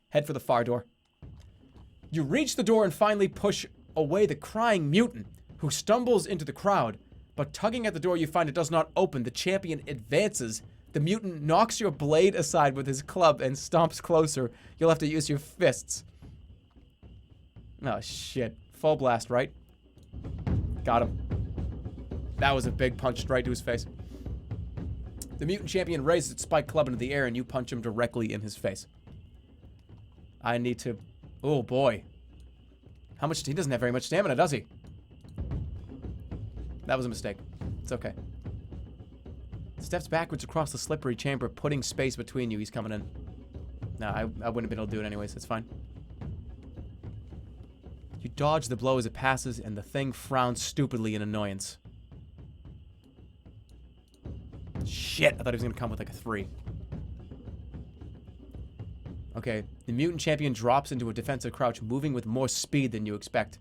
Head for the far door. You reach the door and finally push away the crying mutant, who stumbles into the crowd. But tugging at the door, you find it does not open. The champion advances. The mutant knocks your blade aside with his club and stomps closer. You'll have to use your fists. Oh, shit. Full blast, right? Got him. That was a big punch straight to his face. The mutant champion raises its spiked club into the air and you punch him directly in his face. I need to... Oh, boy. How much... He doesn't have very much stamina, does he? That was a mistake. It's okay. Steps backwards across the slippery chamber, putting space between you. He's coming in. No, I wouldn't have been able to do it anyways. It's fine. You dodge the blow as it passes, and the thing frowns stupidly in annoyance. Shit, I thought he was going to come with like a 3. Okay, the mutant champion drops into a defensive crouch, moving with more speed than you expect.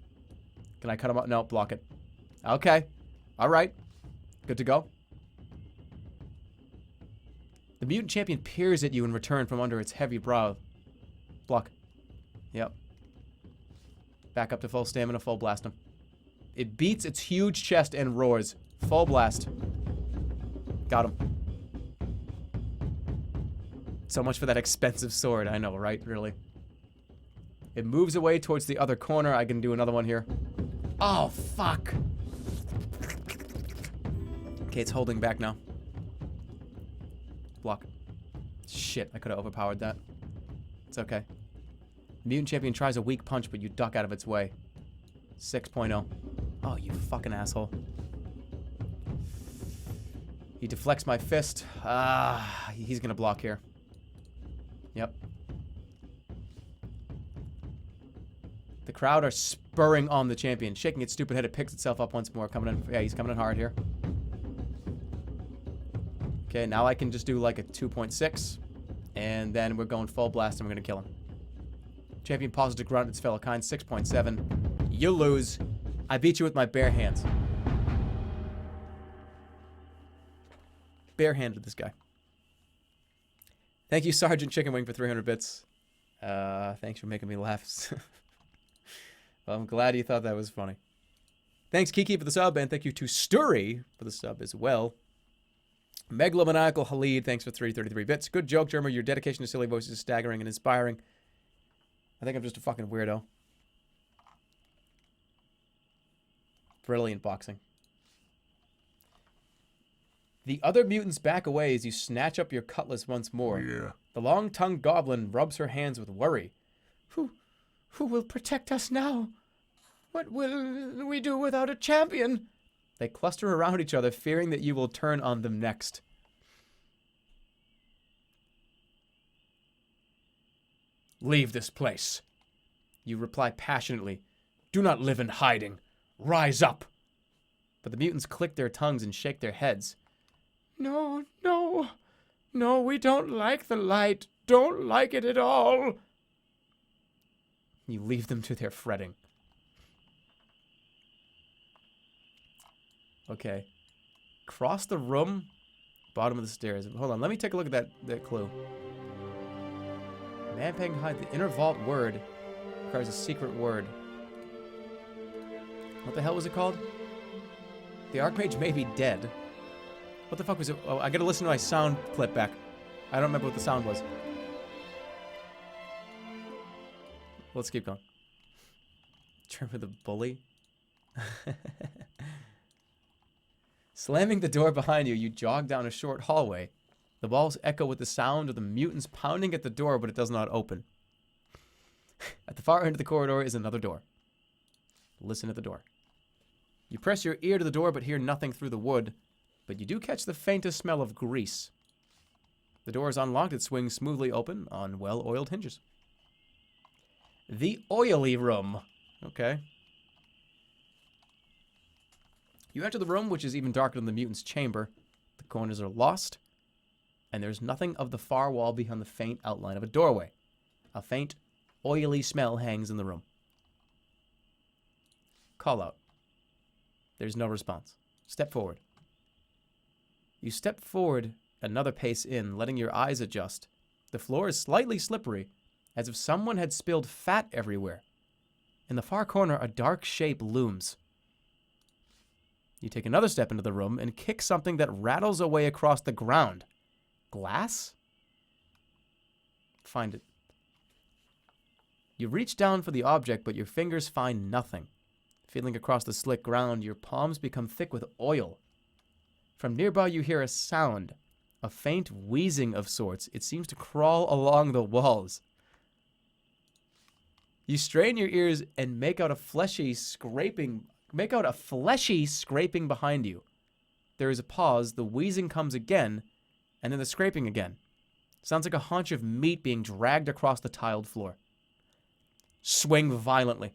Can I cut him out? No, block it. Okay. All right. Good to go. The mutant champion peers at you in return from under its heavy brow. Block. Yep. Back up to full stamina, full blast him. It beats its huge chest and roars. Full blast. Got him. So much for that expensive sword. I know, right? Really. It moves away towards the other corner. I can do another one here. Oh, fuck. Okay, it's holding back now. Block. Shit, I could have overpowered that. It's okay. Mutant champion tries a weak punch, but you duck out of its way. 6.0. Oh, you fucking asshole. He deflects my fist. He's gonna block here. Yep. The crowd are spurring on the champion. Shaking its stupid head, it picks itself up once more. Coming in. Yeah, he's coming in hard here. Okay, now I can just do like a 2.6. And then we're going full blast and we're gonna kill him. Champion pauses to grunt its fellow kind. 6.7. You lose. I beat you with my bare hands. barehanded this guy. Thank you, Sergeant Chicken Wing, for 300 bits. Thanks for making me laugh. Well, I'm glad you thought that was funny. Thanks, Kiki, for the sub, and thank you to Sturry for the sub as well. Megalomaniacal Halid, thanks for 333 bits. Good joke, Jerma. Your dedication to silly voices is staggering and inspiring. I think I'm just a fucking weirdo. Brilliant boxing. The other mutants back away as you snatch up your cutlass once more. Yeah. The long-tongued goblin rubs her hands with worry. Who will protect us now? What will we do without a champion? They cluster around each other, fearing that you will turn on them next. Leave this place. You reply passionately. Do not live in hiding. Rise up. But the mutants click their tongues and shake their heads. No, no. No, we don't like the light. Don't like it at all. You leave them to their fretting. Okay. Cross the room. Bottom of the stairs. Hold on, let me take a look at that clue. Man paying to hide the inner vault word requires a secret word. What the hell was it called? The Archmage may be dead. What the fuck was it? Oh, I gotta listen to my sound clip back. I don't remember what the sound was. Let's keep going. Jerma the bully. Slamming the door behind you, you jog down a short hallway. The walls echo with the sound of the mutants pounding at the door, but it does not open. At the far end of the corridor is another door. Listen at the door. You press your ear to the door but hear nothing through the wood, but you do catch the faintest smell of grease. The door is unlocked. It swings smoothly open on well-oiled hinges. The oily room. Okay. You enter the room, which is even darker than the mutant's chamber. The corners are lost, and there's nothing of the far wall beyond the faint outline of a doorway. A faint, oily smell hangs in the room. Call out. There's no response. Step forward. You step forward another pace in, letting your eyes adjust. The floor is slightly slippery, as if someone had spilled fat everywhere. In the far corner, a dark shape looms. You take another step into the room and kick something that rattles away across the ground. Glass? Find it. You reach down for the object, but your fingers find nothing. Feeling across the slick ground, your palms become thick with oil. From nearby, you hear a sound, a faint wheezing of sorts. It seems to crawl along the walls. You strain your ears and make out a fleshy scraping behind you. There is a pause, the wheezing comes again, and then the scraping again. Sounds like a haunch of meat being dragged across the tiled floor. Swing violently.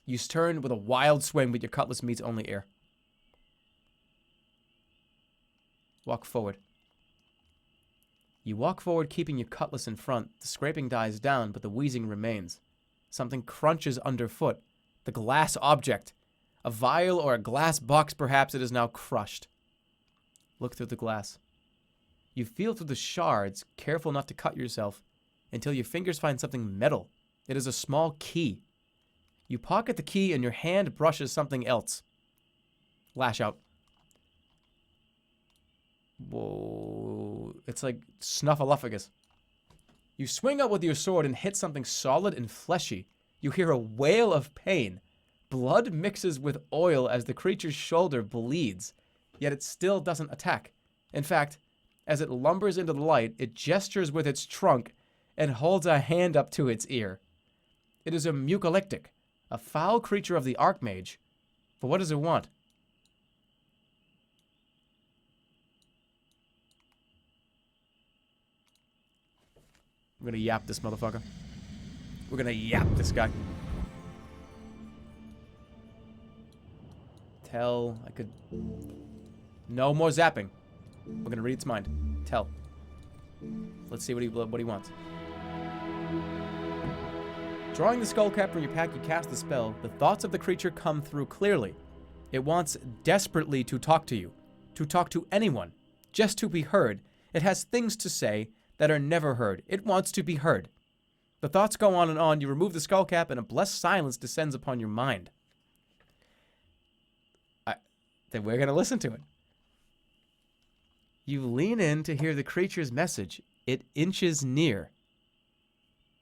You turn with a wild swing, but your cutlass meets only air. Walk forward. You walk forward, keeping your cutlass in front. The scraping dies down, but the wheezing remains. Something crunches underfoot. The glass object. A vial or a glass box, perhaps. It is now crushed. Look through the glass. You feel through the shards, careful not to cut yourself, until your fingers find something metal. It is a small key. You pocket the key and your hand brushes something else. Lash out. Whoa. It's like Snuffleupagus. You swing up with your sword and hit something solid and fleshy. You hear a wail of pain. Blood mixes with oil as the creature's shoulder bleeds, yet it still doesn't attack. In fact, as it lumbers into the light, it gestures with its trunk and holds a hand up to its ear. It is a mucolytic, a foul creature of the Archmage. But what does it want? I'm gonna yap this motherfucker. We're gonna yap this guy. Tell, I could... No more zapping. We're gonna read its mind. Tell. Let's see what he wants. Drawing the skull cap from your pack, you cast the spell. The thoughts of the creature come through clearly. It wants desperately to talk to you. To talk to anyone. just to be heard. It has things to say that are never heard. It wants to be heard. The thoughts go on and on. You remove the skull cap, and a blessed silence descends upon your mind. Then we're going to listen to it. You lean in to hear the creature's message. It inches near.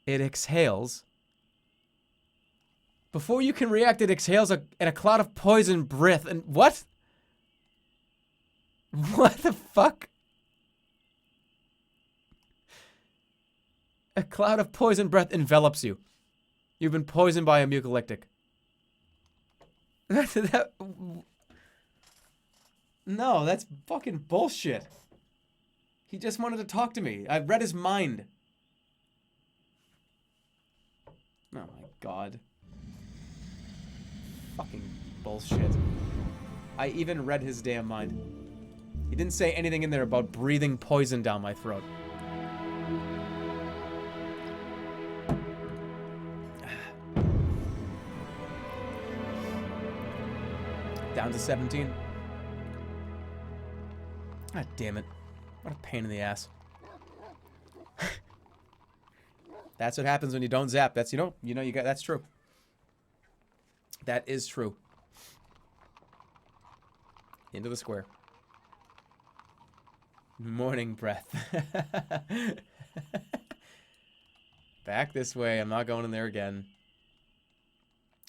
It exhales. Before you can react, it exhales in a cloud of poison breath. And what? What the fuck? A cloud of poison breath envelops you. You've been poisoned by a mucolytic. No, that's fucking bullshit. He just wanted to talk to me. I read his mind. Oh my god. Fucking bullshit. I even read his damn mind. He didn't say anything in there about breathing poison down my throat. Down to 17. God damn it. What a pain in the ass. That's what happens when you don't zap. That's, you got, that's true. That is true. Into the square. Morning breath. Back this way. I'm not going in there again.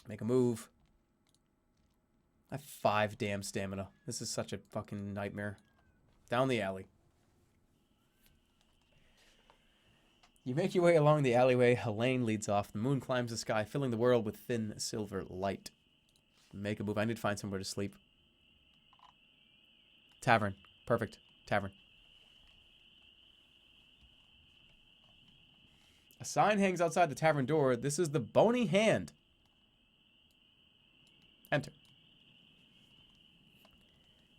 Make a move. I have 5 damn stamina. This is such a fucking nightmare. Down the alley. You make your way along the alleyway. Helene leads off. The moon climbs the sky, filling the world with thin silver light. Make a move. I need to find somewhere to sleep. Tavern. Perfect. Tavern. A sign hangs outside the tavern door. This is the Bony Hand. Enter.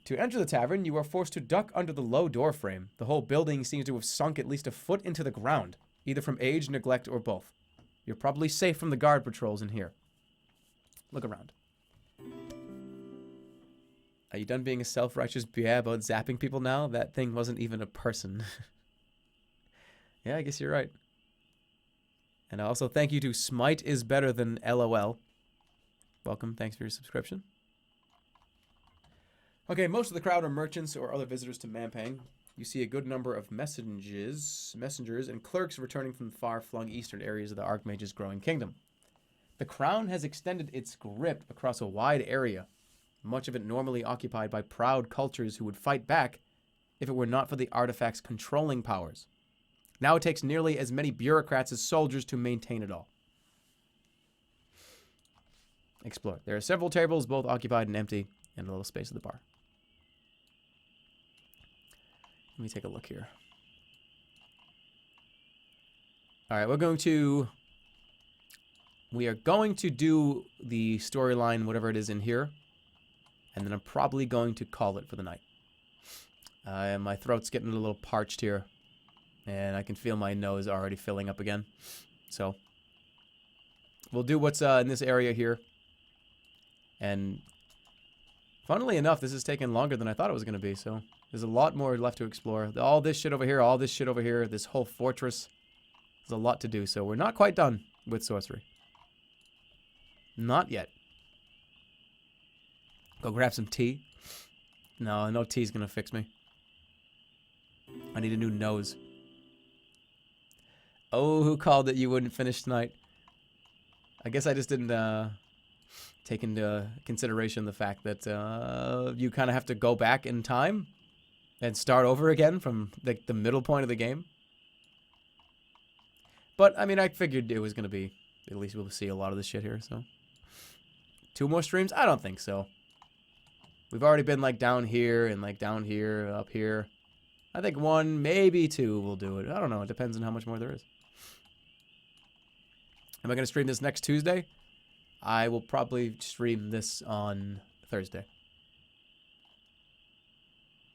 To enter the tavern, you are forced to duck under the low door frame. The whole building seems to have sunk at least a foot into the ground, either from age, neglect, or both. You're probably safe from the guard patrols in here. Look around. Are you done being a self-righteous biat about zapping people now? That thing wasn't even a person. Yeah, I guess you're right. And also thank you to Smite is better than LOL. Welcome, thanks for your subscription. Okay, most of the crowd are merchants or other visitors to Mampang. You see a good number of messengers and clerks returning from the far-flung eastern areas of the Archmage's growing kingdom. The crown has extended its grip across a wide area, much of it normally occupied by proud cultures who would fight back if it were not for the artifact's controlling powers. Now it takes nearly as many bureaucrats as soldiers to maintain it all. Explore. There are several tables, both occupied and empty, and a little space at the bar. Let me take a look here. All right, we are going to do the storyline, whatever it is in here, and then I'm probably going to call it for the night. My throat's getting a little parched here, and I can feel my nose already filling up again. So we'll do what's in this area here. And funnily enough, this is taking longer than I thought it was going to be, so there's a lot more left to explore. All this shit over here, all this shit over here, this whole fortress. There's a lot to do, so we're not quite done with sorcery. Not yet. Go grab some tea. No tea's going to fix me. I need a new nose. Oh, who called that you wouldn't finish tonight? I guess I just didn't take into consideration the fact that you kind of have to go back in time and start over again from the middle point of the game. But, I mean, I figured it was going to be, at least we'll see a lot of this shit here, so. 2 more streams? I don't think so. We've already been, like, down here and, like, down here, up here. I think 1, maybe 2 will do it. I don't know. It depends on how much more there is. Am I going to stream this next Tuesday? I will probably stream this on Thursday.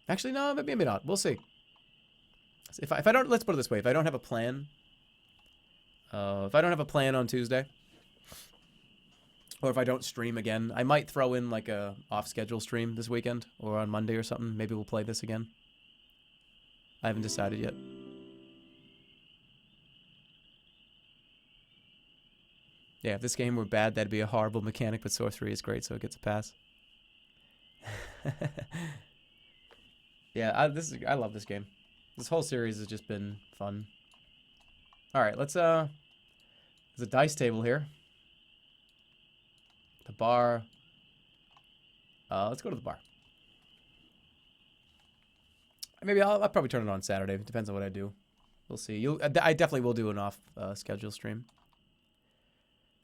Actually, no, maybe not. We'll see. If I don't, let's put it this way. If I don't have a plan, on Tuesday, or if I don't stream again, I might throw in like a off-schedule stream this weekend or on Monday or something. Maybe we'll play this again. I haven't decided yet. Yeah, if this game were bad, that'd be a horrible mechanic, but sorcery is great, so it gets a pass. Yeah, I love this game. This whole series has just been fun. All right, let's there's a dice table here. The bar. Let's go to the bar. Maybe I'll probably turn it on Saturday. It depends on what I do. We'll see. I definitely will do an off schedule stream.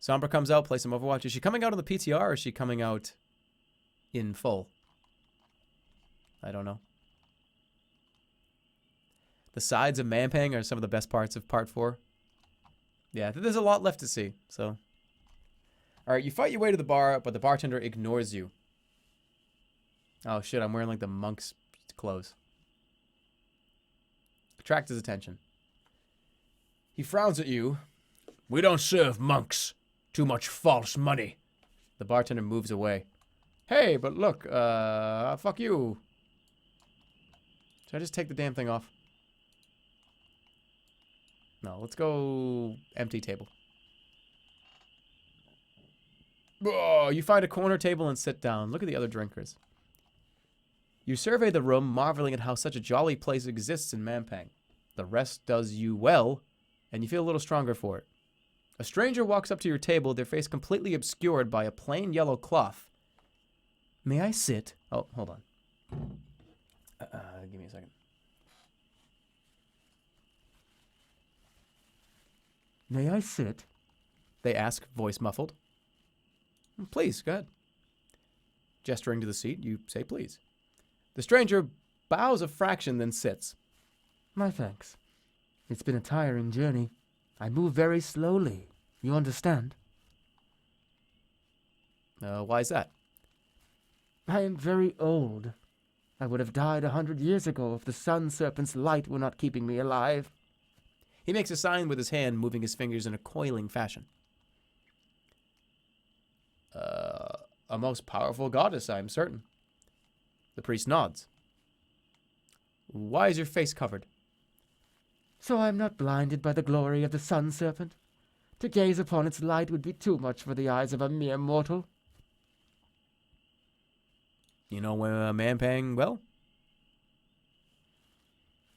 Sombra comes out, play some Overwatch. Is she coming out on the PTR or is she coming out in full? I don't know. The sides of Mampang are some of the best parts of Part 4. Yeah, there's a lot left to see, so. Alright, you fight your way to the bar, but the bartender ignores you. Oh shit, I'm wearing like the monk's clothes. Attract his attention. He frowns at you. We don't serve monks. Too much false money. The bartender moves away. Hey, but look, fuck you. Should I just take the damn thing off? No, let's go empty table. Oh, you find a corner table and sit down. Look at the other drinkers. You survey the room, marveling at how such a jolly place exists in Mampang. The rest does you well, and you feel a little stronger for it. A stranger walks up to your table, their face completely obscured by a plain yellow cloth. May I sit? Oh, hold on. Give me a second. May I sit? They ask, voice muffled. Please, go ahead. Gesturing to the seat, you say please. The stranger bows a fraction, then sits. My thanks. It's been a tiring journey. I move very slowly. You understand? Why is that? I am very old. I would have died 100 years ago if the sun serpent's light were not keeping me alive. He makes a sign with his hand, moving his fingers in a coiling fashion. A most powerful goddess, I am certain. The priest nods. Why is your face covered? So I am not blinded by the glory of the sun serpent. To gaze upon its light would be too much for the eyes of a mere mortal. You know Mampang well?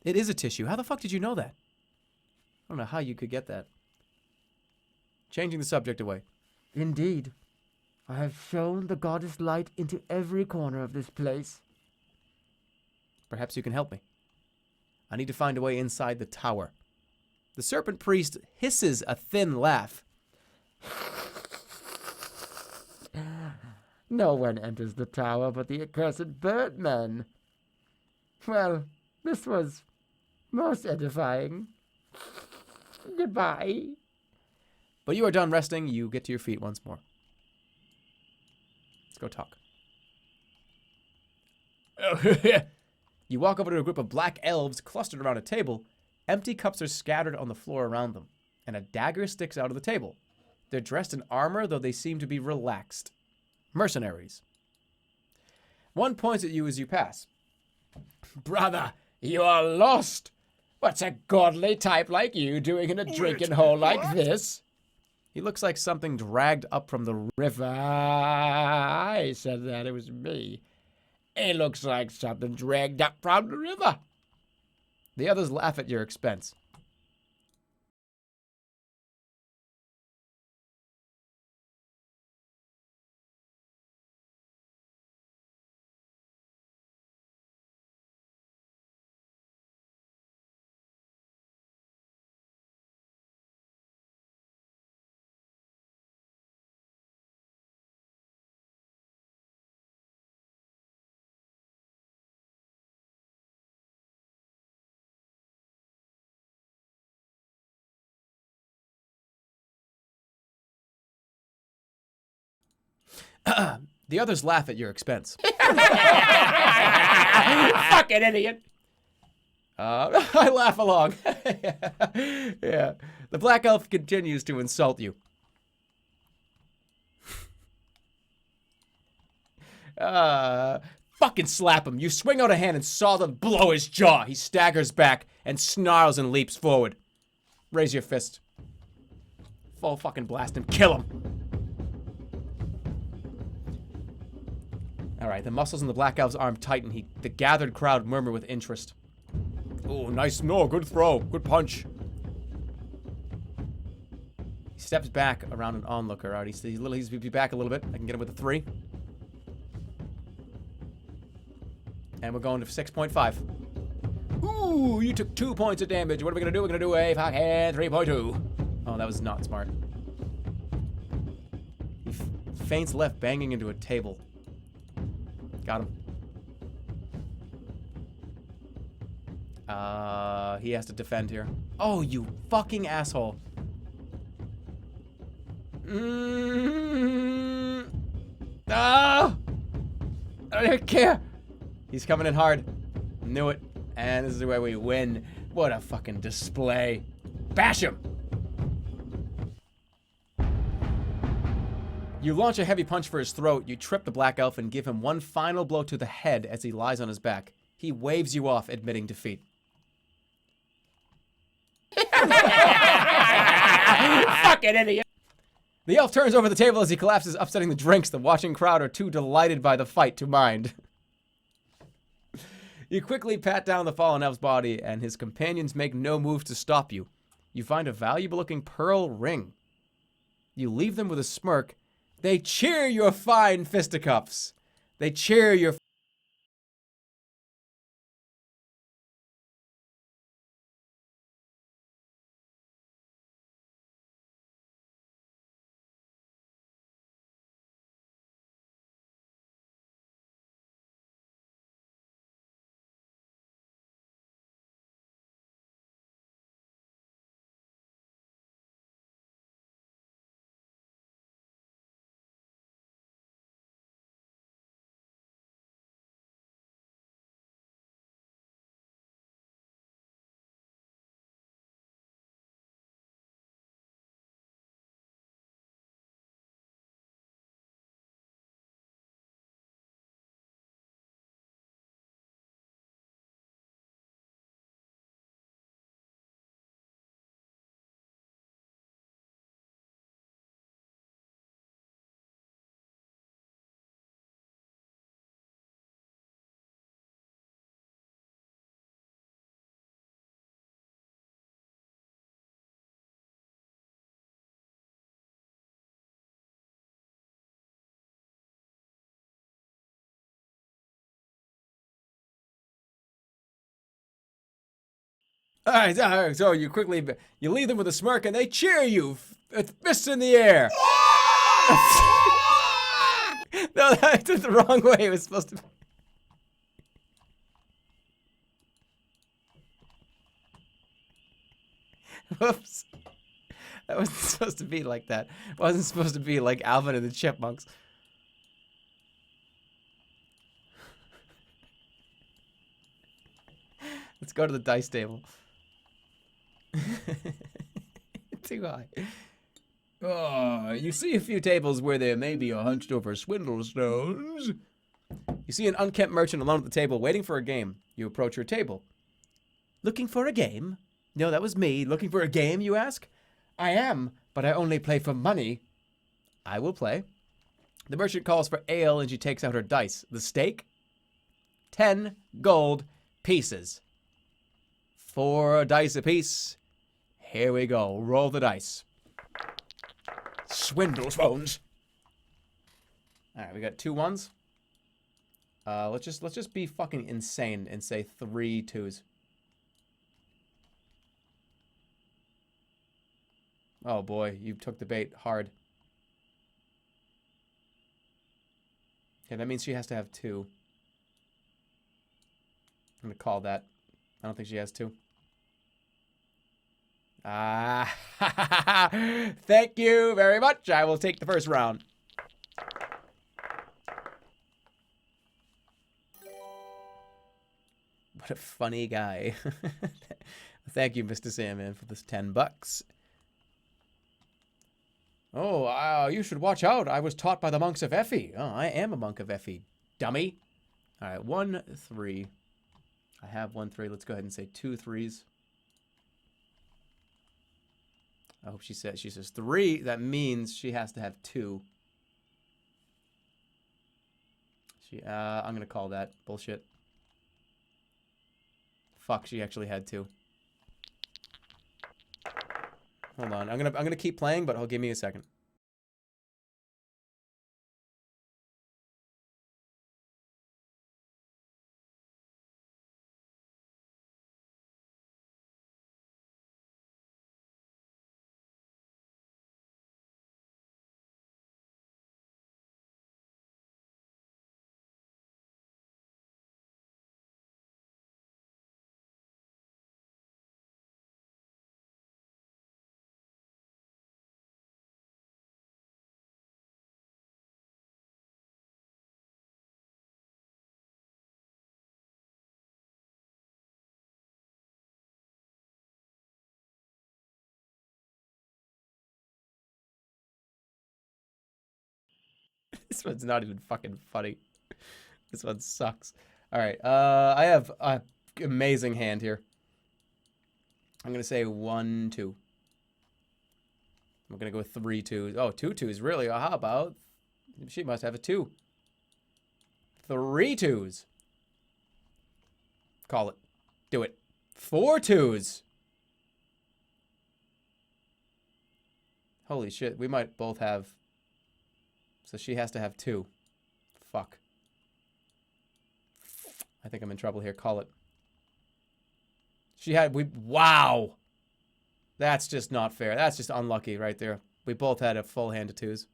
It is a tissue. How the fuck did you know that? I don't know how you could get that. Changing the subject away. Indeed. I have shown the goddess light into every corner of this place. Perhaps you can help me. I need to find a way inside the tower. The serpent priest hisses a thin laugh. No one enters the tower but the accursed Birdmen. Well, this was most edifying. Goodbye. But you are done resting. You get to your feet once more. Let's go talk. You walk over to a group of black elves clustered around a table. Empty cups are scattered on the floor around them, and a dagger sticks out of the table. They're dressed in armor, though they seem to be relaxed. Mercenaries. One points at you as you pass. Brother, you are lost. What's a godly type like you doing in a drinking hole like this? He looks like something dragged up from the river. I said that, it was me. It looks like something dragged up from the river. The others laugh at your expense. The others laugh at your expense. Fucking idiot. I laugh along. Yeah. The black elf continues to insult you. fucking slap him. You swing out a hand and saw them blow his jaw. He staggers back and snarls and leaps forward. Raise your fist. Full fucking blast him. Kill him. Alright, the muscles in the Black Elf's arm tighten. The gathered crowd murmur with interest. Oh, nice. No, good throw. Good punch. He steps back around an onlooker. Alright, he's back a little bit. I can get him with a 3. And we're going to 6.5. Ooh, you took 2 points of damage. What are we going to do? We're going to do a fucking 3.2. Oh, that was not smart. He feints left, banging into a table. Got him. He has to defend here. Oh, you fucking asshole. Ah! I don't care. He's coming in hard. Knew it. And this is the way we win. What a fucking display. Bash him! You launch a heavy punch for his throat. You trip the Black Elf and give him one final blow to the head as he lies on his back. He waves you off, admitting defeat. Fucking idiot. The elf turns over the table as he collapses, upsetting the drinks. The watching crowd are too delighted by the fight to mind. You quickly pat down the fallen elf's body, and his companions make no move to stop you. You find a valuable-looking pearl ring. You leave them with a smirk. They cheer your fine fisticuffs. They cheer your... All right, so you leave them with a smirk, and they cheer you, fists in the air. No, that's the wrong way. It was supposed to be. Whoops. That wasn't supposed to be like that. It wasn't supposed to be like Alvin and the Chipmunks. Let's go to the dice table. Too high. Oh, you see a few tables where there may be a hunched over swindle stones. You see an unkempt merchant alone at the table waiting for a game. You approach your table. Looking for a game? No, that was me. Looking for a game, you ask? I am, but I only play for money. I will play. The merchant calls for ale and she takes out her dice. The stake? 10 gold pieces. 4 dice apiece. Here we go. Roll the dice. Swindles phones. All right, we got 2 ones. Let's just be fucking insane and say 3 2s. Oh boy, you took the bait hard. Okay, that means she has to have 2. I'm gonna call that. I don't think she has 2. Thank you very much. I will take the first round. What a funny guy. Thank you, Mr. Sandman, for this $10. Oh, you should watch out. I was taught by the monks of Effie. Oh, I am a monk of Effie, dummy. All right, 1, 3. I have 1, 3. Let's go ahead and say 2 3s. I hope she says 3. That means she has to have 2. I'm gonna call that bullshit. Fuck, she actually had 2. Hold on, I'm gonna keep playing, but give me a second. This one's not even fucking funny. This one sucks. All right, I have an amazing hand here. I'm gonna say 1 2. I'm gonna go with 3 2s. Oh, 2 2s, really? How about? She must have a 2. 3 2s. Call it. Do it. 4 2s. Holy shit, we might both have. So she has to have 2. Fuck. I think I'm in trouble here. Call it. She had. Wow. That's just not fair. That's just unlucky right there. We both had a full hand of 2s.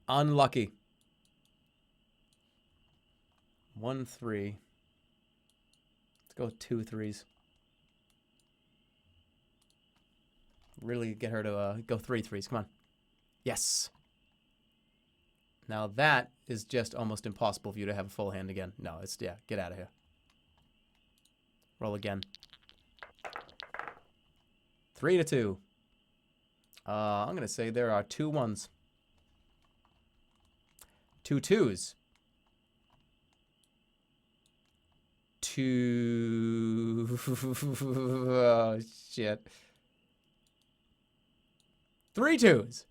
Unlucky. 1 3. Let's go with 2 3s. Really get her to go 3 3s. Come on. Yes. Now that is just almost impossible for you to have a full hand again. No, it's, yeah, get out of here. Roll again. 3 2. I'm going to say there are 2 1s. 2 2s. 2... Oh, shit. 3 2s.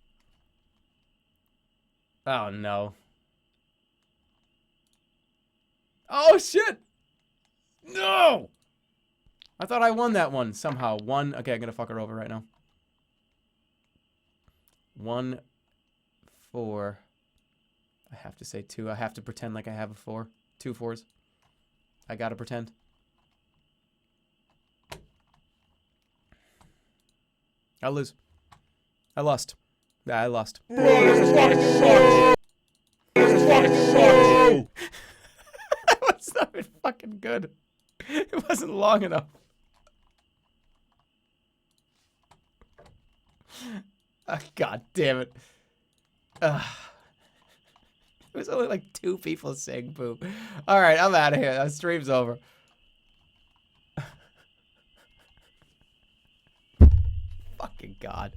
Oh, no. Oh, shit! No! I thought I won that one somehow. 1. Okay, I'm gonna fuck her over right now. 1 4. I have to say 2. I have to pretend like I have a 4. 2 4s. I gotta pretend. I'll lose. I lost. Yeah, I lost. Bro, this fucking sucks. This fucking sucks. That was not even fucking good. It wasn't long enough. God damn it. It was only like 2 people saying boo. Alright, I'm out of here. That stream's over. Fucking God.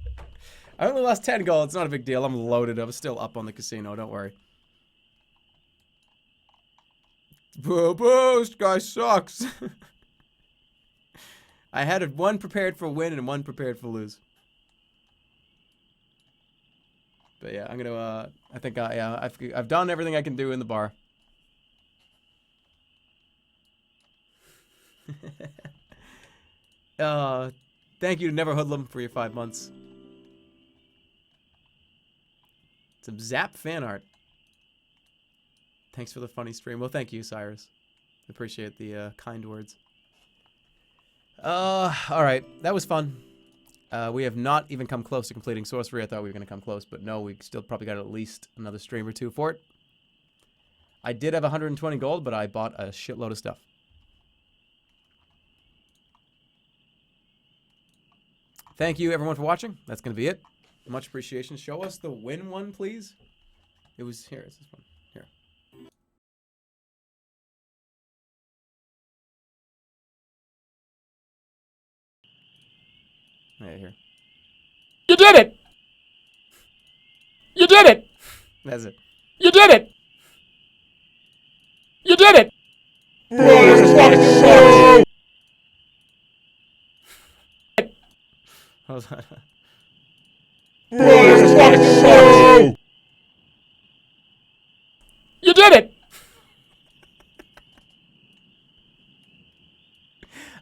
I only lost 10 gold. It's not a big deal. I'm loaded. I'm still up on the casino. Don't worry. Boo boo, this guy sucks. I had 1 prepared for win and 1 prepared for lose. But yeah, I'm gonna. I think I've done everything I can do in the bar. Thank you to Never Hoodlum for your 5 months. Some Zap fan art. Thanks for the funny stream. Well, thank you, Cyrus. Appreciate the kind words. All right, that was fun. We have not even come close to completing Sorcery. I thought we were going to come close, but no, we still probably got at least another stream or 2 for it. I did have 120 gold, but I bought a shitload of stuff. Thank you, everyone, for watching. That's going to be it. Much appreciation. Show us the win one, please. It was here. It's this one. Here. Yeah, here. You did it! You did it! That's it. You did it! You did it! Hold on. You did it!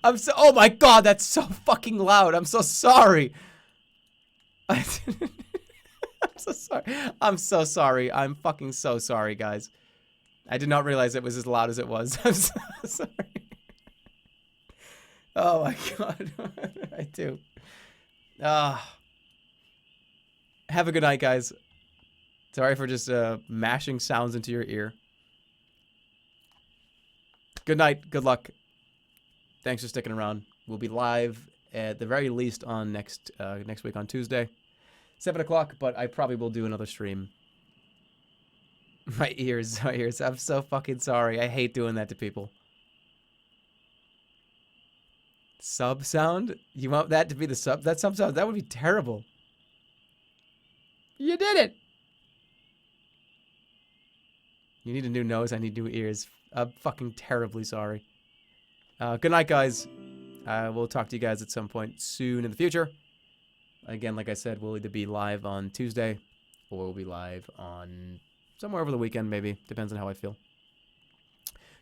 Oh my god, that's so fucking loud. I'm so sorry. I'm so sorry. I'm so sorry. I'm fucking so sorry, guys. I did not realize it was as loud as it was. I'm so sorry. Oh my god. I do. Have a good night, guys. Sorry for just mashing sounds into your ear. Good night. Good luck. Thanks for sticking around. We'll be live at the very least on next week on Tuesday, 7 o'clock. But I probably will do another stream. My ears. I'm so fucking sorry. I hate doing that to people. Sub sound? You want that to be the sub? That sub sound? That would be terrible. You did it! You need a new nose. I need new ears. I'm fucking terribly sorry. Good night, guys. We'll talk to you guys at some point soon in the future. Again, like I said, we'll either be live on Tuesday or we'll be live on somewhere over the weekend, maybe. Depends on how I feel.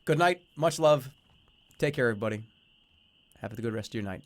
Good night. Much love. Take care, everybody. Have a good rest of your night.